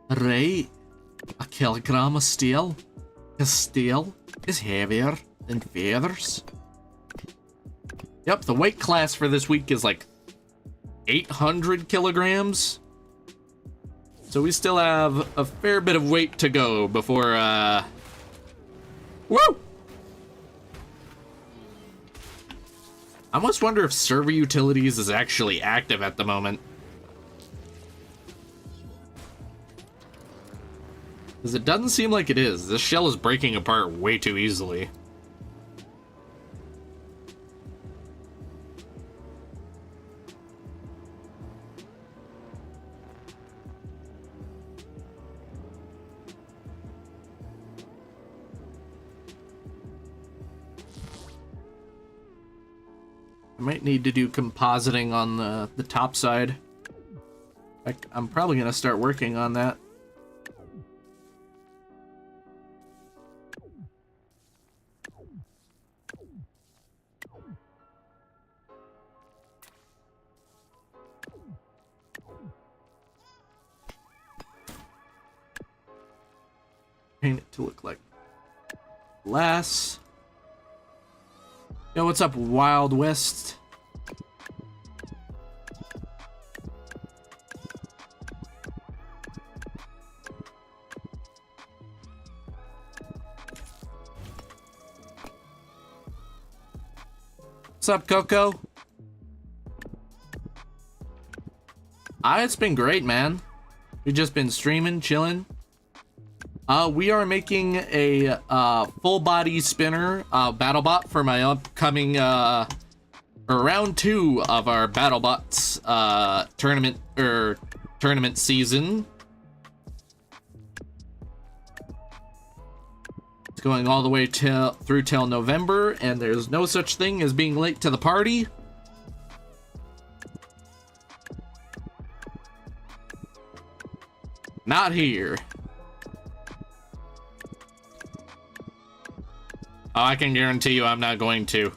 Right, a kilogram of steel. Because steel is heavier than feathers. Yep, the weight class for this week is like 800 kilograms. So we still have a fair bit of weight to go before, woo! I almost wonder if server utilities is actually active at the moment. Because it doesn't seem like it is. This shell is breaking apart way too easily. I might need to do compositing on the top side. I'm probably gonna start working on that. Paint it to look like glass. Yo, what's up, Wild West? What's up, Coco? It's been great, man. We've just been streaming, chilling. We are making a full body spinner BattleBot for my upcoming round 2 of our BattleBots tournament season. It's going all the way through till November, and there's no such thing as being late to the party. Not here. Oh, I can guarantee you I'm not going to.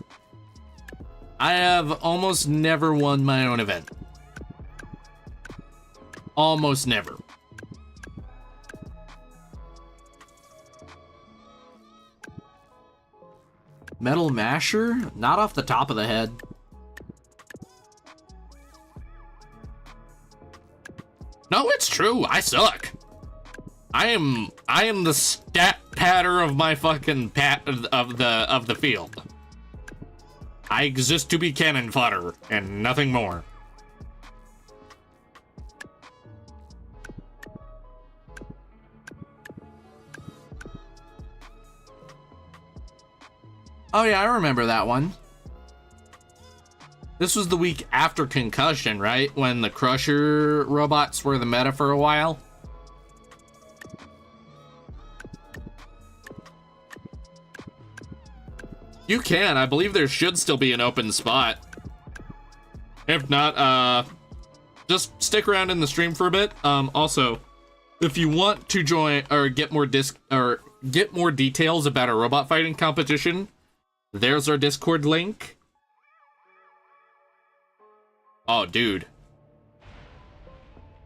I have almost never won my own event. Almost never. Metal Masher? Not off the top of the head. No, it's true. I suck. I am the stat patter of my fucking of the field. I exist to be cannon fodder and nothing more. Oh yeah, I remember that one. This was the week after Concussion, right? When the Crusher robots were the meta for a while. You can. I believe there should still be an open spot. If not, just stick around in the stream for a bit. Also, if you want to join or get more details about our robot fighting competition, there's our Discord link. Oh, dude.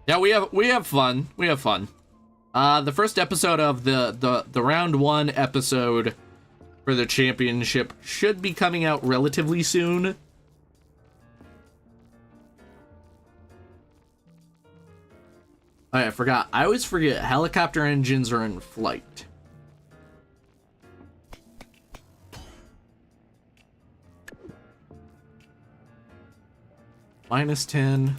Yeah, we have fun. We have fun. The first episode of the round 1 episode for the championship should be coming out relatively soon. Oh, I forgot. I always forget helicopter engines are in flight. -10.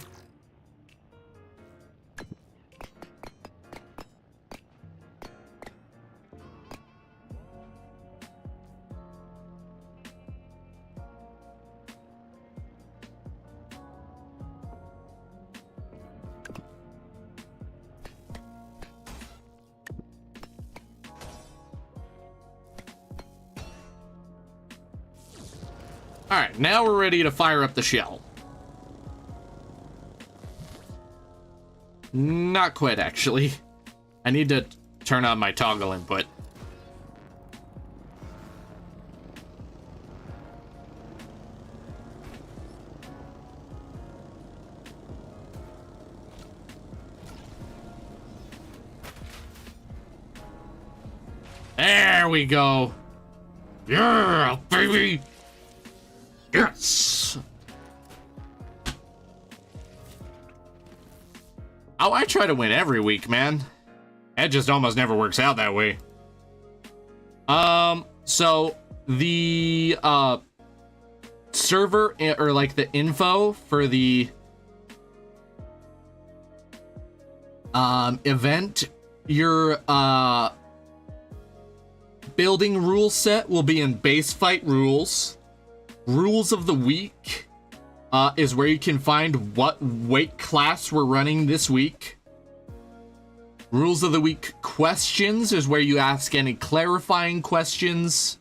Alright, now we're ready to fire up the shell. Not quite, actually. I need to turn on my toggle input. There we go. Yeah, baby. Yes. Oh, I try to win every week, man. It just almost never works out that way. So the server or like the info for the event, your building rule set will be in base fight rules. Rules of the week is where you can find what weight class we're running this week. Rules of the week questions is where you ask any clarifying questions.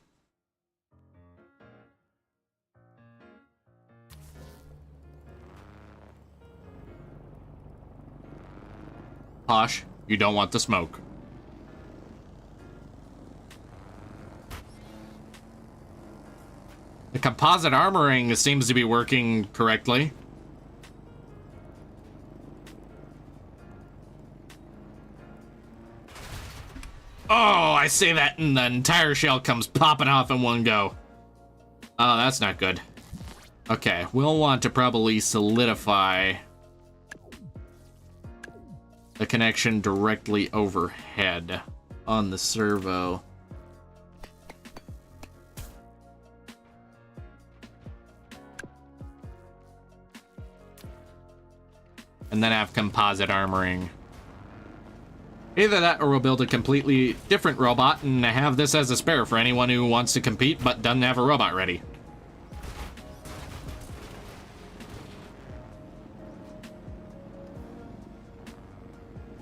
Posh, you don't want the smoke. The composite armoring seems to be working correctly. Oh, I say that and the entire shell comes popping off in one go. Oh, that's not good. Okay, we'll want to probably solidify the connection directly overhead on the servo. And then have composite armoring. Either that or we'll build a completely different robot and have this as a spare for anyone who wants to compete but doesn't have a robot ready.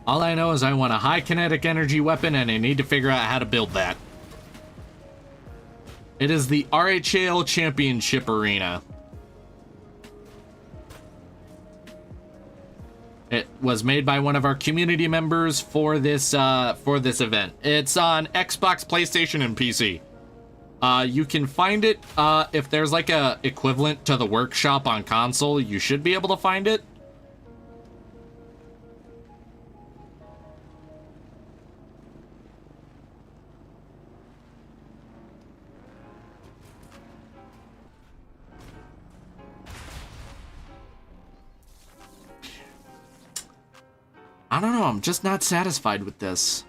All I know is I want a high kinetic energy weapon and I need to figure out how to build that. It is the RHAL Championship Arena. It was made by one of our community members for this event. It's on Xbox, PlayStation, and PC. You can find it if there's like a equivalent to the workshop on console. You should be able to find it. I don't know, I'm just not satisfied with this.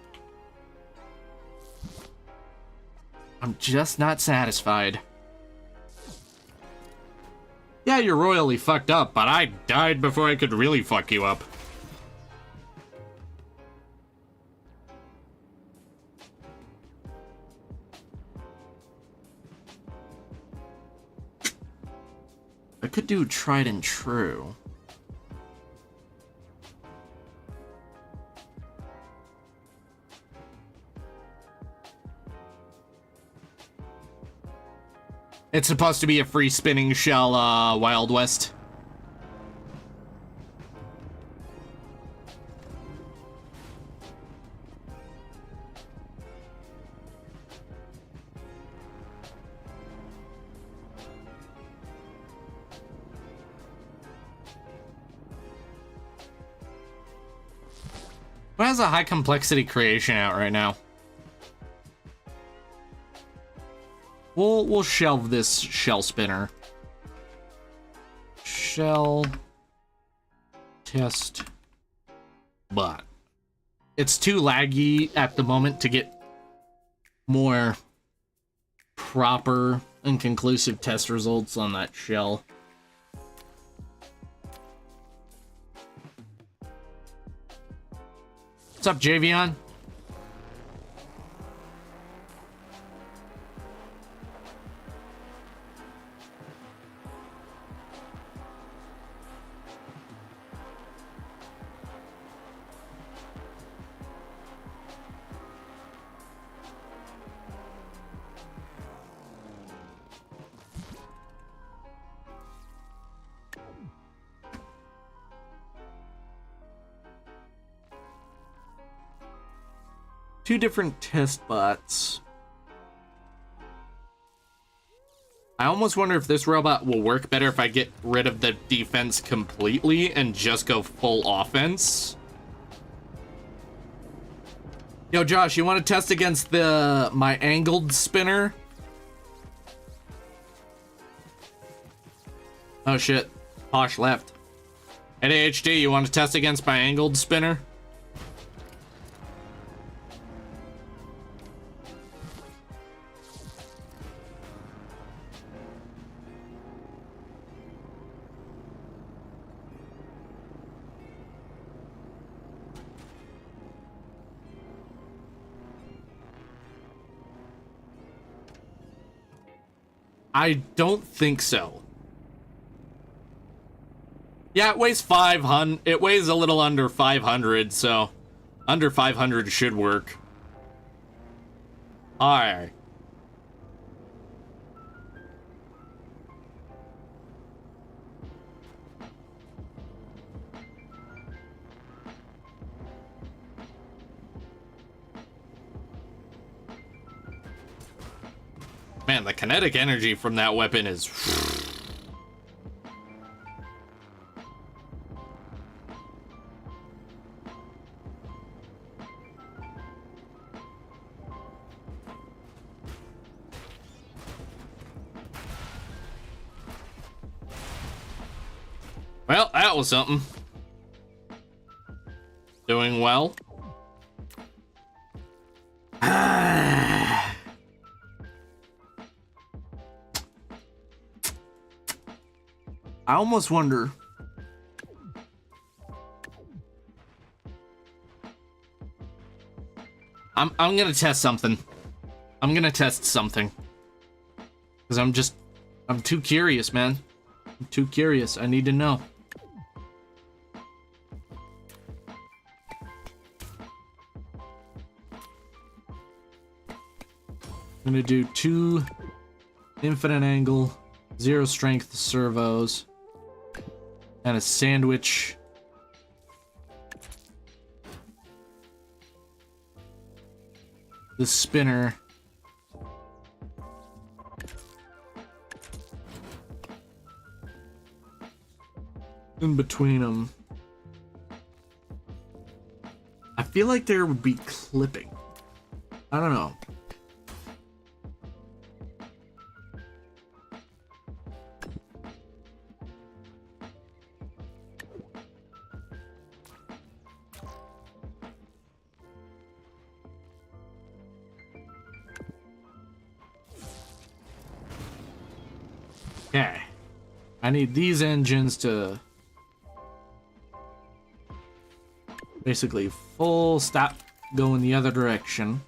I'm just not satisfied. Yeah, you're royally fucked up, but I died before I could really fuck you up. I could do tried and true. It's supposed to be a free spinning shell, Wild West. Who has a high complexity creation out right now? We'll shelve this shell spinner. Shell test bot. It's too laggy at the moment to get more proper and conclusive test results on that shell. What's up, Javion? Two different test bots. I almost wonder if this robot will work better if I get rid of the defense completely and just go full offense. Yo, Josh, you want to test against my angled spinner? Oh shit, Posh left. ADHD, you want to test against my angled spinner? I don't think so. Yeah, it weighs 500. It weighs a little under 500, so under 500 should work. Alright. man, the kinetic energy from that weapon is... Well, that was something. Doing well. I almost wonder. I'm gonna test something. I'm gonna test something. Because I'm too curious, man. I'm too curious. I need to know. I'm gonna do 2 infinite angle, 0 strength servos, and a sandwich. The spinner. In between them. I feel like there would be clipping. I don't know. Okay. I need these engines to basically full stop, go in the other direction.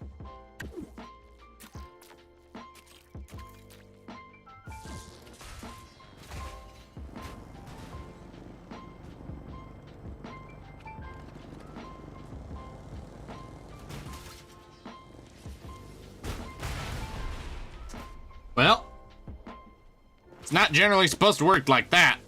Well, it's not generally supposed to work like that.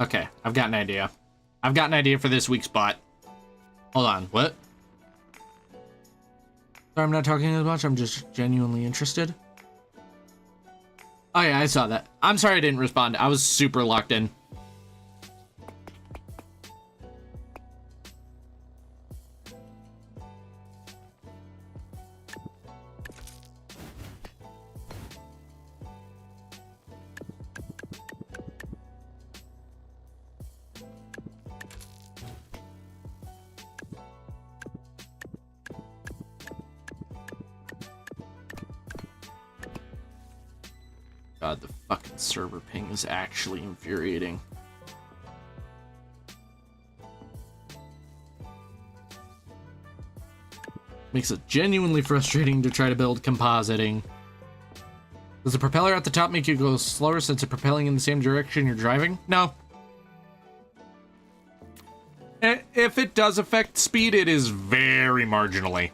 Okay, I've got an idea. I've got an idea for this week's spot. Hold on, what? Sorry, I'm not talking as much. I'm just genuinely interested. Oh yeah, I saw that. I'm sorry I didn't respond. I was super locked in. God, the fucking server ping is actually infuriating. Makes it genuinely frustrating to try to build compositing. Does the propeller at the top make you go slower since it's propelling in the same direction you're driving? No. If it does affect speed, it is very marginally.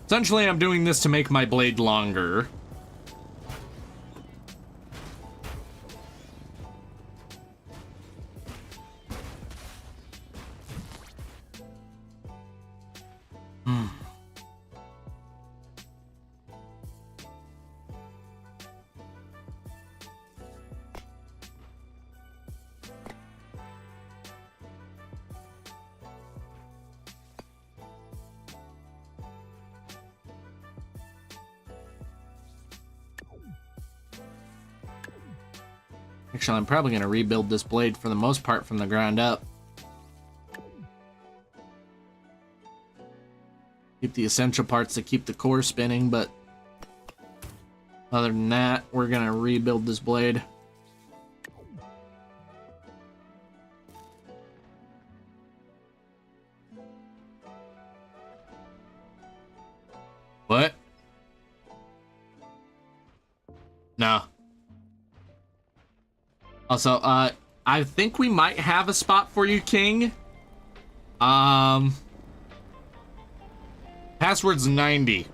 Essentially, I'm doing this to make my blade longer. Actually, I'm probably going to rebuild this blade for the most part from the ground up. Keep the essential parts to keep the core spinning, but other than that, we're gonna rebuild this blade. What? No. Also, I think we might have a spot for you, King. Password's 90.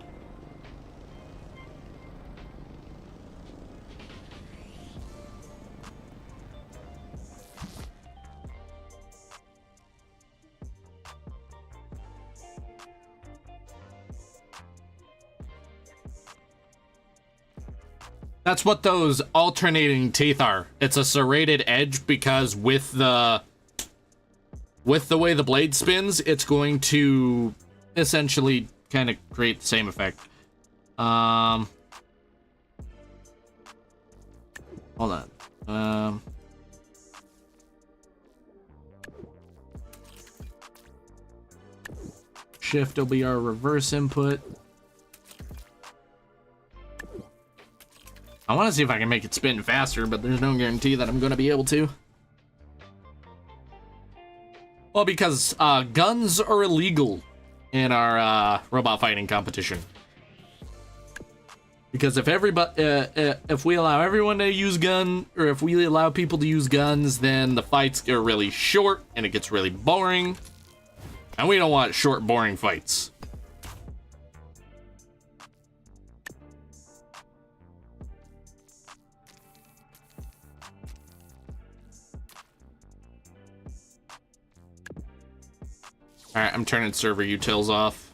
That's what those alternating teeth are. It's a serrated edge because with the way the blade spins, it's going to essentially kind of create the same effect. Hold on. Shift will be our reverse input. I want to see if I can make it spin faster, but there's no guarantee that I'm going to be able to. Well, because guns are illegal in our robot fighting competition. Because if if we allow everyone to use or if we allow people to use guns, then the fights are really short and it gets really boring. And we don't want short, boring fights. Alright, I'm turning server utils off.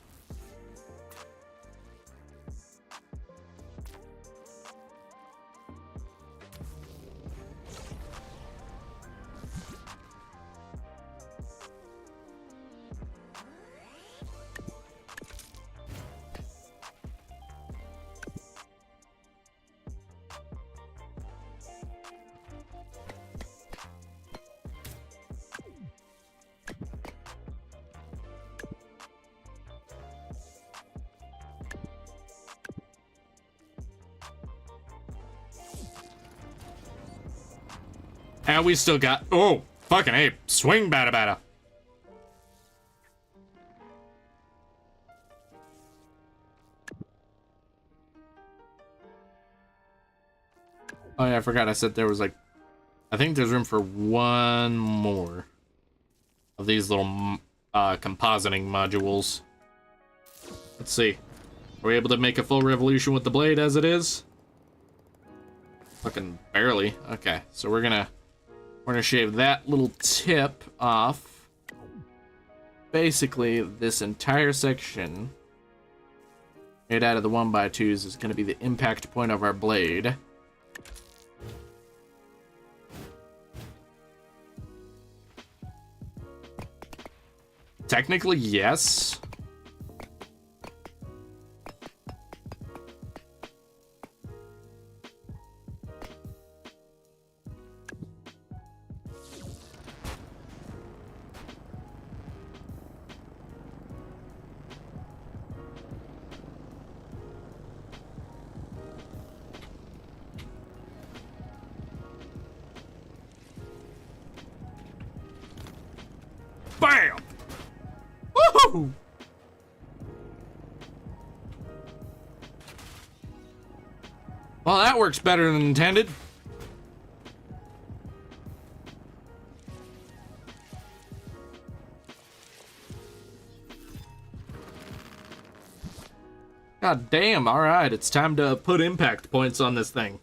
And we still got... Oh, fucking ape. Swing, bada bada. Oh yeah, I forgot I said there was like... I think there's room for one more of these little compositing modules. Let's see. Are we able to make a full revolution with the blade as it is? Fucking barely. Okay, so we're gonna shave that little tip off. Basically, this entire section made out of the 1x2s is going to be the impact point of our blade. Technically, yes. Bam! Woohoo! Well, that works better than intended. God damn, alright, it's time to put impact points on this thing.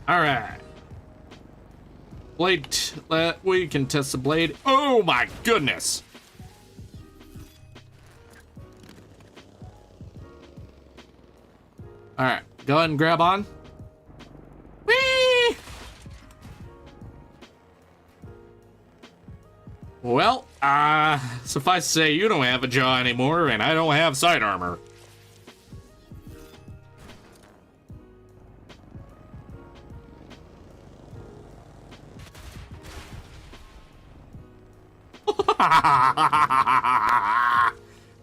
All right. Blade, we can test the blade. Oh my goodness. All right, go ahead and grab on. Whee! Well, suffice to say, you don't have a jaw anymore, and I don't have side armor.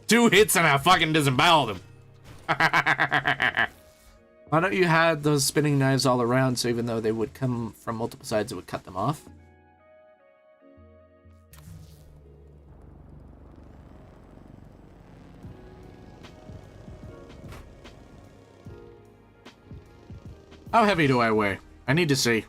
Two hits and I fucking disemboweled him. Why don't you have those spinning knives all around, so even though they would come from multiple sides, it would cut them off? How heavy do I weigh? I need to see.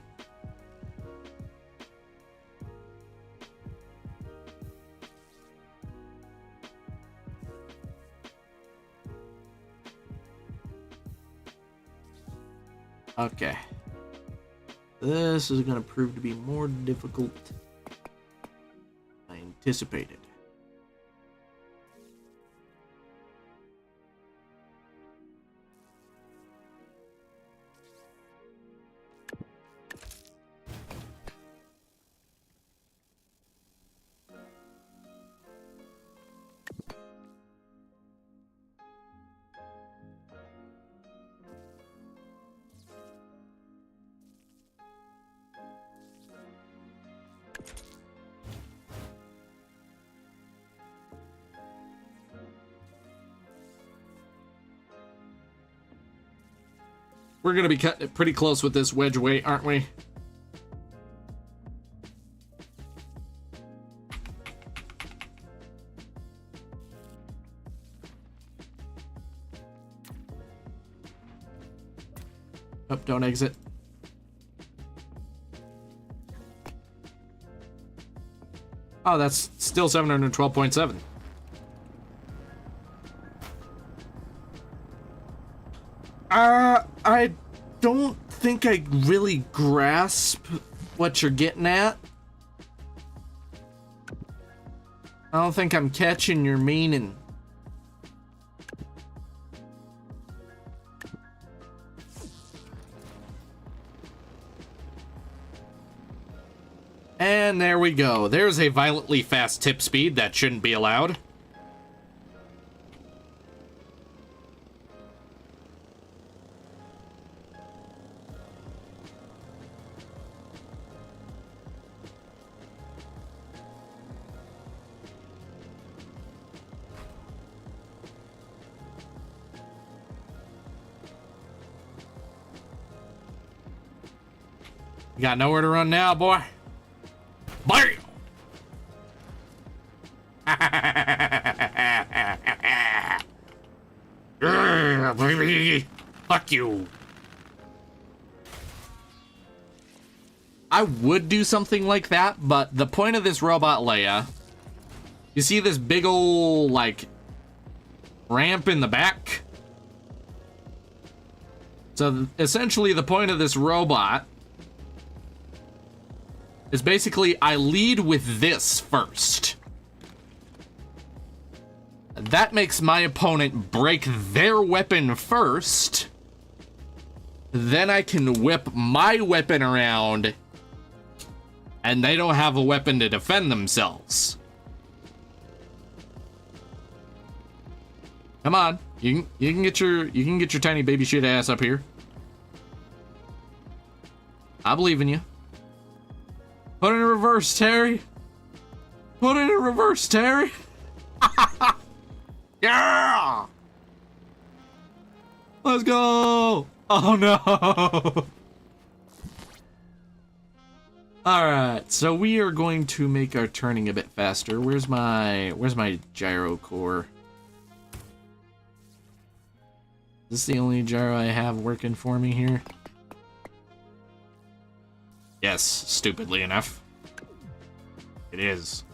Okay. This is going to prove to be more difficult than I anticipated. We're going to be cutting it pretty close with this wedge weight, aren't we? Oh, don't exit. Oh, that's still 712.7. I don't think I really grasp what you're getting at. I don't think I'm catching your meaning. And there we go. There's a violently fast tip speed that shouldn't be allowed. You got nowhere to run now, boy. Bam! Yeah, baby. Fuck you. I would do something like that, but the point of this robot Leia, you see this big ol' like ramp in the back? So essentially the point of this robot is basically I lead with this first. That makes my opponent break their weapon first. Then I can whip my weapon around and they don't have a weapon to defend themselves. Come on, you can get your tiny baby shit ass up here. I believe in you. Put it in reverse, Terry. Put it in reverse, Terry. Yeah! Let's go! Oh no! Alright, so we are going to make our turning a bit faster. Where's my gyro core? Is this the only gyro I have working for me here? Yes, stupidly enough. It is.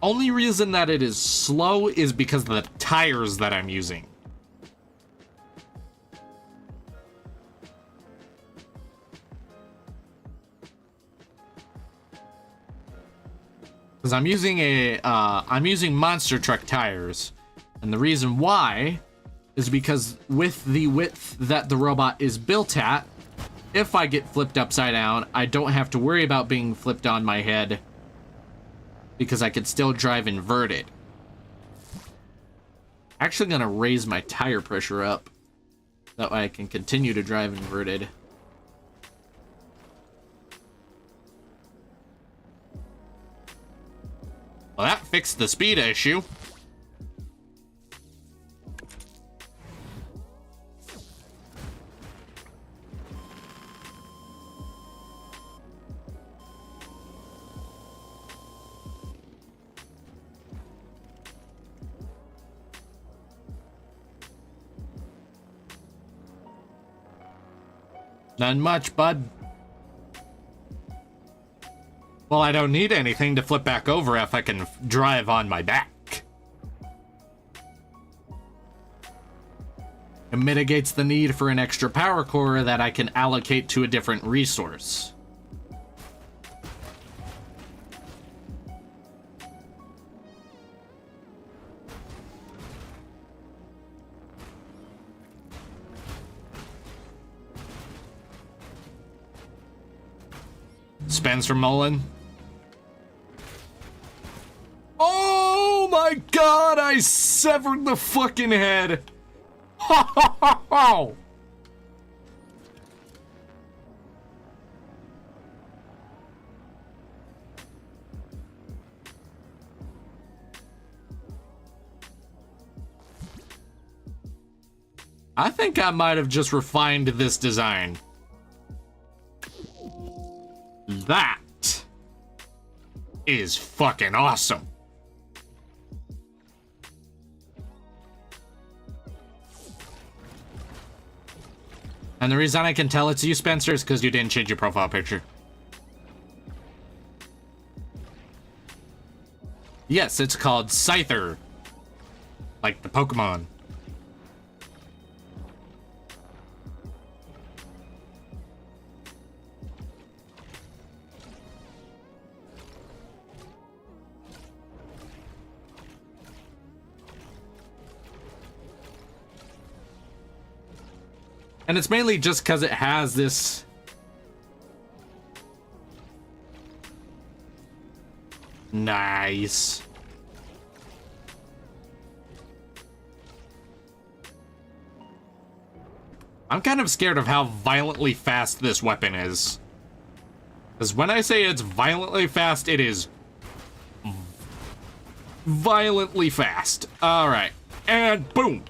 only reason that it is slow is because of the tires that I'm using. Because I'm using monster truck tires, and the reason why is because with the width that the robot is built at, if I get flipped upside down, I don't have to worry about being flipped on my head because I can still drive inverted. Actually gonna raise my tire pressure up. That way I can continue to drive inverted. Well, that fixed the speed issue. Not much, bud. Well, I don't need anything to flip back over if I can drive on my back. It mitigates the need for an extra power core that I can allocate to a different resource. Spencer Mullen. Oh my god, I severed the fucking head. Ha ha ha ha. I think I might have just refined this design. That is fucking awesome. And the reason I can tell it's you, Spencer, is because you didn't change your profile picture. Yes, it's called Scyther. Like the Pokemon. And it's mainly just because it has this... Nice. I'm kind of scared of how violently fast this weapon is. Because when I say it's violently fast, it is... violently fast. Alright. And boom!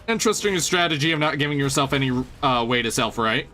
Interesting strategy of not giving yourself any way to self-right.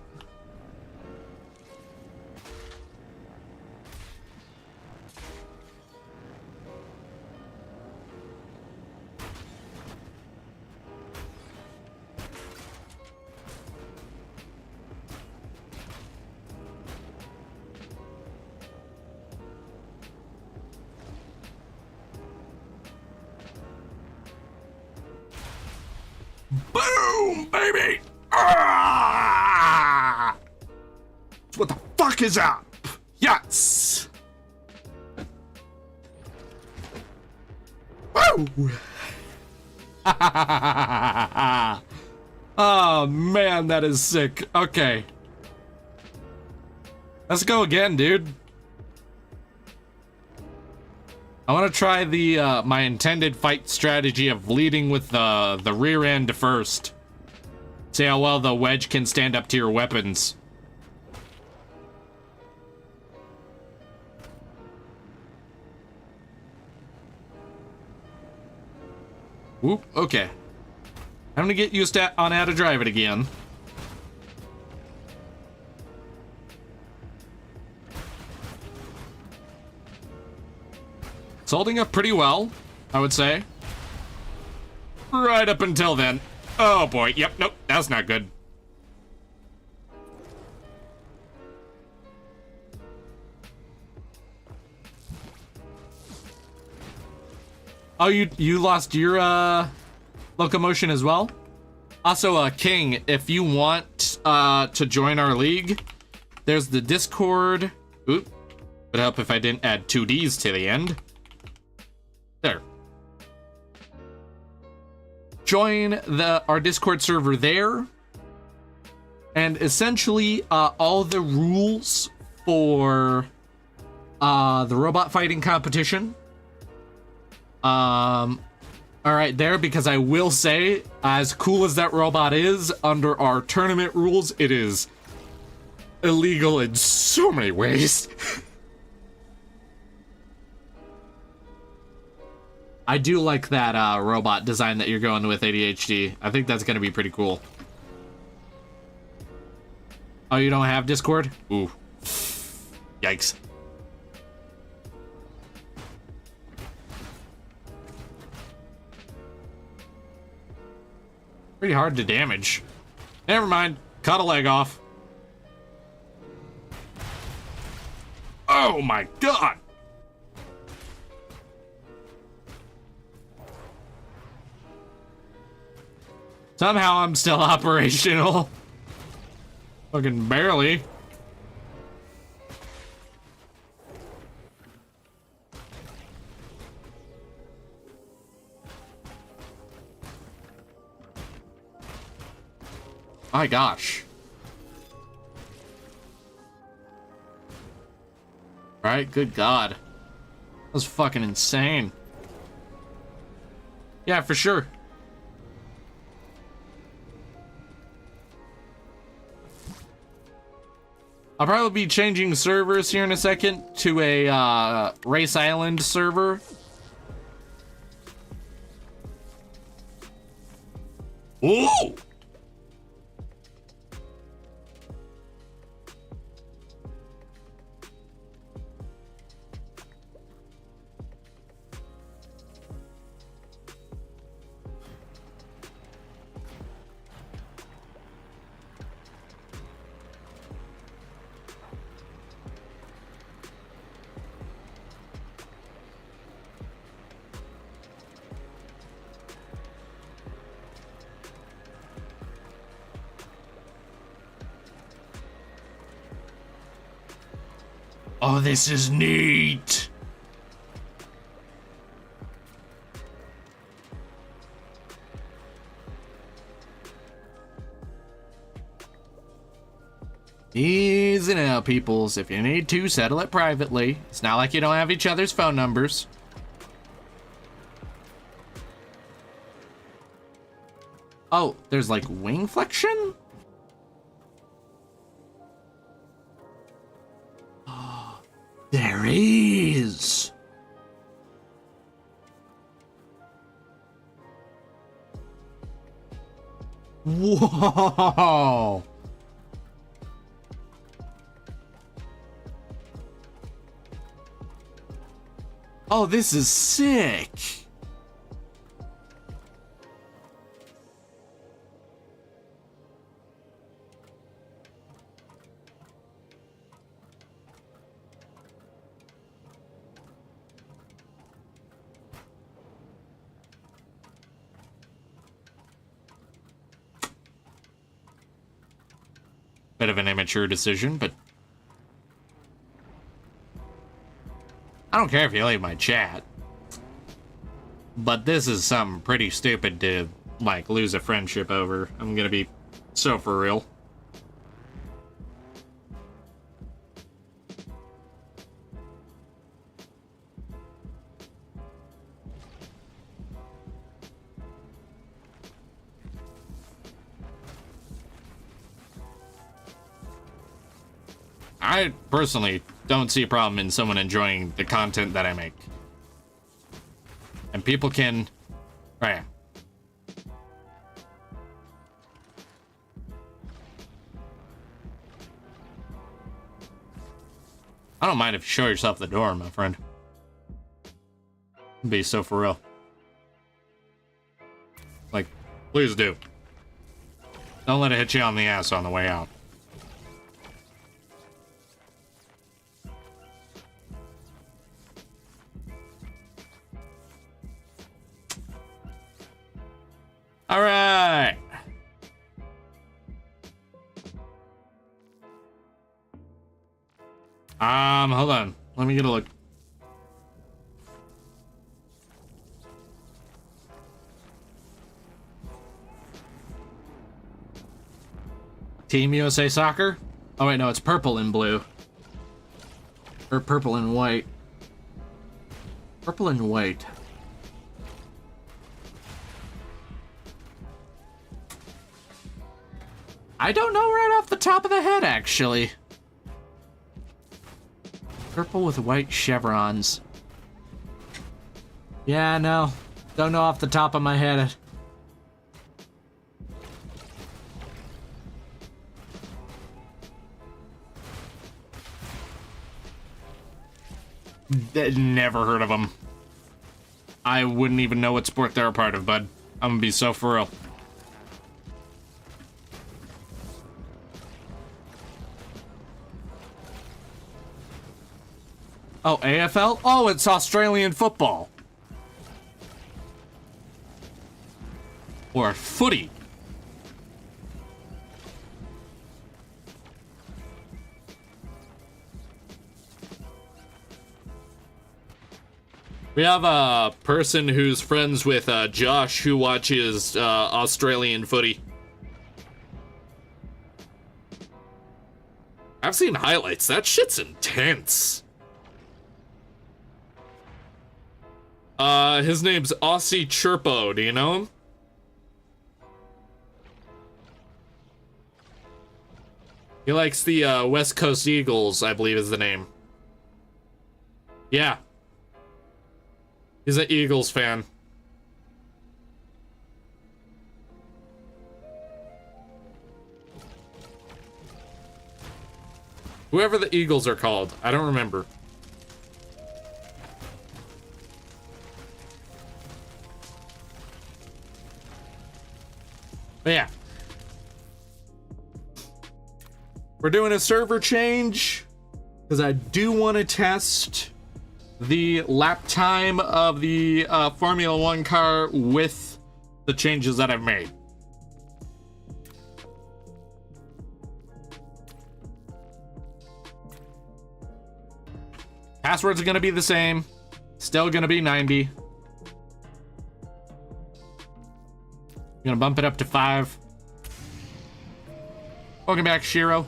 Boom, baby! Ah! What the fuck is up? Yes! Woo! Oh man, that is sick. Okay. Let's go again, dude. I want to try the my intended fight strategy of leading with the rear end first. See how well the wedge can stand up to your weapons. Whoop, okay. I'm gonna get used to on how to drive it again. It's holding up pretty well, I would say. Right up until then. Oh boy, yep, nope, that's not good. Oh, you lost your locomotion as well? Also, King, if you want to join our league, there's the Discord. Oop. Would help if I didn't add 2 Ds to the end. There. Join our Discord server there. And essentially, all the rules for the robot fighting competition are right there, because I will say, as cool as that robot is, under our tournament rules, it is illegal in so many ways. I do like that robot design that you're going with, ADHD. I think that's going to be pretty cool. Oh, you don't have Discord? Ooh. Yikes. Pretty hard to damage. Never mind. Cut a leg off. Oh my god! Somehow I'm still operational. Fucking barely. My gosh. Right? Good God. That was fucking insane. Yeah, for sure. I'll probably be changing servers here in a second to a Race Island server. Ooh! Oh, this is neat. Easy now, peoples. If you need to, settle it privately. It's not like you don't have each other's phone numbers. Oh, there's like wing flexion? There is. Whoa. Oh, this is sick. Bit of an immature decision, but I don't care if you leave my chat. But this is something pretty stupid to, like, lose a friendship over. I'm gonna be so for real. I personally don't see a problem in someone enjoying the content that I make. And people can... Right. I don't mind if you show yourself the door, my friend. Be so for real. Like, please do. Don't let it hit you on the ass on the way out. All right. Hold on. Let me get a look. Team USA Soccer? Oh wait, no, it's purple and blue. Or purple and white. Purple and white. I don't know right off the top of the head, actually. Purple with white chevrons. Yeah, no. Don't know off the top of my head. Never heard of them. I wouldn't even know what sport they're a part of, bud. I'm gonna be so for real. Oh, AFL? Oh, it's Australian football. Or footy. We have a person who's friends with Josh who watches Australian footy. I've seen highlights. That shit's intense. His name's Aussie Chirpo. Do you know him? He likes the West Coast Eagles, I believe is the name. Yeah. He's an Eagles fan. Whoever the Eagles are called, I don't remember. But yeah. We're doing a server change because I do want to test the lap time of the Formula 1 car with the changes that I've made. Passwords are going to be the same. Still going to be 90. I'm going to bump it up to 5. Welcome back, Shiro.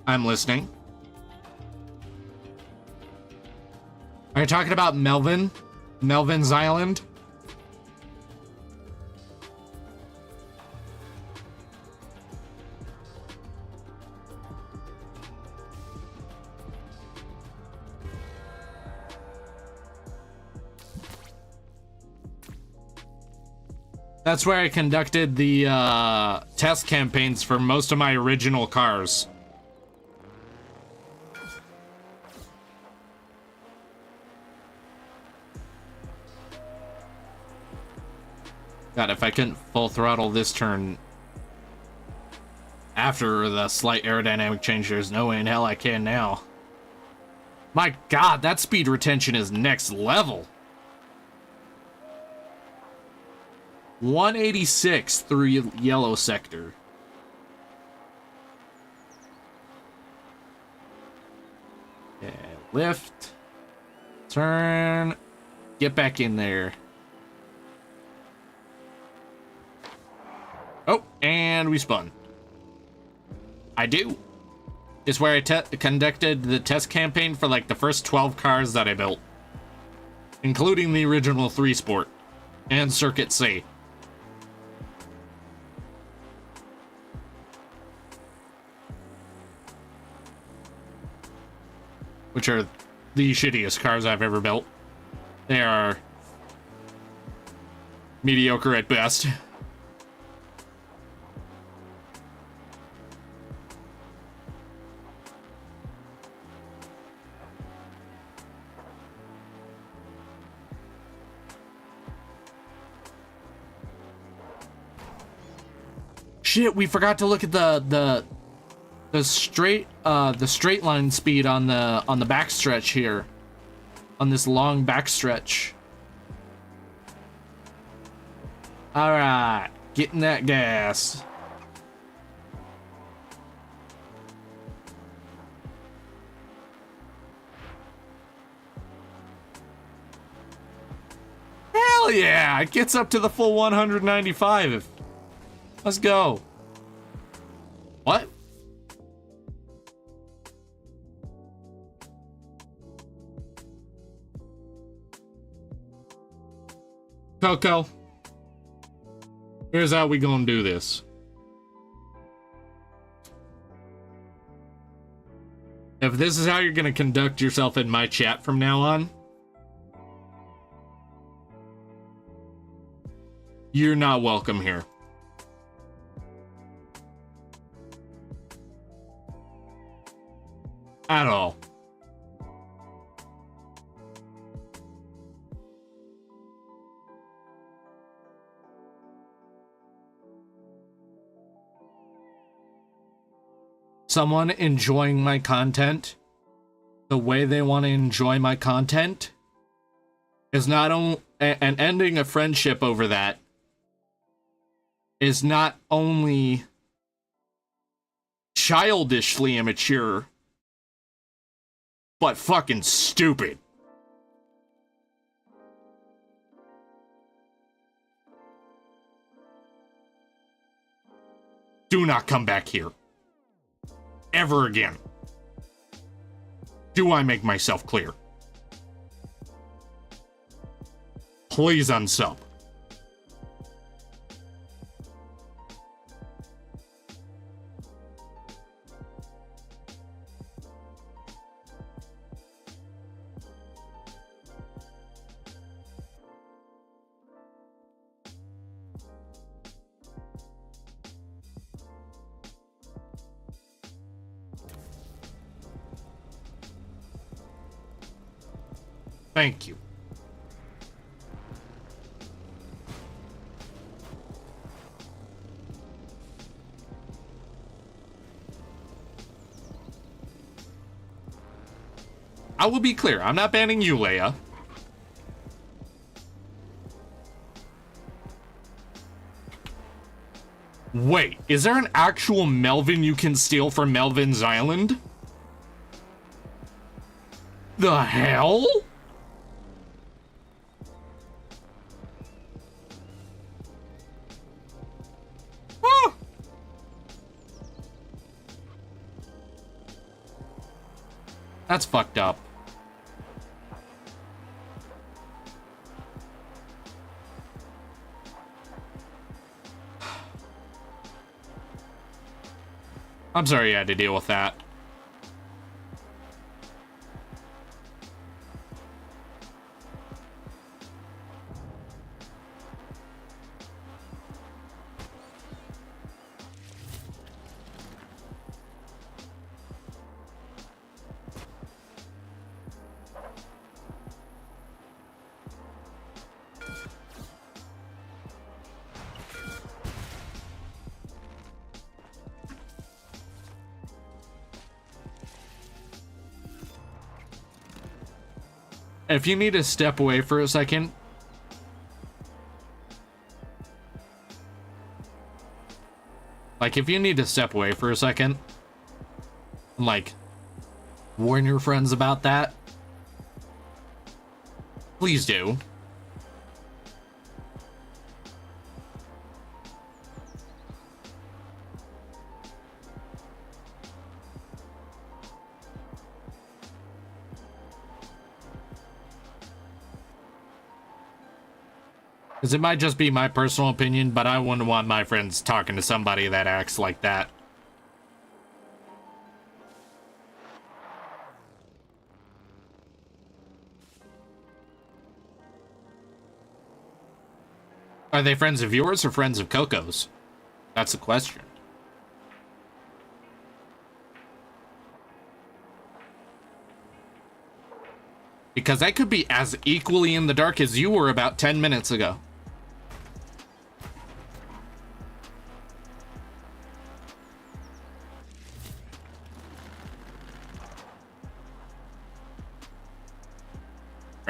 I'm listening. Are you talking about Melvin? Melvin's Island? That's where I conducted the test campaigns for most of my original cars. God, if I couldn't full throttle this turn after the slight aerodynamic change, there's no way in hell I can now. My God, that speed retention is next level. 186 through yellow sector. Okay, lift, turn, get back in there. Oh, and we spun. I do. It's where I conducted the test campaign for like the first 12 cars that I built, including the original 3 Sport and Circuit C. Which are the shittiest cars I've ever built. They are mediocre at best. Shit, we forgot to look at the straight line speed on the backstretch here. On this long backstretch. Alright, getting that gas. Hell yeah, it gets up to the full 195. Let's go. What? Coco, here's how we gonna do this. If this is how you're gonna conduct yourself in my chat from now on, you're not welcome here. At all. Someone enjoying my content the way they want to enjoy my content is not only, and ending a friendship over that is not only childishly immature, but fucking stupid. Do not come back here. Ever again. Do I make myself clear? Please unsub. Thank you. I will be clear, I'm not banning you, Leia. Wait, is there an actual Melvin you can steal from Melvin's Island? The hell? Huh. That's fucked up. I'm sorry you had to deal with that. If you need to step away for a second, like if you need to step away for a second, and like warn your friends about that, please do. Because it might just be my personal opinion, but I wouldn't want my friends talking to somebody that acts like that. Are they friends of yours or friends of Coco's? That's the question. Because I could be as equally in the dark as you were about 10 minutes ago.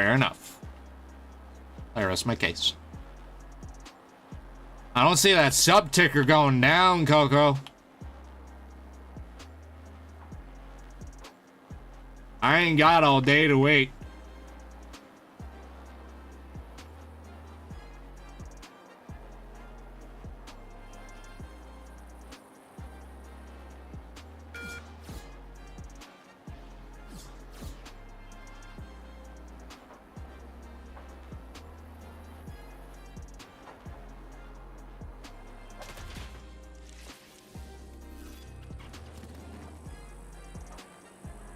Fair enough. I rest my case. I don't see that sub ticker going down, Coco. I ain't got all day to wait.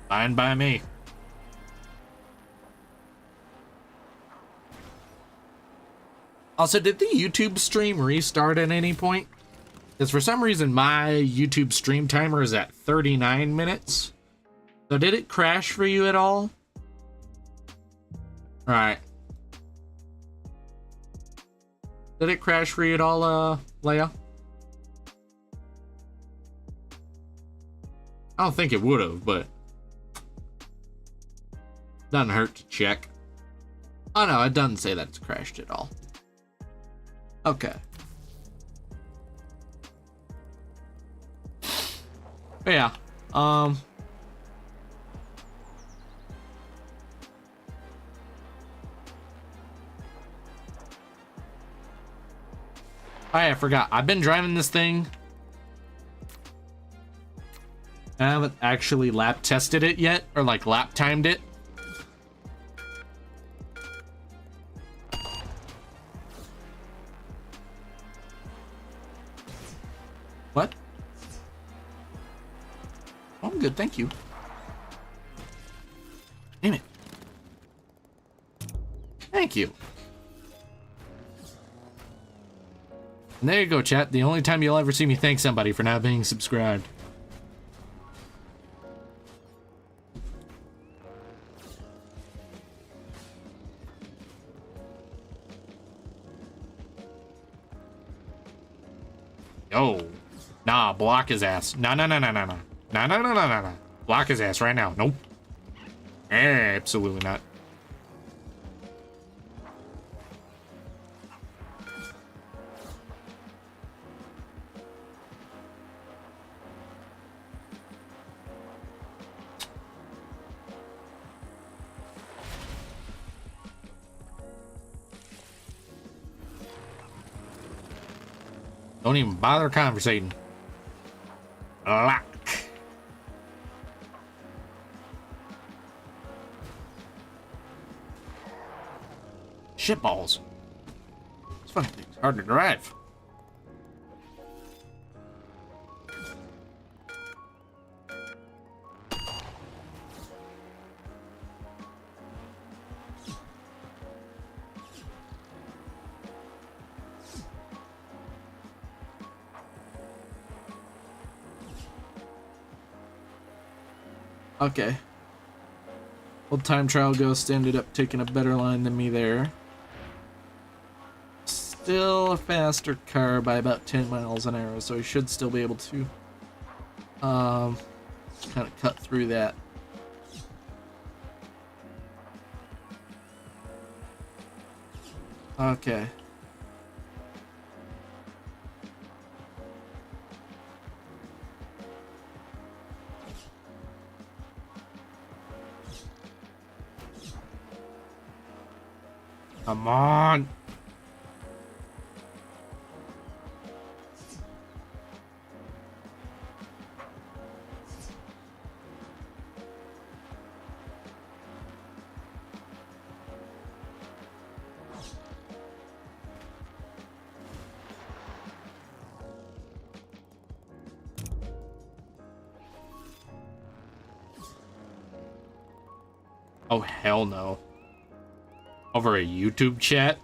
Fine by me. Also, did the YouTube stream restart at any point? Because for some reason my YouTube stream timer is at 39 minutes. So did it crash for you at all? Alright. Did it crash for you at all, Leia? I don't think it would have, but doesn't hurt to check. Oh no, it doesn't say that it's crashed at all. Okay. But yeah, oh yeah, I forgot. I've been driving this thing. I haven't actually lap tested it yet, or like lap timed it. What? Oh, I'm good, thank you. Damn it. Thank you. And there you go, chat. The only time you'll ever see me thank somebody for not being subscribed. Yo. Nah, block his ass. No. Block his ass right now. Nope. Absolutely not. Don't even bother conversating. Lock. Shitballs. It's fun. It's hard to drive. Okay. Well, Time Trial Ghost ended up taking a better line than me there. Still a faster car by about 10 miles an hour, so he should still be able to kind of cut through that. Okay. Come on. Oh, hell no. Over a YouTube chat?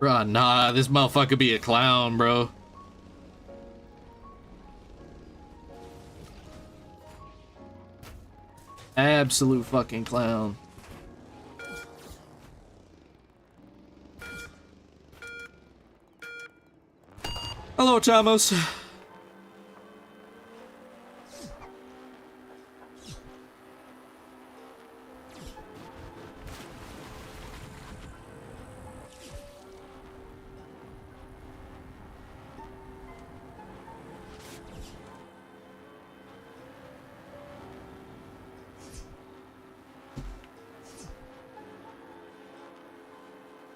Bruh, nah, this motherfucker be a clown, bro. Absolute fucking clown. Hello, Chamos.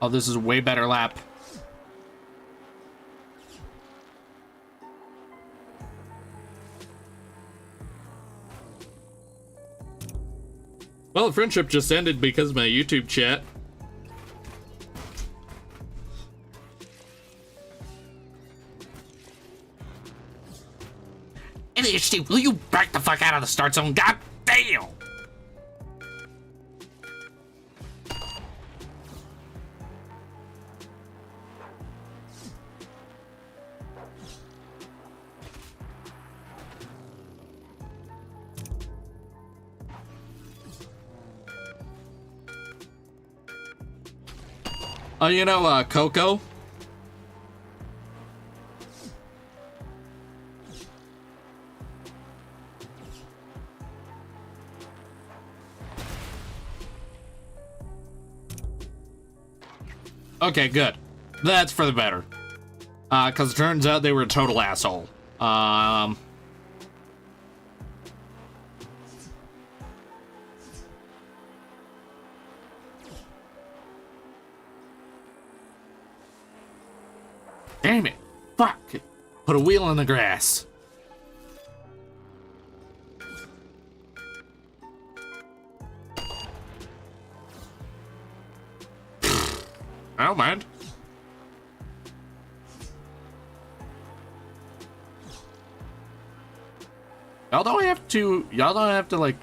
Oh, this is a way better lap. Well, the friendship just ended because of my YouTube chat. ADHD, will you back the fuck out of the start zone? God damn! Oh, you know, Coco? Okay, good. That's for the better. Because it turns out they were a total asshole. Damn it! Fuck! Put a wheel in the grass. I don't mind. Y'all don't have to, like,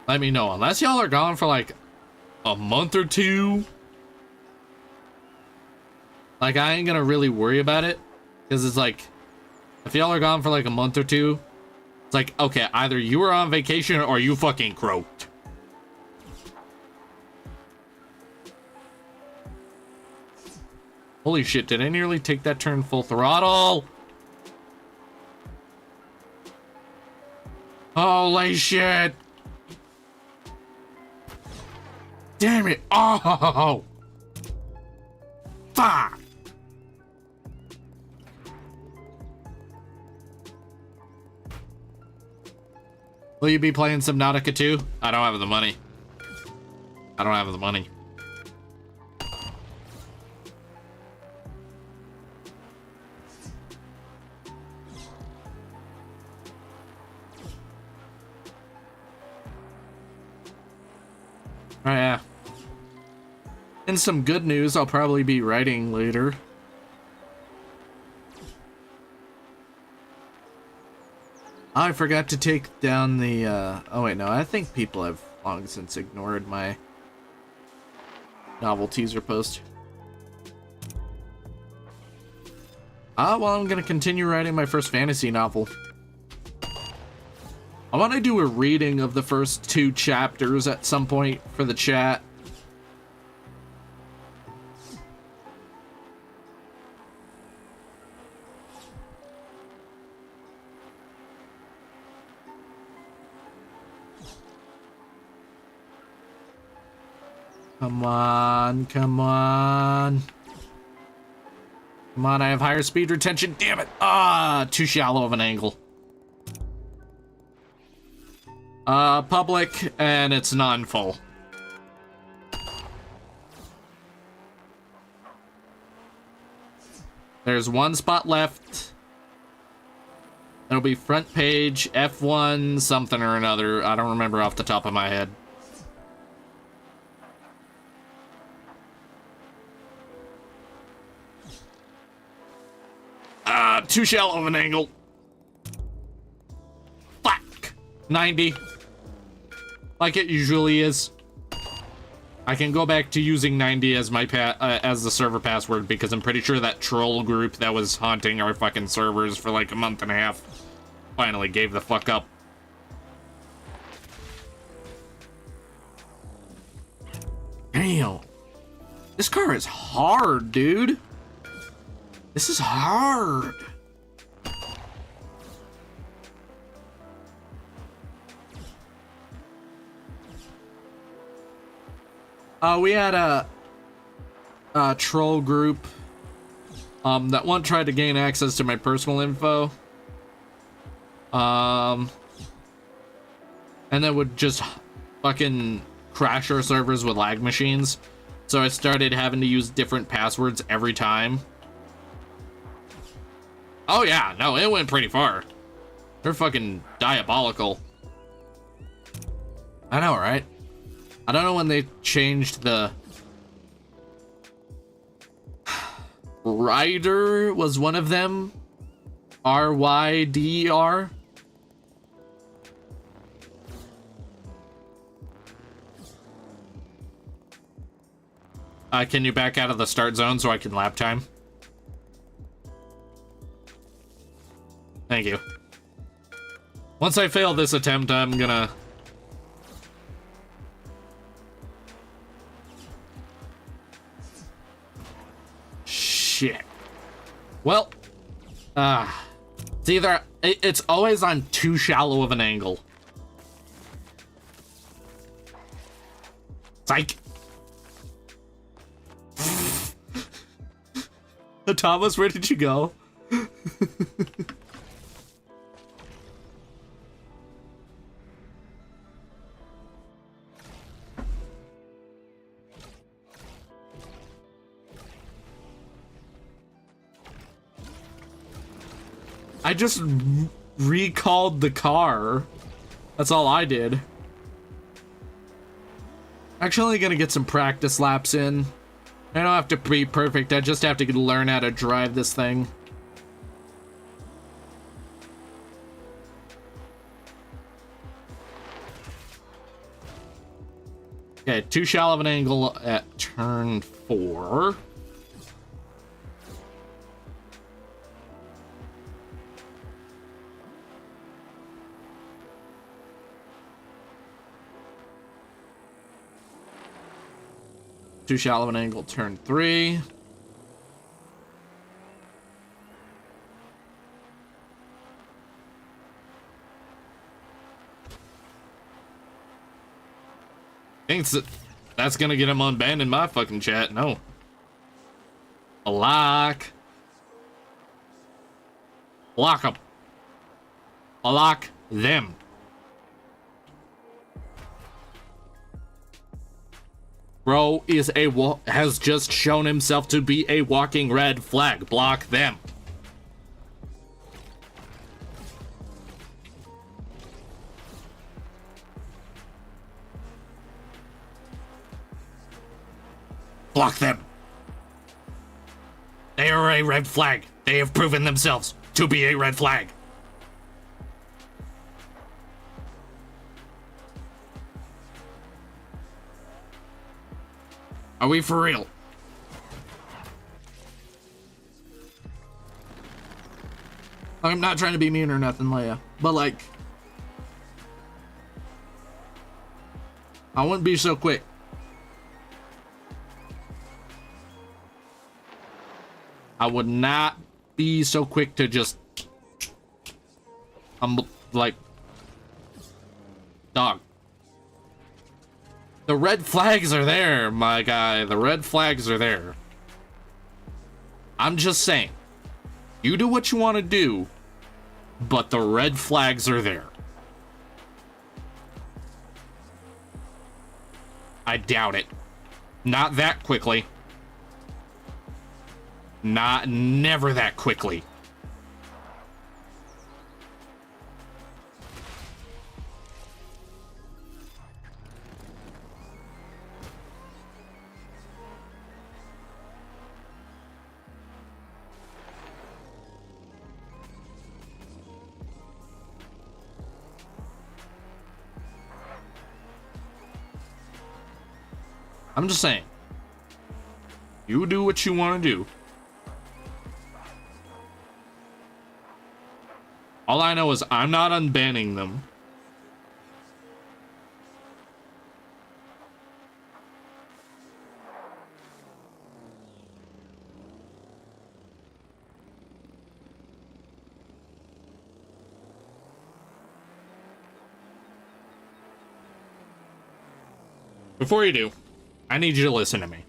let me know. Unless y'all are gone for, like, a month or two. Like, I ain't gonna really worry about it. Because it's like, if y'all are gone for, like, a month or two, it's like, okay, either you were on vacation or you fucking croaked. Holy shit, did I nearly take that turn full throttle? Holy shit! Damn it! Oh! Fuck! Will you be playing Subnautica 2? I don't have the money. I don't have the money. Oh, yeah. And some good news, I'll probably be writing later. I forgot to take down the, oh wait, no, I think people have long since ignored my novel teaser post. Well, I'm gonna continue writing my first fantasy novel. I want to do a reading of the first 2 chapters at some point for the chat. Come on, come on. Come on, I have higher speed retention. Damn it. Too shallow of an angle. Public, and it's non-full. There's 1 spot left. It'll be front page, F1, something or another. I don't remember off the top of my head. Too shallow of an angle. Fuck. 90. Like it usually is. I can go back to using 90 as my as the server password because I'm pretty sure that troll group that was haunting our fucking servers for like a month and a half finally gave the fuck up. Damn. This car is hard, dude. This is hard. We had a troll group that one tried to gain access to my personal info. And then would just fucking crash our servers with lag machines. So I started having to use different passwords every time. Oh yeah, no, it went pretty far. They're fucking diabolical. I know, right? I don't know when they changed the... Ryder was one of them. RYDER. Can you back out of the start zone so I can lap time? Thank you. Once I fail this attempt, I'm gonna... Shit. Well, it's either... It's always on too shallow of an angle. Psych. Thomas, where did you go? I just recalled the car. That's all I did. Actually gonna get some practice laps in. I don't have to be perfect, I just have to learn how to drive this thing. Okay, too shallow of an angle at turn 4. Too shallow of an angle, turn 3. Thinks that's gonna get him unbanned in my fucking chat. No. A lock. Lock them. Lock them. Bro is has just shown himself to be a walking red flag. Block them. Block them. They are a red flag. They have proven themselves to be a red flag. Are we for real? I'm not trying to be mean or nothing, Leia, but like, I wouldn't be so quick. I would not be so quick to just, like, dog. The red flags are there, my guy. The red flags are there. I'm just saying, you do what you want to do, but the red flags are there. I doubt it. Not that quickly. Never that quickly. I'm just saying, you do what you want to do. All I know is I'm not unbanning them. Before you do, I need you to listen to me.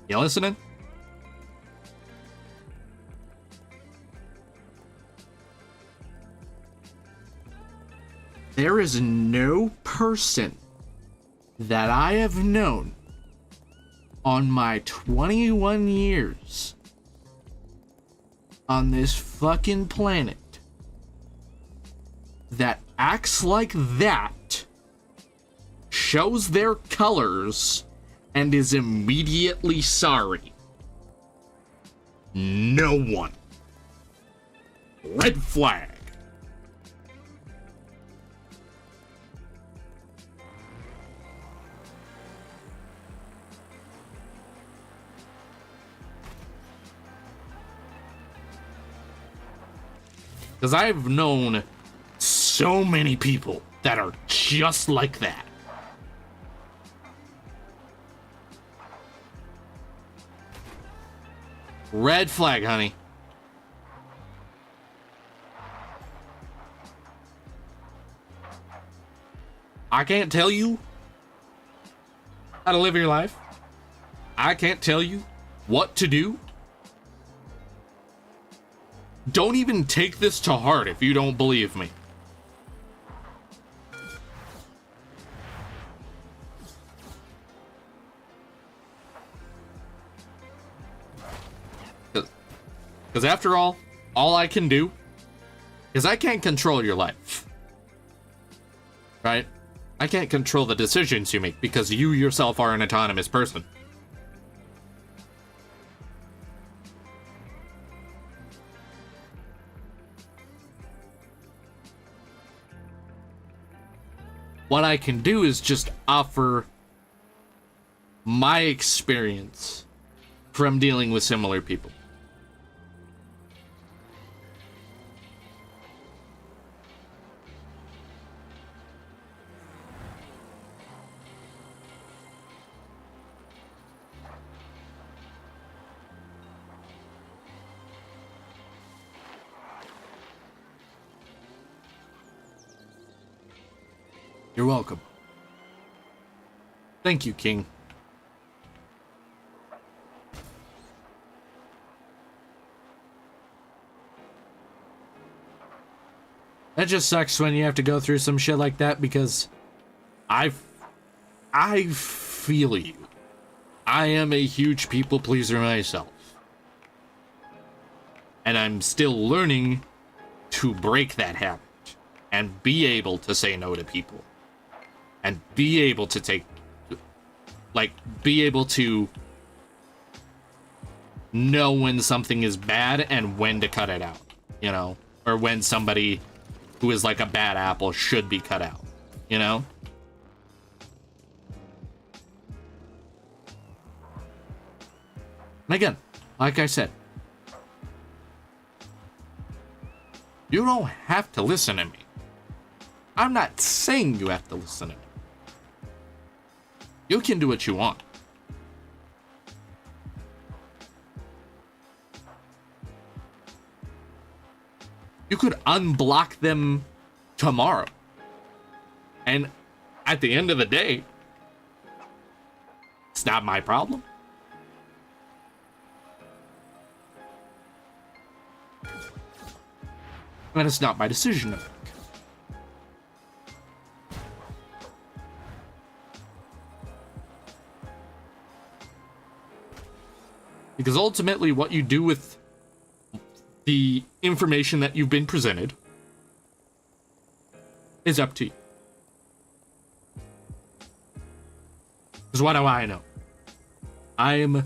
You listening? There is no person that I have known on my 21 years on this fucking planet that acts like that, shows their colors, and is immediately sorry. No one. Red flag. Because I've known so many people that are just like that. Red flag, honey. I can't tell you how to live your life. I can't tell you what to do. Don't even take this to heart if you don't believe me. Because after all I can do is I can't control your life. Right? I can't control the decisions you make because you yourself are an autonomous person. What I can do is just offer my experience from dealing with similar people. You're welcome. Thank you, King. That just sucks when you have to go through some shit like that because I feel you. I am a huge people pleaser myself. And I'm still learning to break that habit and be able to say no to people. And be able to be able to know when something is bad and when to cut it out, you know? Or when somebody who is like a bad apple should be cut out, you know? And again, like I said, you don't have to listen to me. I'm not saying you have to listen to me. You can do what you want. You could unblock them tomorrow. And at the end of the day, it's not my problem. And it's not my decision to make. Because ultimately, what you do with the information that you've been presented is up to you. Because what do I know? I'm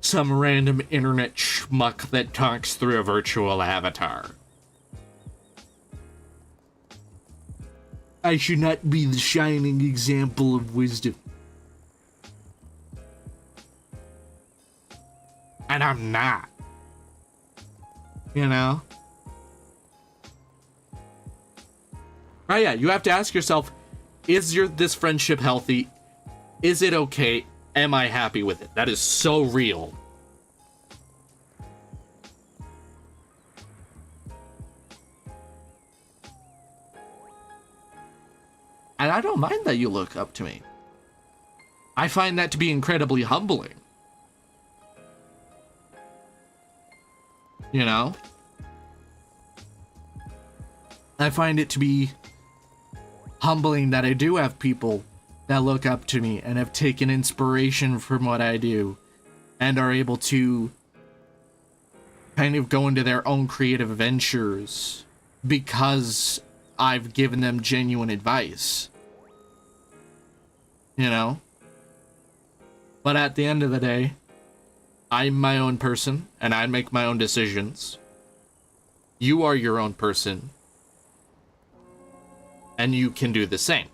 some random internet schmuck that talks through a virtual avatar. I should not be the shining example of wisdom. And I'm not. You know? Right, yeah, you have to ask yourself, is this friendship healthy? Is it okay? Am I happy with it? That is so real. And I don't mind that you look up to me. I find that to be incredibly humbling. You know? I find it to be humbling that I do have people that look up to me and have taken inspiration from what I do and are able to kind of go into their own creative ventures because I've given them genuine advice. You know? But at the end of the day, I'm my own person and I make my own decisions. You are your own person and you can do the same.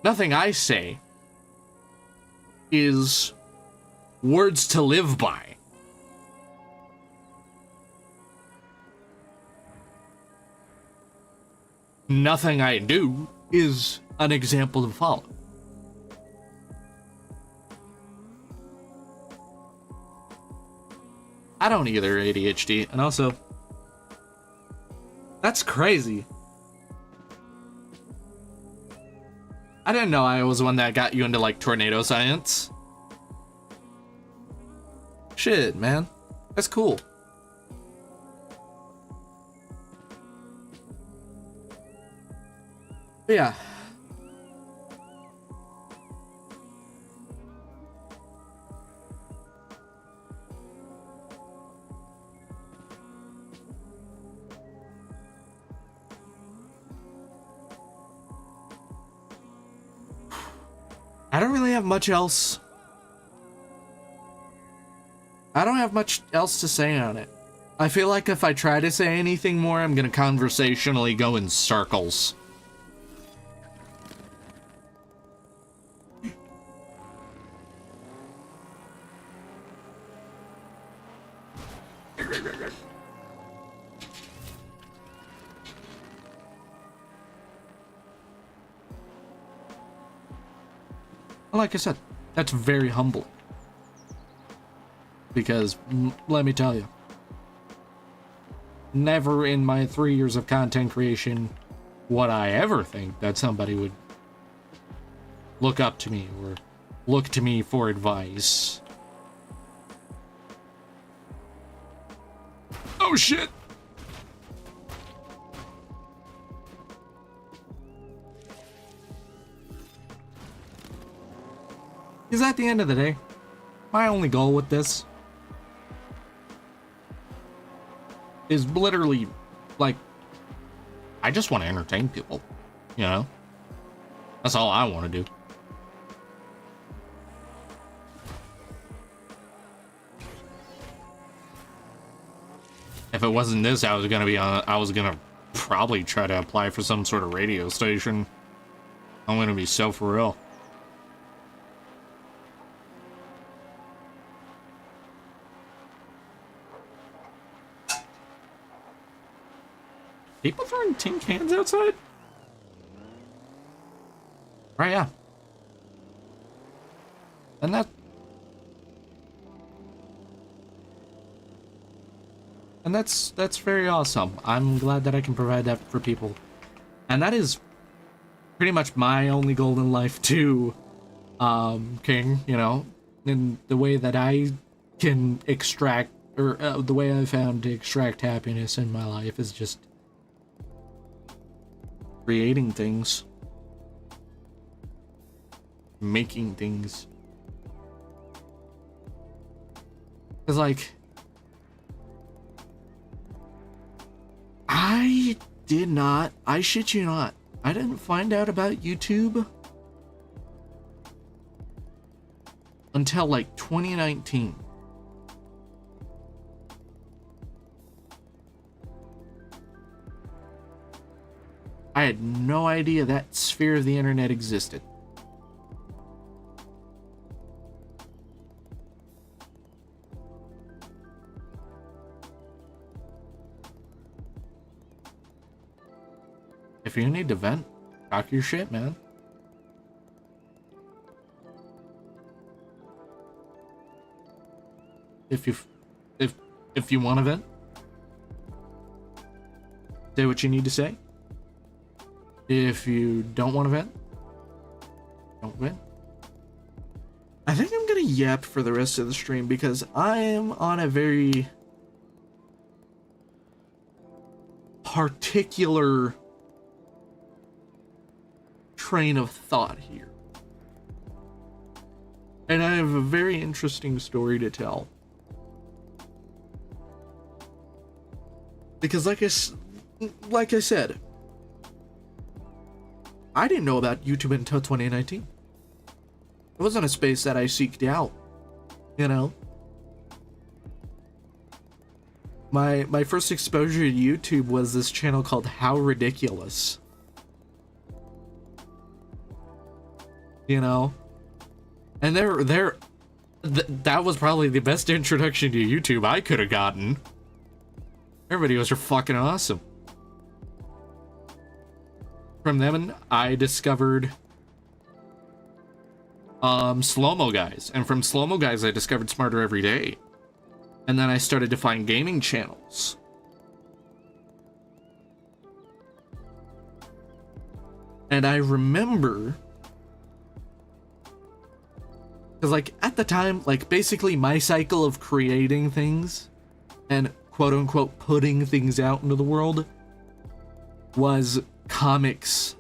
Nothing I say is words to live by. Nothing I do is an example to follow. I don't either, ADHD, and also, that's crazy. I didn't know I was the one that got you into, like, tornado science. Shit, man. That's cool. But yeah. I don't really have much else. I don't have much else to say on it. I feel like if I try to say anything more, I'm gonna conversationally go in circles. Like I said, that's very humble. Because, let me tell you, never in my 3 years of content creation would I ever think that somebody would look up to me or look to me for advice. Oh shit! Because at the end of the day, my only goal with this is literally, like, I just want to entertain people, you know? That's all I want to do. If it wasn't this, I was gonna probably try to apply for some sort of radio station. I'm gonna be so for real. People throwing tin cans outside? Right, yeah. And that's very awesome. I'm glad that I can provide that for people. And that is pretty much my only goal in life too, King, you know, in the way that I can extract, or the way I found to extract happiness in my life is just creating things, making things. It's like, I shit you not, I didn't find out about YouTube until like 2019. I had no idea that sphere of the internet existed. If you need to vent, talk your shit, man. If you want to vent, say what you need to say. If you don't want to vent, don't vent. I think I'm gonna yap for the rest of the stream because I am on a very particular train of thought here. And I have a very interesting story to tell. Because like I said, I didn't know about YouTube until 2019. It wasn't a space that I seeked out, you know? My first exposure to YouTube was this channel called How Ridiculous. You know? And that was probably the best introduction to YouTube I could have gotten. Their videos are fucking awesome. From them, I discovered slow-mo guys, and from slow-mo guys I discovered Smarter Every Day, and then I started to find gaming channels, and I remember because like at the time, like basically my cycle of creating things and quote-unquote putting things out into the world was comics.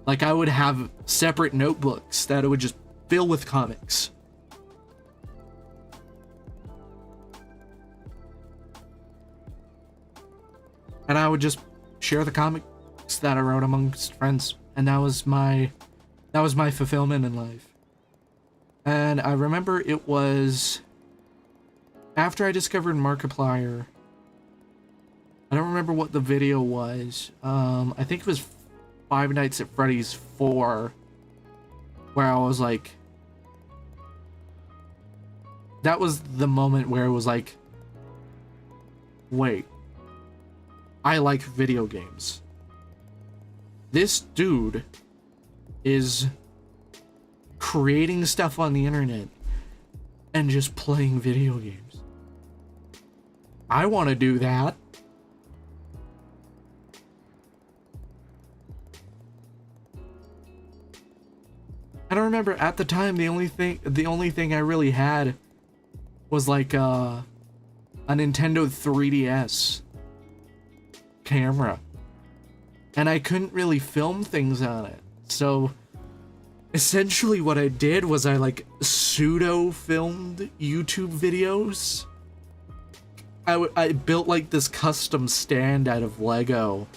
Like I would have separate notebooks that I would just fill with comics. And I would just share the comics that I wrote amongst friends, and that was my fulfillment in life. And I remember it was after I discovered Markiplier. I don't remember what the video was. I think it was Five Nights at Freddy's 4, where I was like, that was the moment where it was like, wait, I like video games. This dude is creating stuff on the internet and just playing video games. I want to do that. I don't remember at the time. The only thing I really had was like a Nintendo 3DS camera, and I couldn't really film things on it. So essentially, what I did was I like pseudo filmed YouTube videos. I built like this custom stand out of Lego,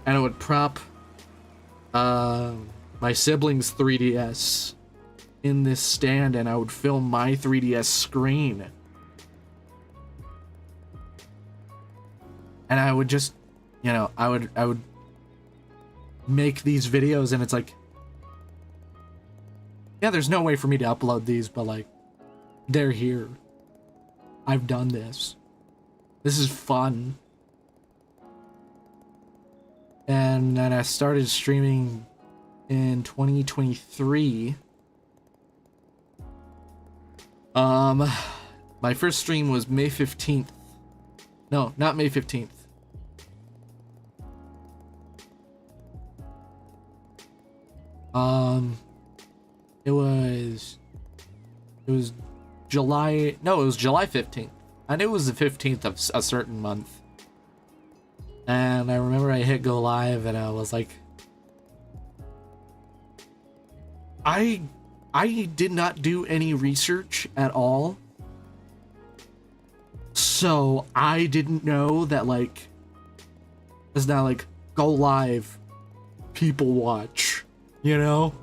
and I would prop my siblings' 3DS in this stand, and I would film my 3DS screen. And I would just, you know, I would make these videos, and it's like, yeah, there's no way for me to upload these, but like, they're here. I've done this. This is fun. And then I started streaming in 2023. My first stream was May 15th. No, not May 15th. It was July, no, it was July 15th. I knew it was the 15th of a certain month. And I remember I hit go live and I was like, I did not do any research at all. So I didn't know that like, it's not like go live, people watch, you know?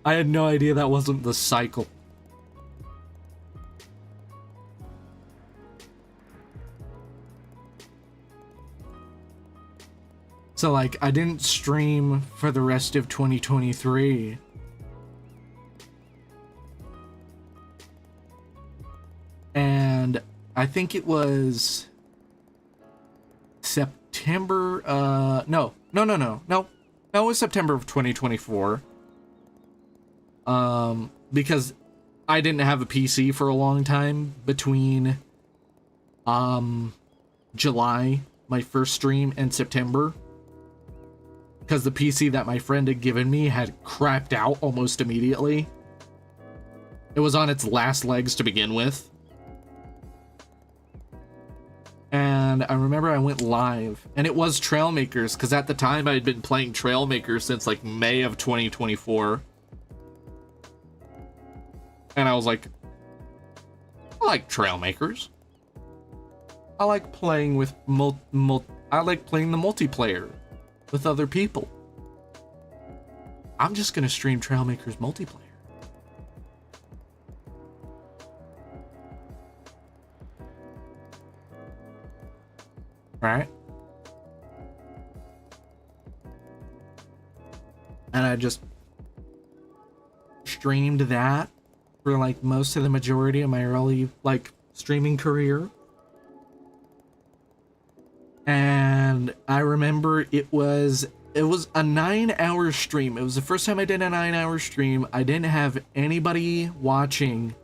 I had no idea that wasn't the cycle. So like, I didn't stream for the rest of 2023. And I think it was September, no, it was September of 2024. Because I didn't have a PC for a long time between, July, my first stream, and September. Because the PC that my friend had given me had crapped out almost immediately. It was on its last legs to begin with. And I remember I went live, and it was Trailmakers, because at the time I had been playing Trailmakers since like May of 2024. And I was like, I like Trailmakers. I like playing with I like playing the multiplayer with other people. I'm just gonna stream Trailmakers multiplayer. Right? And I just streamed that for like most of the majority of my early like streaming career. And I remember it was a 9-hour stream. It was the first time I did a 9-hour stream. I didn't have anybody watching.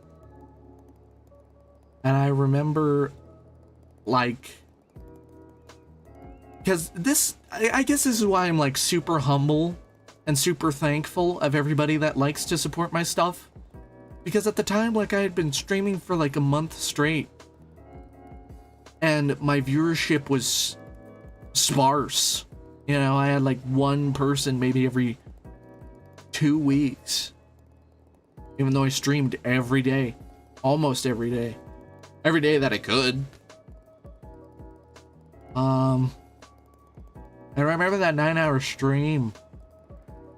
And I remember like, because this, I guess this is why I'm like super humble and super thankful of everybody that likes to support my stuff. Because at the time, like, I had been streaming for like a month straight, and my viewership was sparse. You know, I had like one person maybe every 2 weeks, even though I streamed every day, almost every day that I could. I remember that 9-hour stream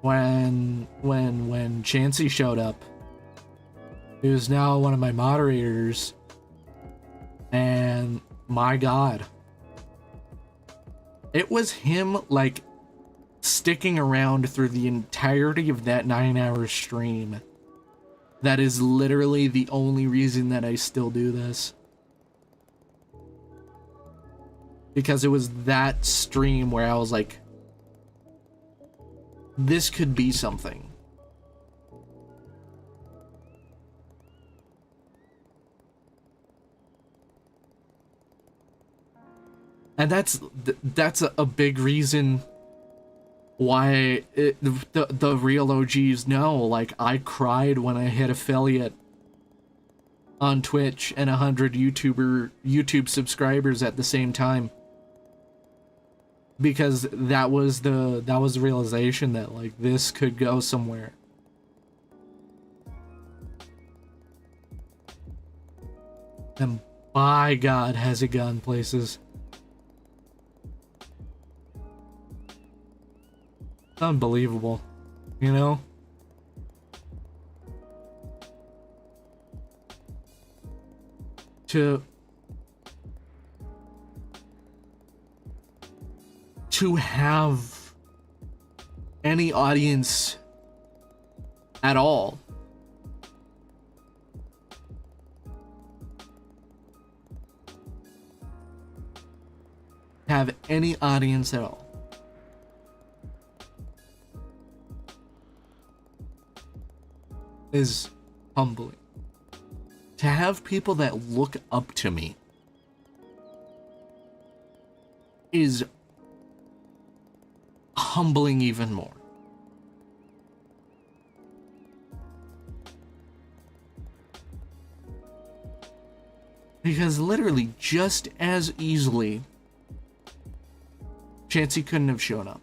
when Chansey showed up. He was now one of my moderators, and my God, it was him like sticking around through the entirety of that 9-hour stream. That is literally the only reason that I still do this. Because it was that stream where I was like, this could be something. And that's a big reason why the real OGs know. Like, I cried when I hit affiliate on Twitch and 100 YouTube subscribers at the same time. Because that was the realization that like this could go somewhere. And by God, has it gone places. Unbelievable, you know? To have any audience at all is humbling. To have people that look up to me is humbling even more. Because literally, just as easily, Chansey couldn't have shown up.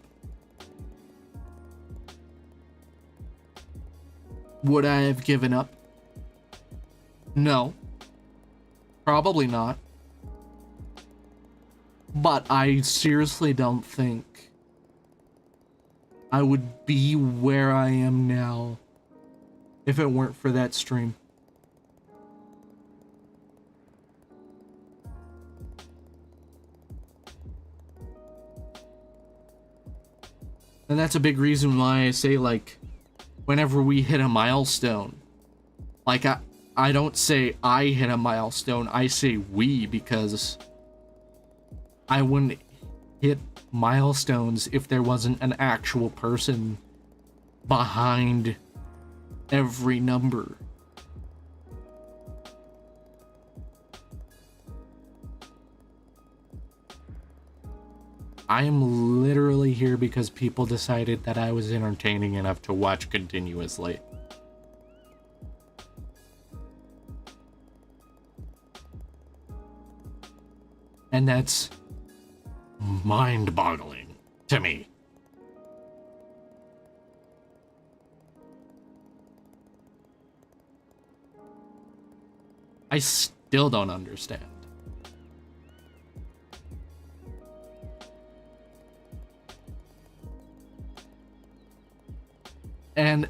Would I have given up? No. Probably not. But I seriously don't think I would be where I am now if it weren't for that stream. And that's a big reason why I say, like, whenever we hit a milestone, like, I don't say I hit a milestone, I say we, because I wouldn't hit milestones if there wasn't an actual person behind every number. I am literally here because people decided that I was entertaining enough to watch continuously. And that's mind-boggling to me. I still don't understand. And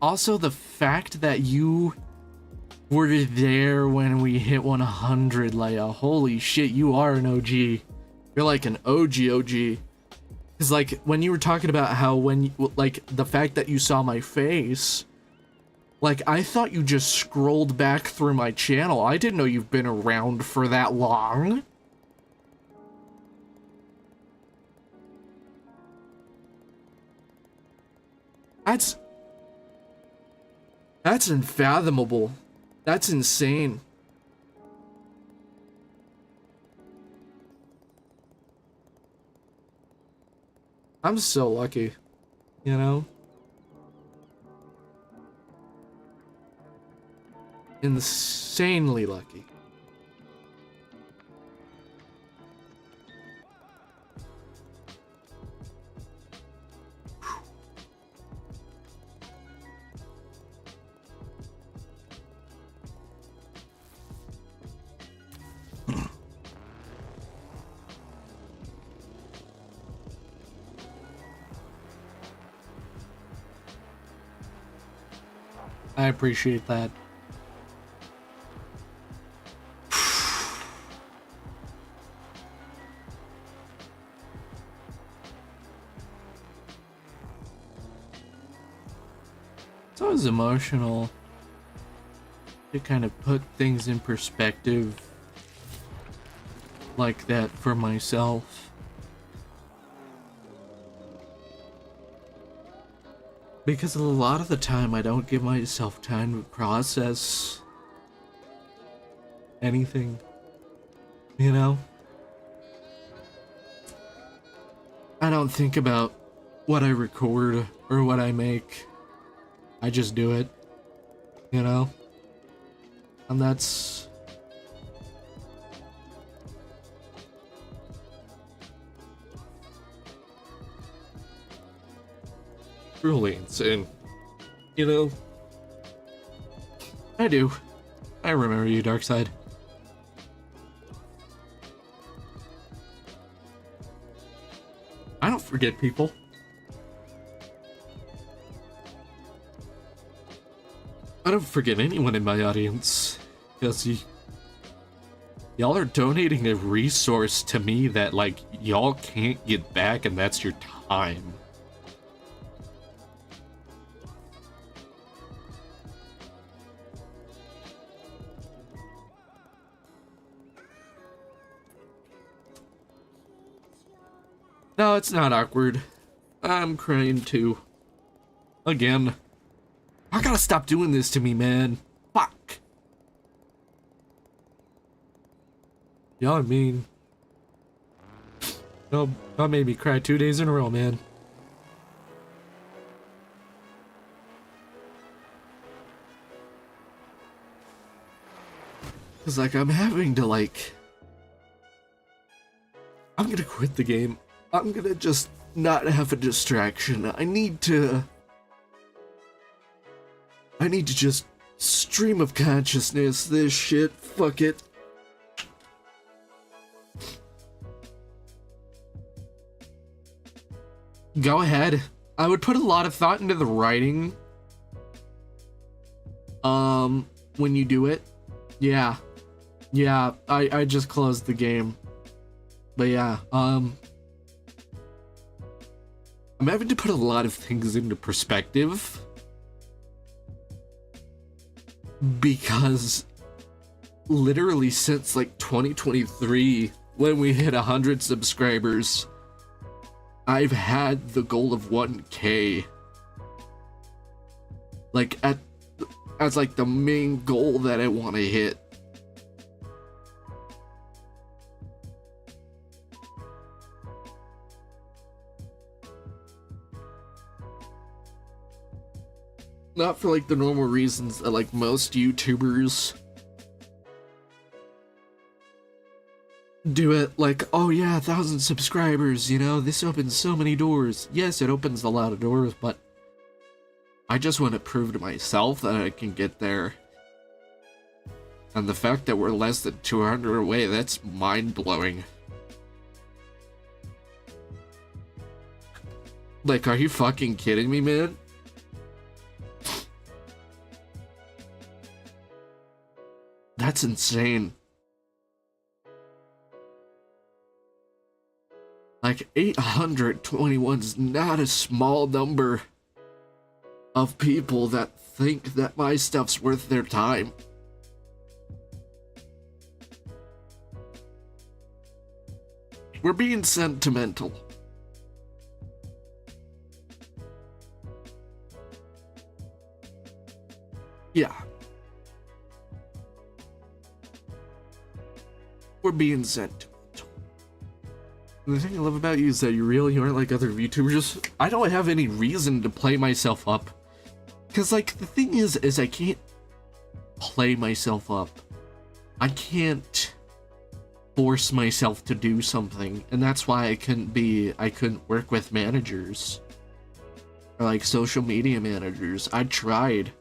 also the fact that you were there when we hit 100, Leia. Holy shit, you are an OG. You're like an OG. Cause like when you were talking about how like the fact that you saw my face, like I thought you just scrolled back through my channel. I didn't know you've been around for that long. That's unfathomable. That's insane. I'm so lucky, you know? Insanely lucky. I appreciate that. It's always emotional to kind of put things in perspective like that for myself. Because a lot of the time I don't give myself time to process anything, you know? I don't think about what I record or what I make. I just do it, you know? And that's... truly insane. You know? I do. I remember you, Darkseid. I don't forget people. I don't forget anyone in my audience. Because y'all are donating a resource to me that, like, y'all can't get back, and that's your time. No, it's not awkward. I'm crying too. Again. I gotta stop doing this to me, man. Fuck. Y'all are mean. Y'all made me cry 2 days in a row, man. Cause like I'm having to like... I'm gonna quit the game. I'm gonna just not have a distraction. I need to just stream of consciousness this shit. Fuck it. Go ahead. I would put a lot of thought into the writing. When you do it. Yeah. Yeah, I just closed the game. But yeah, I'm having to put a lot of things into perspective because literally since like 2023 when we hit 100 subscribers, I've had the goal of 1K like as like the main goal that I want to hit. Not for like the normal reasons that like most YouTubers do it like, oh yeah, 1,000 subscribers, you know, this opens so many doors. Yes, it opens a lot of doors, but I just want to prove to myself that I can get there. And the fact that we're less than 200 away, that's mind-blowing. Like, are you fucking kidding me, man? That's insane. Like, 821 is not a small number of people that think that my stuff's worth their time. We're being sentimental. Yeah. We're being sentimental. The thing I love about you is that you really aren't like other YouTubers. I don't have any reason to play myself up. Because, like, the thing is I can't play myself up. I can't force myself to do something. And that's why I couldn't work with managers. Or, like, social media managers. I tried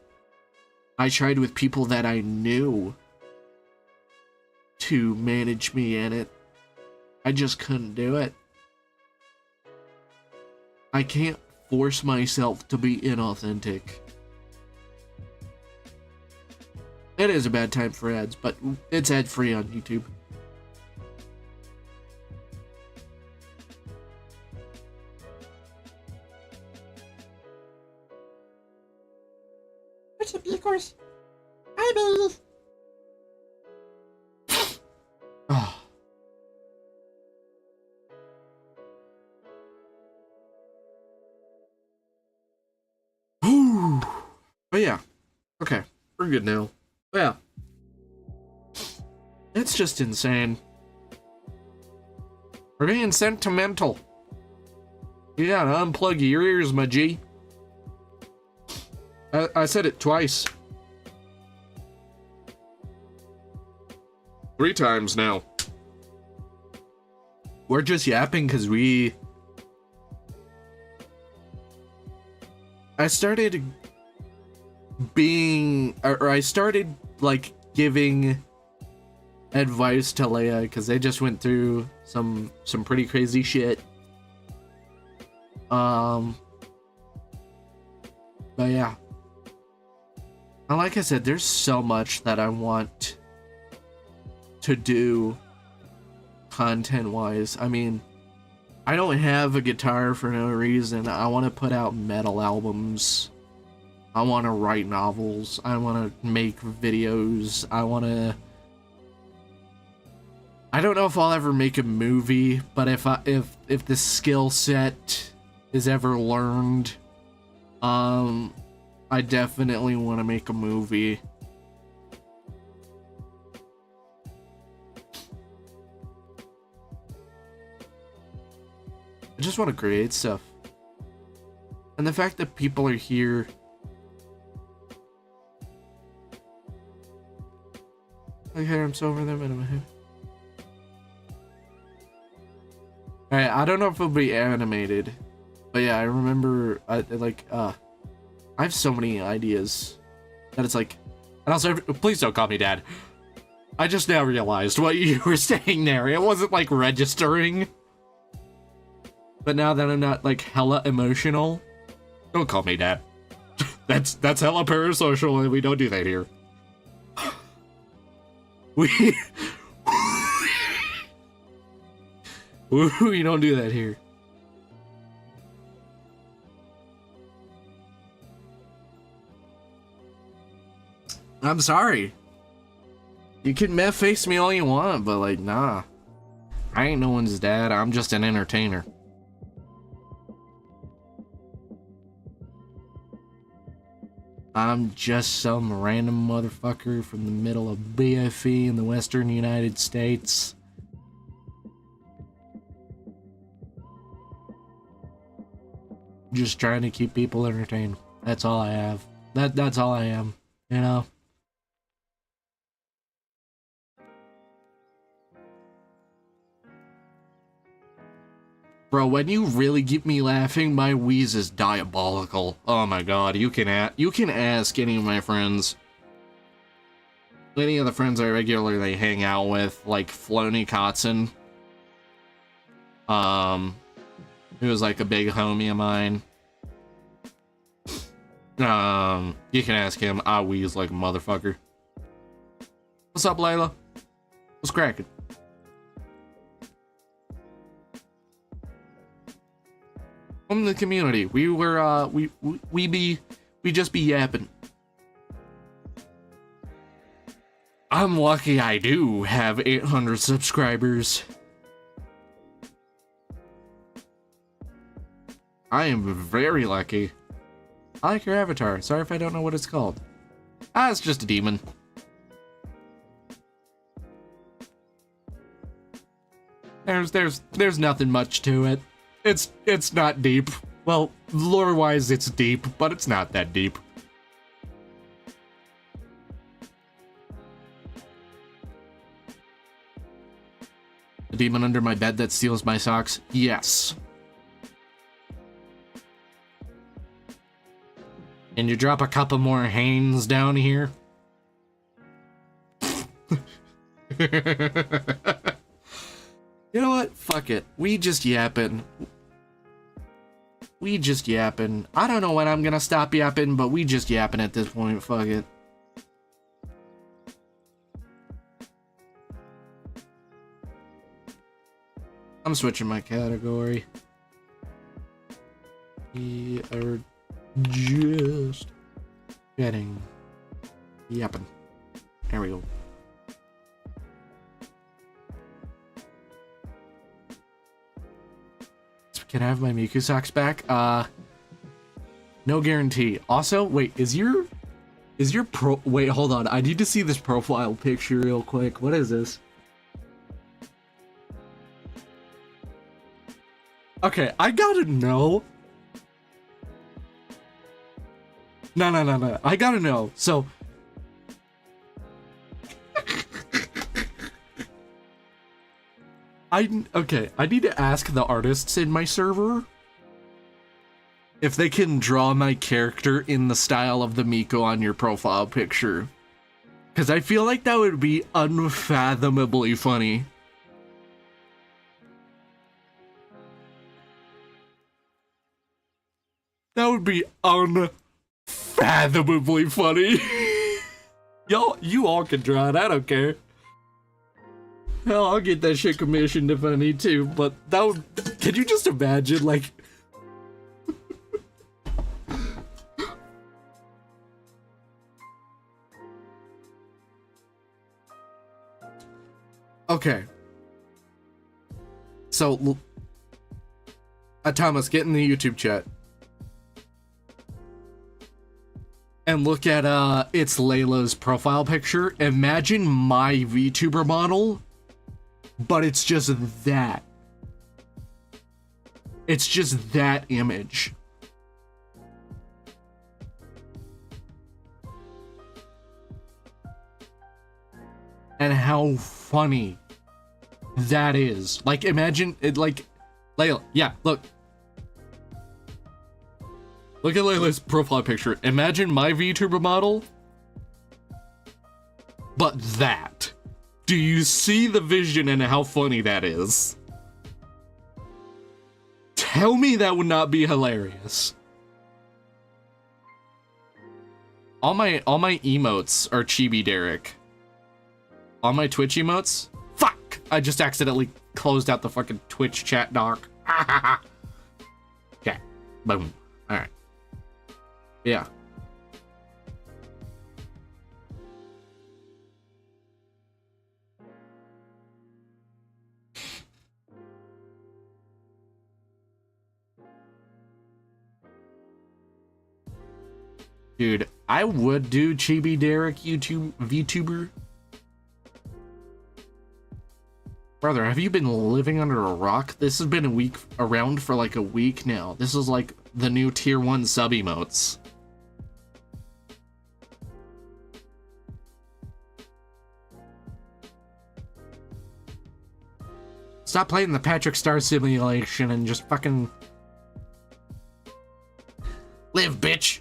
with people that I knew to manage me in it. I just couldn't do it. I can't force myself to be inauthentic. It is a bad time for ads, but it's ad-free on YouTube. What's up, Beakers? Hi, baby. Oh. But yeah, okay, we're good now. Yeah, it's just insane. We're being sentimental. You gotta unplug your ears, my G. I said it twice. 3 times now. We're just yapping because I started like giving advice to Leia because they just went through some pretty crazy shit. But yeah. And like I said, there's so much that I want to do content-wise. I mean, I don't have a guitar for no reason. I want to put out metal albums. I want to write novels. I want to make videos. I don't know if I'll ever make a movie, but if the skill set is ever learned, I definitely want to make a movie. I just want to create stuff. And the fact that people are here. Okay, I'm so over there, man. Alright, I don't know if it'll be animated. But yeah, I remember, I have so many ideas that it's like, and also, please don't call me Dad. I just now realized what you were saying there. It wasn't like registering. But now that I'm not like hella emotional, don't call me Dad. That's hella parasocial and we don't do that here. We don't do that here. I'm sorry. You can meth face me all you want, but like, nah. I ain't no one's dad. I'm just an entertainer. I'm just some random motherfucker from the middle of BFE in the western United States. Just trying to keep people entertained. That's all I have. That's all I am, you know? Bro, when you really get me laughing, my wheeze is diabolical. Oh my god, you can ask any of my friends. Any of the friends I regularly hang out with, like Floney Kotzen. Who was like a big homie of mine. You can ask him. I wheeze like a motherfucker. What's up, Layla? What's cracking? From the community, we were we just be yapping. I'm lucky I do have 800 subscribers. I am very lucky. I like your avatar. Sorry if I don't know what it's called. Ah, it's just a demon. There's nothing much to it. It's not deep. Well, lore-wise it's deep, but it's not that deep. The demon under my bed that steals my socks? Yes. Can you drop a couple more Hanes down here? You know what? Fuck it. We just yapping. I don't know when I'm gonna stop yapping, but we just yapping at this point. Fuck it. I'm switching my category. We are just getting yapping. There we go. Can I have my Miku socks back? No guarantee. Also, wait, is your wait, hold on. I need to see this profile picture real quick. What is this? Okay, I gotta know. No. I gotta know. So I need to ask the artists in my server if they can draw my character in the style of the Miko on your profile picture. Because I feel like that would be unfathomably funny. That would be unfathomably funny. You all can draw it, I don't care. Hell, I'll get that shit commissioned if I need to, but that would... Can you just imagine, like... Okay. So, Thomas, get in the YouTube chat. And look at, it's Layla's profile picture. Imagine my VTuber model, but it's just that. It's just that image. And how funny that is. Like, imagine it, like, Layla, yeah, look. Look at Layla's profile picture. Imagine my VTuber model, but that. Do you see the vision and how funny that is? Tell me that would not be hilarious. All my emotes are Chibi Derek. All my Twitch emotes? Fuck! I just accidentally closed out the fucking Twitch chat dock. Okay. Boom. Alright. Yeah. Dude, I would do Chibi Derek VTuber. Brother, have you been living under a rock? This has been around for like a week now. This is like the new tier 1 sub emotes. Stop playing the Patrick Star simulation and just fucking Live, bitch.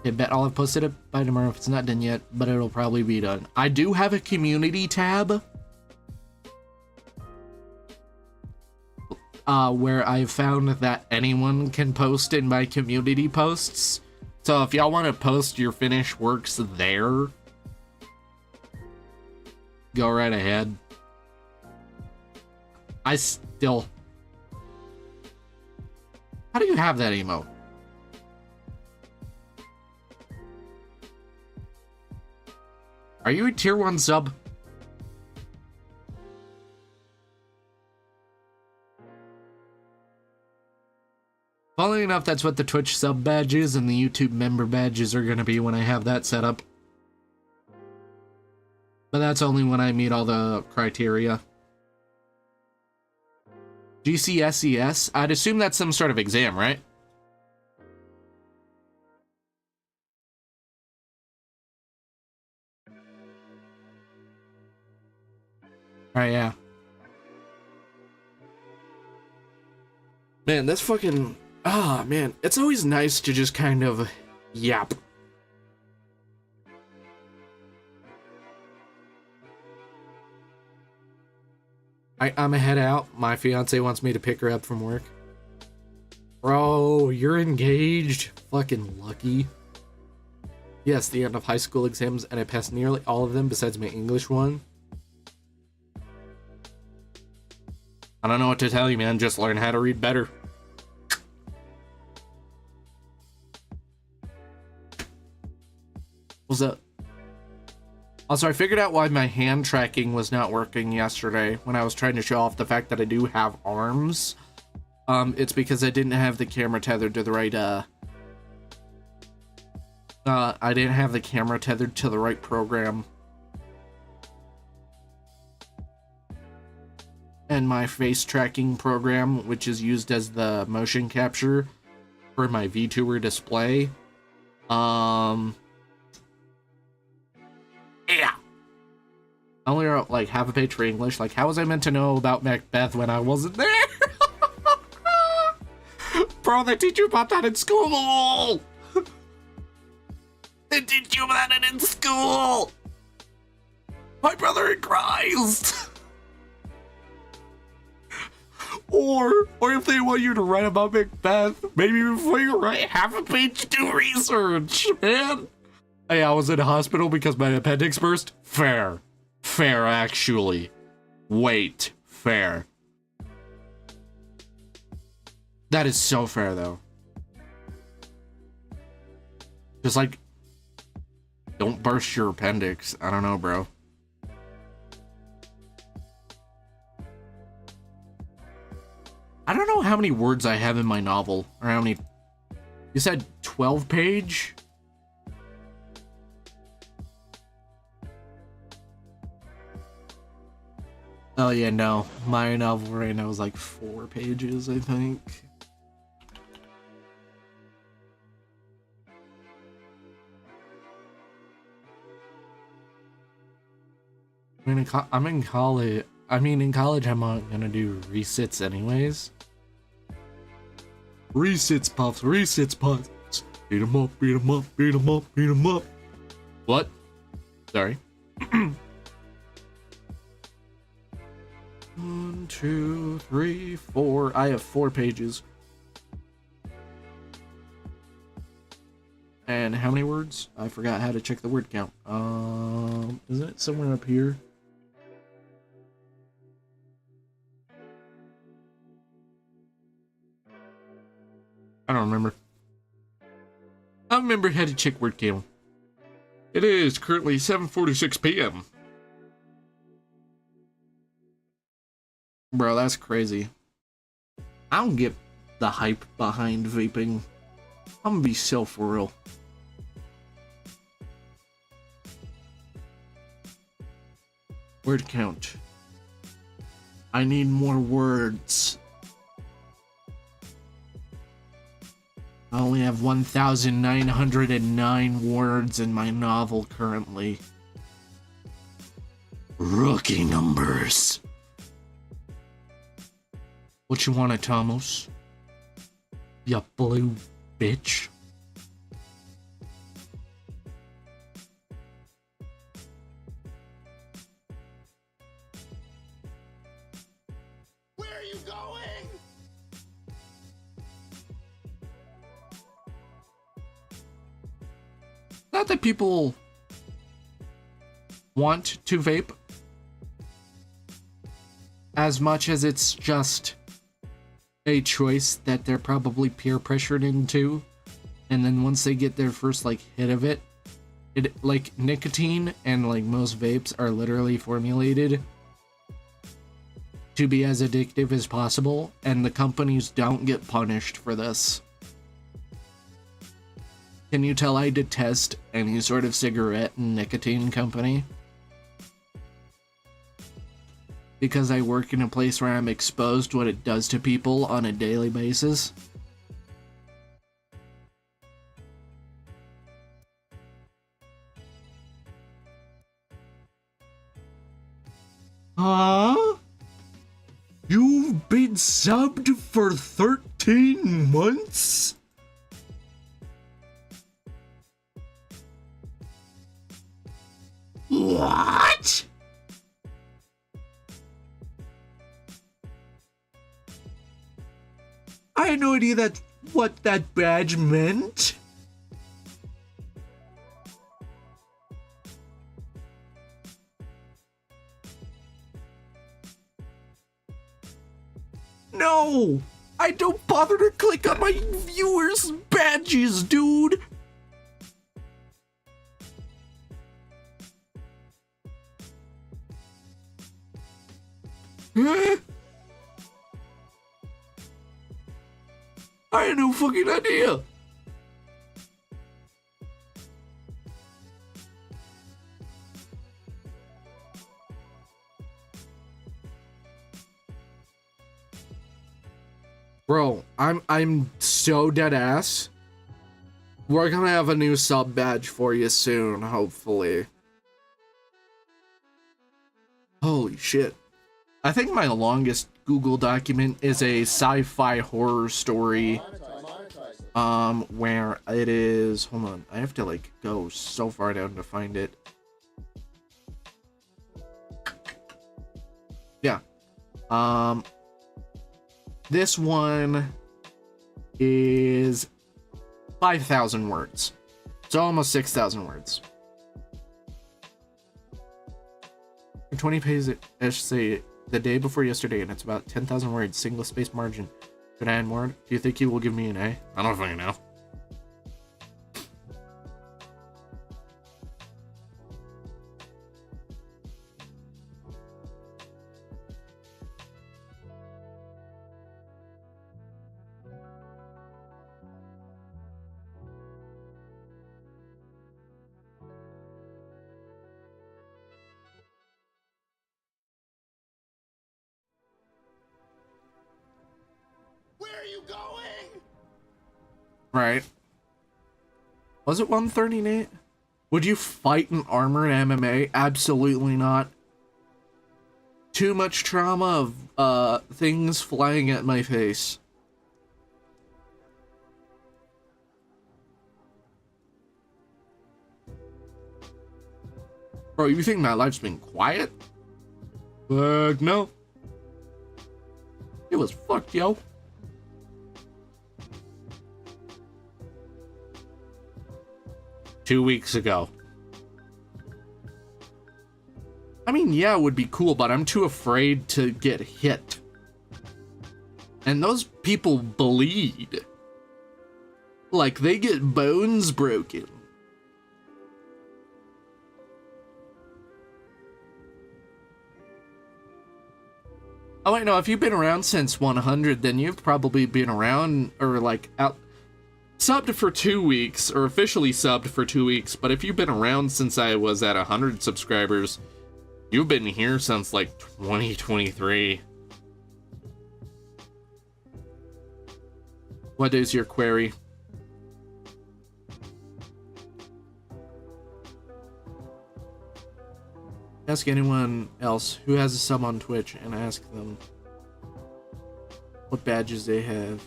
I bet I'll have posted it by tomorrow if it's not done yet, but it'll probably be done. I do have a community tab where I've found that anyone can post in my community posts. So if y'all want to post your finished works there, go right ahead. I still... How do you have that emote? Are you a tier 1 sub? Funnily enough, that's what the Twitch sub badges and the YouTube member badges are going to be when I have that set up. But that's only when I meet all the criteria. GCSES? I'd assume that's some sort of exam, right? Alright, yeah. Man, that's fucking... Ah, man. It's always nice to just kind of yap. I'm a head out. My fiance wants me to pick her up from work. Bro, you're engaged? Fucking lucky. Yes, the end of high school exams, and I passed nearly all of them besides my English one. I don't know what to tell you, man. Just learn how to read better. What's up? Also, I figured out why my hand tracking was not working yesterday when I was trying to show off the fact that I do have arms. It's because I didn't have the camera tethered to the right, I didn't have the camera tethered to the right program. And my face tracking program, which is used as the motion capture for my VTuber display, Yeah. I only wrote like half a page for English. Like, how was I meant to know about Macbeth when I wasn't there? Bro, they teach you about that in school! They teach you about it in school. My brother in Christ. Or if they want you to write about Macbeth, maybe before you write half a page, do research, man. Hey, I was in a hospital because my appendix burst. Fair. Fair, actually. Wait. Fair. That is so fair, though. Just like, don't burst your appendix. I don't know, bro. I don't know how many words I have in my novel, or how many... You said 12 page? Oh yeah, no. My novel right now is like 4 pages, I think. I'm in college. I mean, in college, I'm not gonna do resits anyways. Resits, puffs, resits, puffs. Beat 'em up, beat 'em up, beat 'em up, beat 'em up. What? Sorry. 1, 2, 3, 4. I have 4 pages. And how many words? I forgot how to check the word count. Isn't it somewhere up here? I don't remember. I remember how to check word count. It is currently 7:46 p.m. Bro, that's crazy. I don't get the hype behind vaping. I'm gonna be so for real. Word count. I need more words. I only have 1,909 words in my novel currently. Rookie numbers. What you want, Thomas? You blue bitch. Where are you going? Not that people want to vape as much as it's just a choice that they're probably peer pressured into, and then once they get their first like hit of it, like nicotine and like most vapes are literally formulated to be as addictive as possible, and the companies don't get punished for this. Can you tell I detest any sort of cigarette and nicotine company? Because I work in a place where I'm exposed to what it does to people on a daily basis. Huh? You've been subbed for 13 months? What? I had no idea that's what that badge meant. No! I don't bother to click on my viewers' badges, dude! Huh? I had no fucking idea! Bro, I'm so dead ass. We're gonna have a new sub badge for you soon, hopefully. Holy shit. I think my longest Google document is a sci-fi horror story. Where it is, hold on, I have to like go so far down to find it. Yeah. This one is 5,000 words. So almost 6,000 words. 20 pages essay the day before yesterday, and it's about 10,000 words, single space margin. Should I add more? Do you think you will give me an A? I don't fucking know. Where are you going? Right. Was it 138? Would you fight in armor in MMA? Absolutely not. Too much trauma of things flying at my face. Bro, you think my life's been quiet? Fuck no. It was fucked, yo. Two weeks ago. I mean, yeah, it would be cool, but I'm too afraid to get hit. And those people bleed. Like, they get bones broken. Oh, wait, no, if you've been around since 100, then you've probably been around, or like, out... subbed for 2 weeks, or officially subbed for 2 weeks, but if you've been around since I was at 100 subscribers, you've been here since like 2023. What is your query? Ask anyone else who has a sub on Twitch and ask them what badges they have.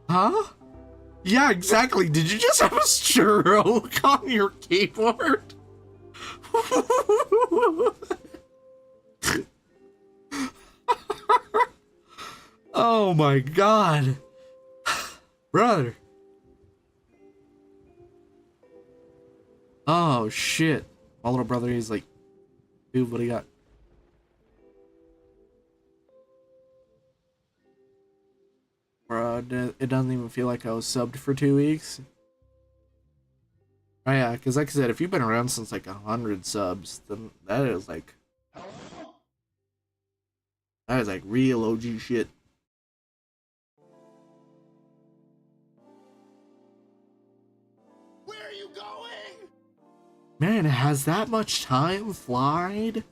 Huh? Yeah, exactly. Did you just have a stroke on your keyboard? Oh my god. Brother. Oh shit. My little brother, he's like, dude, what do you got? Bro, it doesn't even feel like I was subbed for 2 weeks. Oh yeah, because like I said, if you've been around since like 100 subs, then that is like real OG shit. Where are you going? Man, has that much time flied?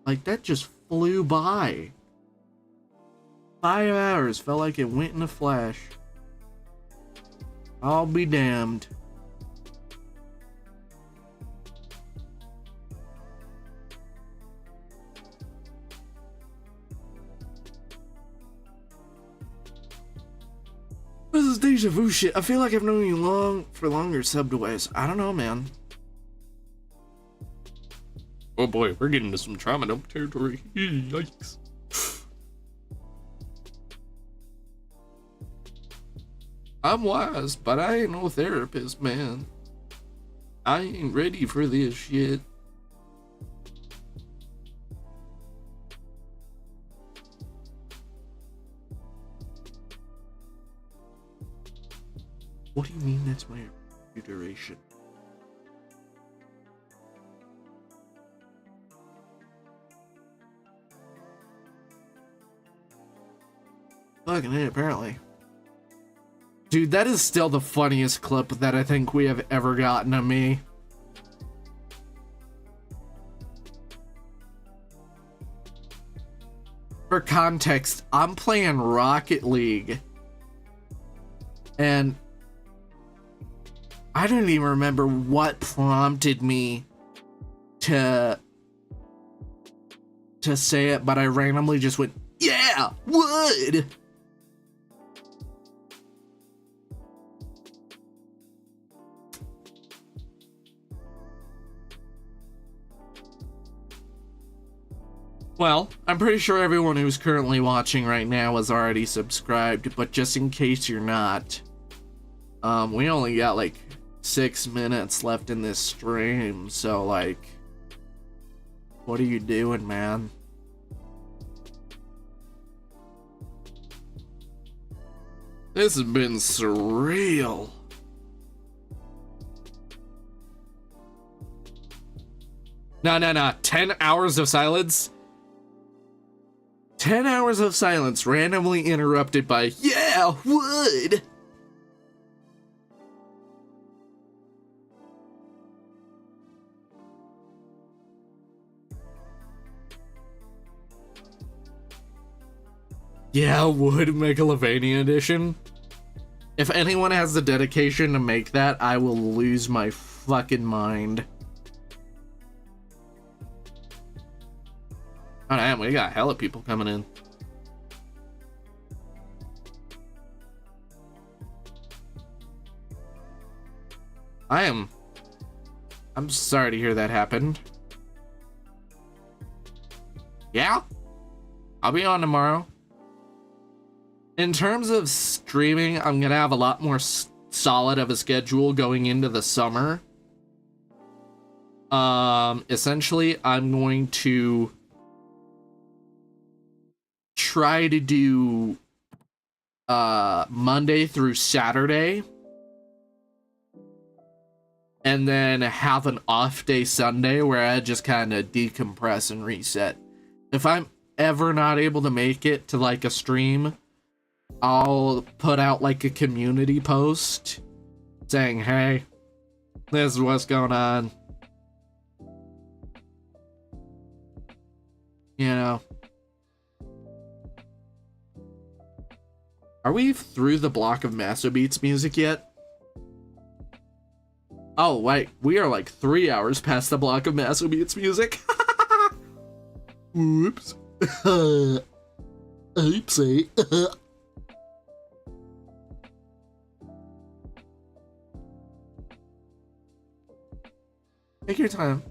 Like, that just flew by. 5 hours felt like it went in a flash. I'll be damned. This is deja vu shit. I feel like I've known you for longer subbed-wise. I don't know, man. Oh boy, we're getting into some trauma dump territory. Yikes. I'm wise, but I ain't no therapist, man. I ain't ready for this shit. What do you mean that's my duration? Fucking hey, apparently. Dude, that is still the funniest clip that I think we have ever gotten of me. For context, I'm playing Rocket League. And I don't even remember what prompted me to say it, but I randomly just went, yeah, would. Well, I'm pretty sure everyone who's currently watching right now is already subscribed, but just in case you're not, we only got like 6 minutes left in this stream, so like, what are you doing, man? This has been surreal. No. 10 hours of silence? 10 hours of silence randomly interrupted by, yeah, would. Yeah, would Megalovania edition. If anyone has the dedication to make that, I will lose my fucking mind. Oh damn, we got hella people coming in. I'm sorry to hear that happened. Yeah? I'll be on tomorrow. In terms of streaming, I'm gonna have a lot more solid of a schedule going into the summer. Essentially, I'm going to try to do Monday through Saturday, and then have an off day Sunday where I just kind of decompress and reset. If I'm ever not able to make it to like a stream, I'll put out like a community post saying, hey, this is what's going on. You know. Are we through the block of Masso Beats music yet? Oh, wait. We are like 3 hours past the block of Masso Beats music. Oops. Oopsie. Take your time.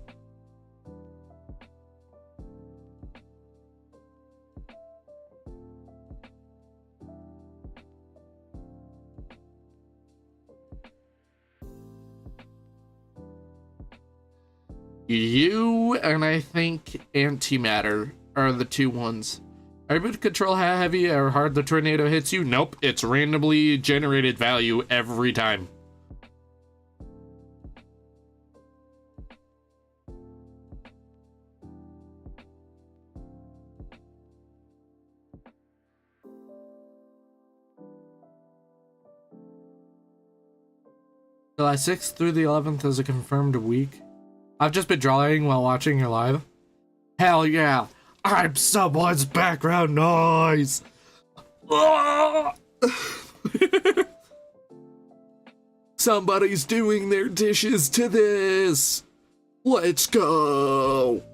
You and I think antimatter are the two ones. Are you able to control how heavy or hard the tornado hits you? Nope, it's randomly generated value every time. July 6th through the 11th is a confirmed week. I've just been drawing while watching your live. Hell yeah! I'm someone's background noise! Somebody's doing their dishes to this! Let's go!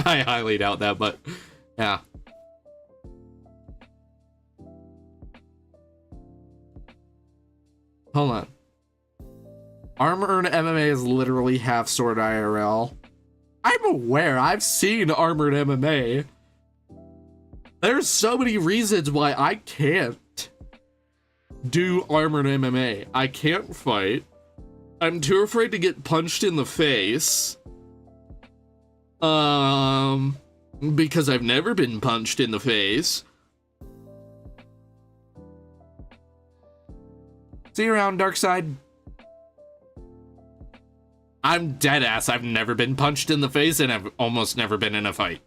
I highly doubt that, but yeah. Hold on. Armored MMA is literally half sword IRL. I'm aware. I've seen Armored MMA. There's so many reasons why I can't do Armored MMA. I can't fight. I'm too afraid to get punched in the face. Because I've never been punched in the face. See you around, Dark Side. I'm dead ass. I've never been punched in the face and I've almost never been in a fight.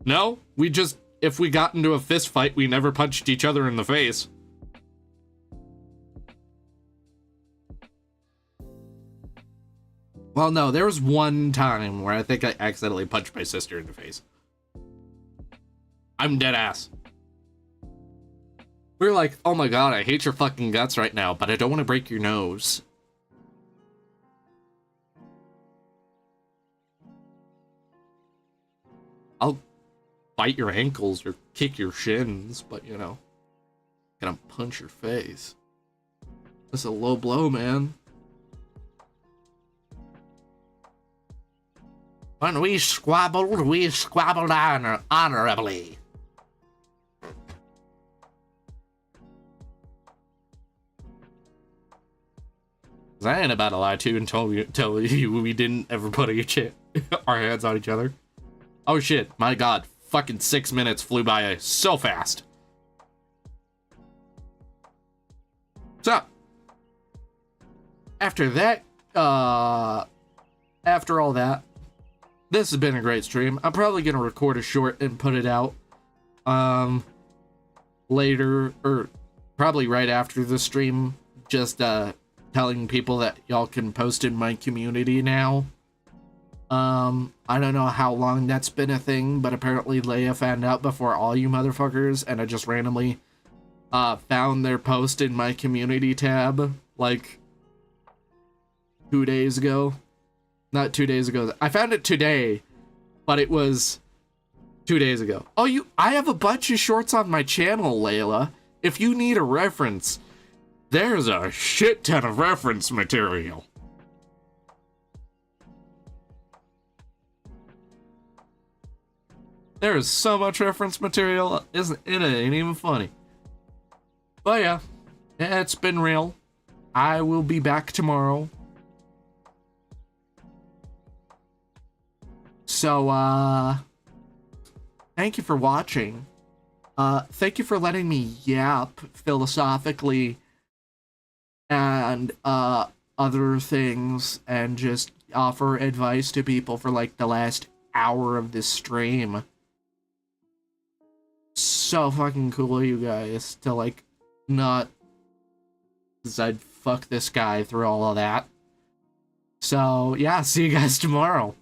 No, if we got into a fist fight, we never punched each other in the face. Well, no, there was one time where I think I accidentally punched my sister in the face. I'm dead ass. We were like, oh my god, I hate your fucking guts right now, but I don't want to break your nose. I'll bite your ankles or kick your shins, but you know, gonna punch your face. That's a low blow, man. When we squabbled honorably. I ain't about to lie to you and tell you we didn't ever put our hands on each other. Oh shit, my god, fucking 6 minutes flew by so fast. So, after that, after all that, this has been a great stream. I'm probably gonna record a short and put it out, later, or probably right after the stream, just, telling people that y'all can post in my community now. I don't know how long that's been a thing, but apparently Leia found out before all you motherfuckers, and I just randomly found their post in my community tab like 2 days ago. Not 2 days ago. I found it today, but it was 2 days ago. Oh, I have a bunch of shorts on my channel, Layla. If you need a reference, there's a shit ton of reference material. There is so much reference material, it ain't even funny. But yeah, it's been real. I will be back tomorrow. So, thank you for watching. Thank you for letting me yap philosophically and other things, and just offer advice to people for like the last hour of this stream. So fucking cool, you guys, to like not decide fuck this guy through all of that. So yeah, see you guys tomorrow.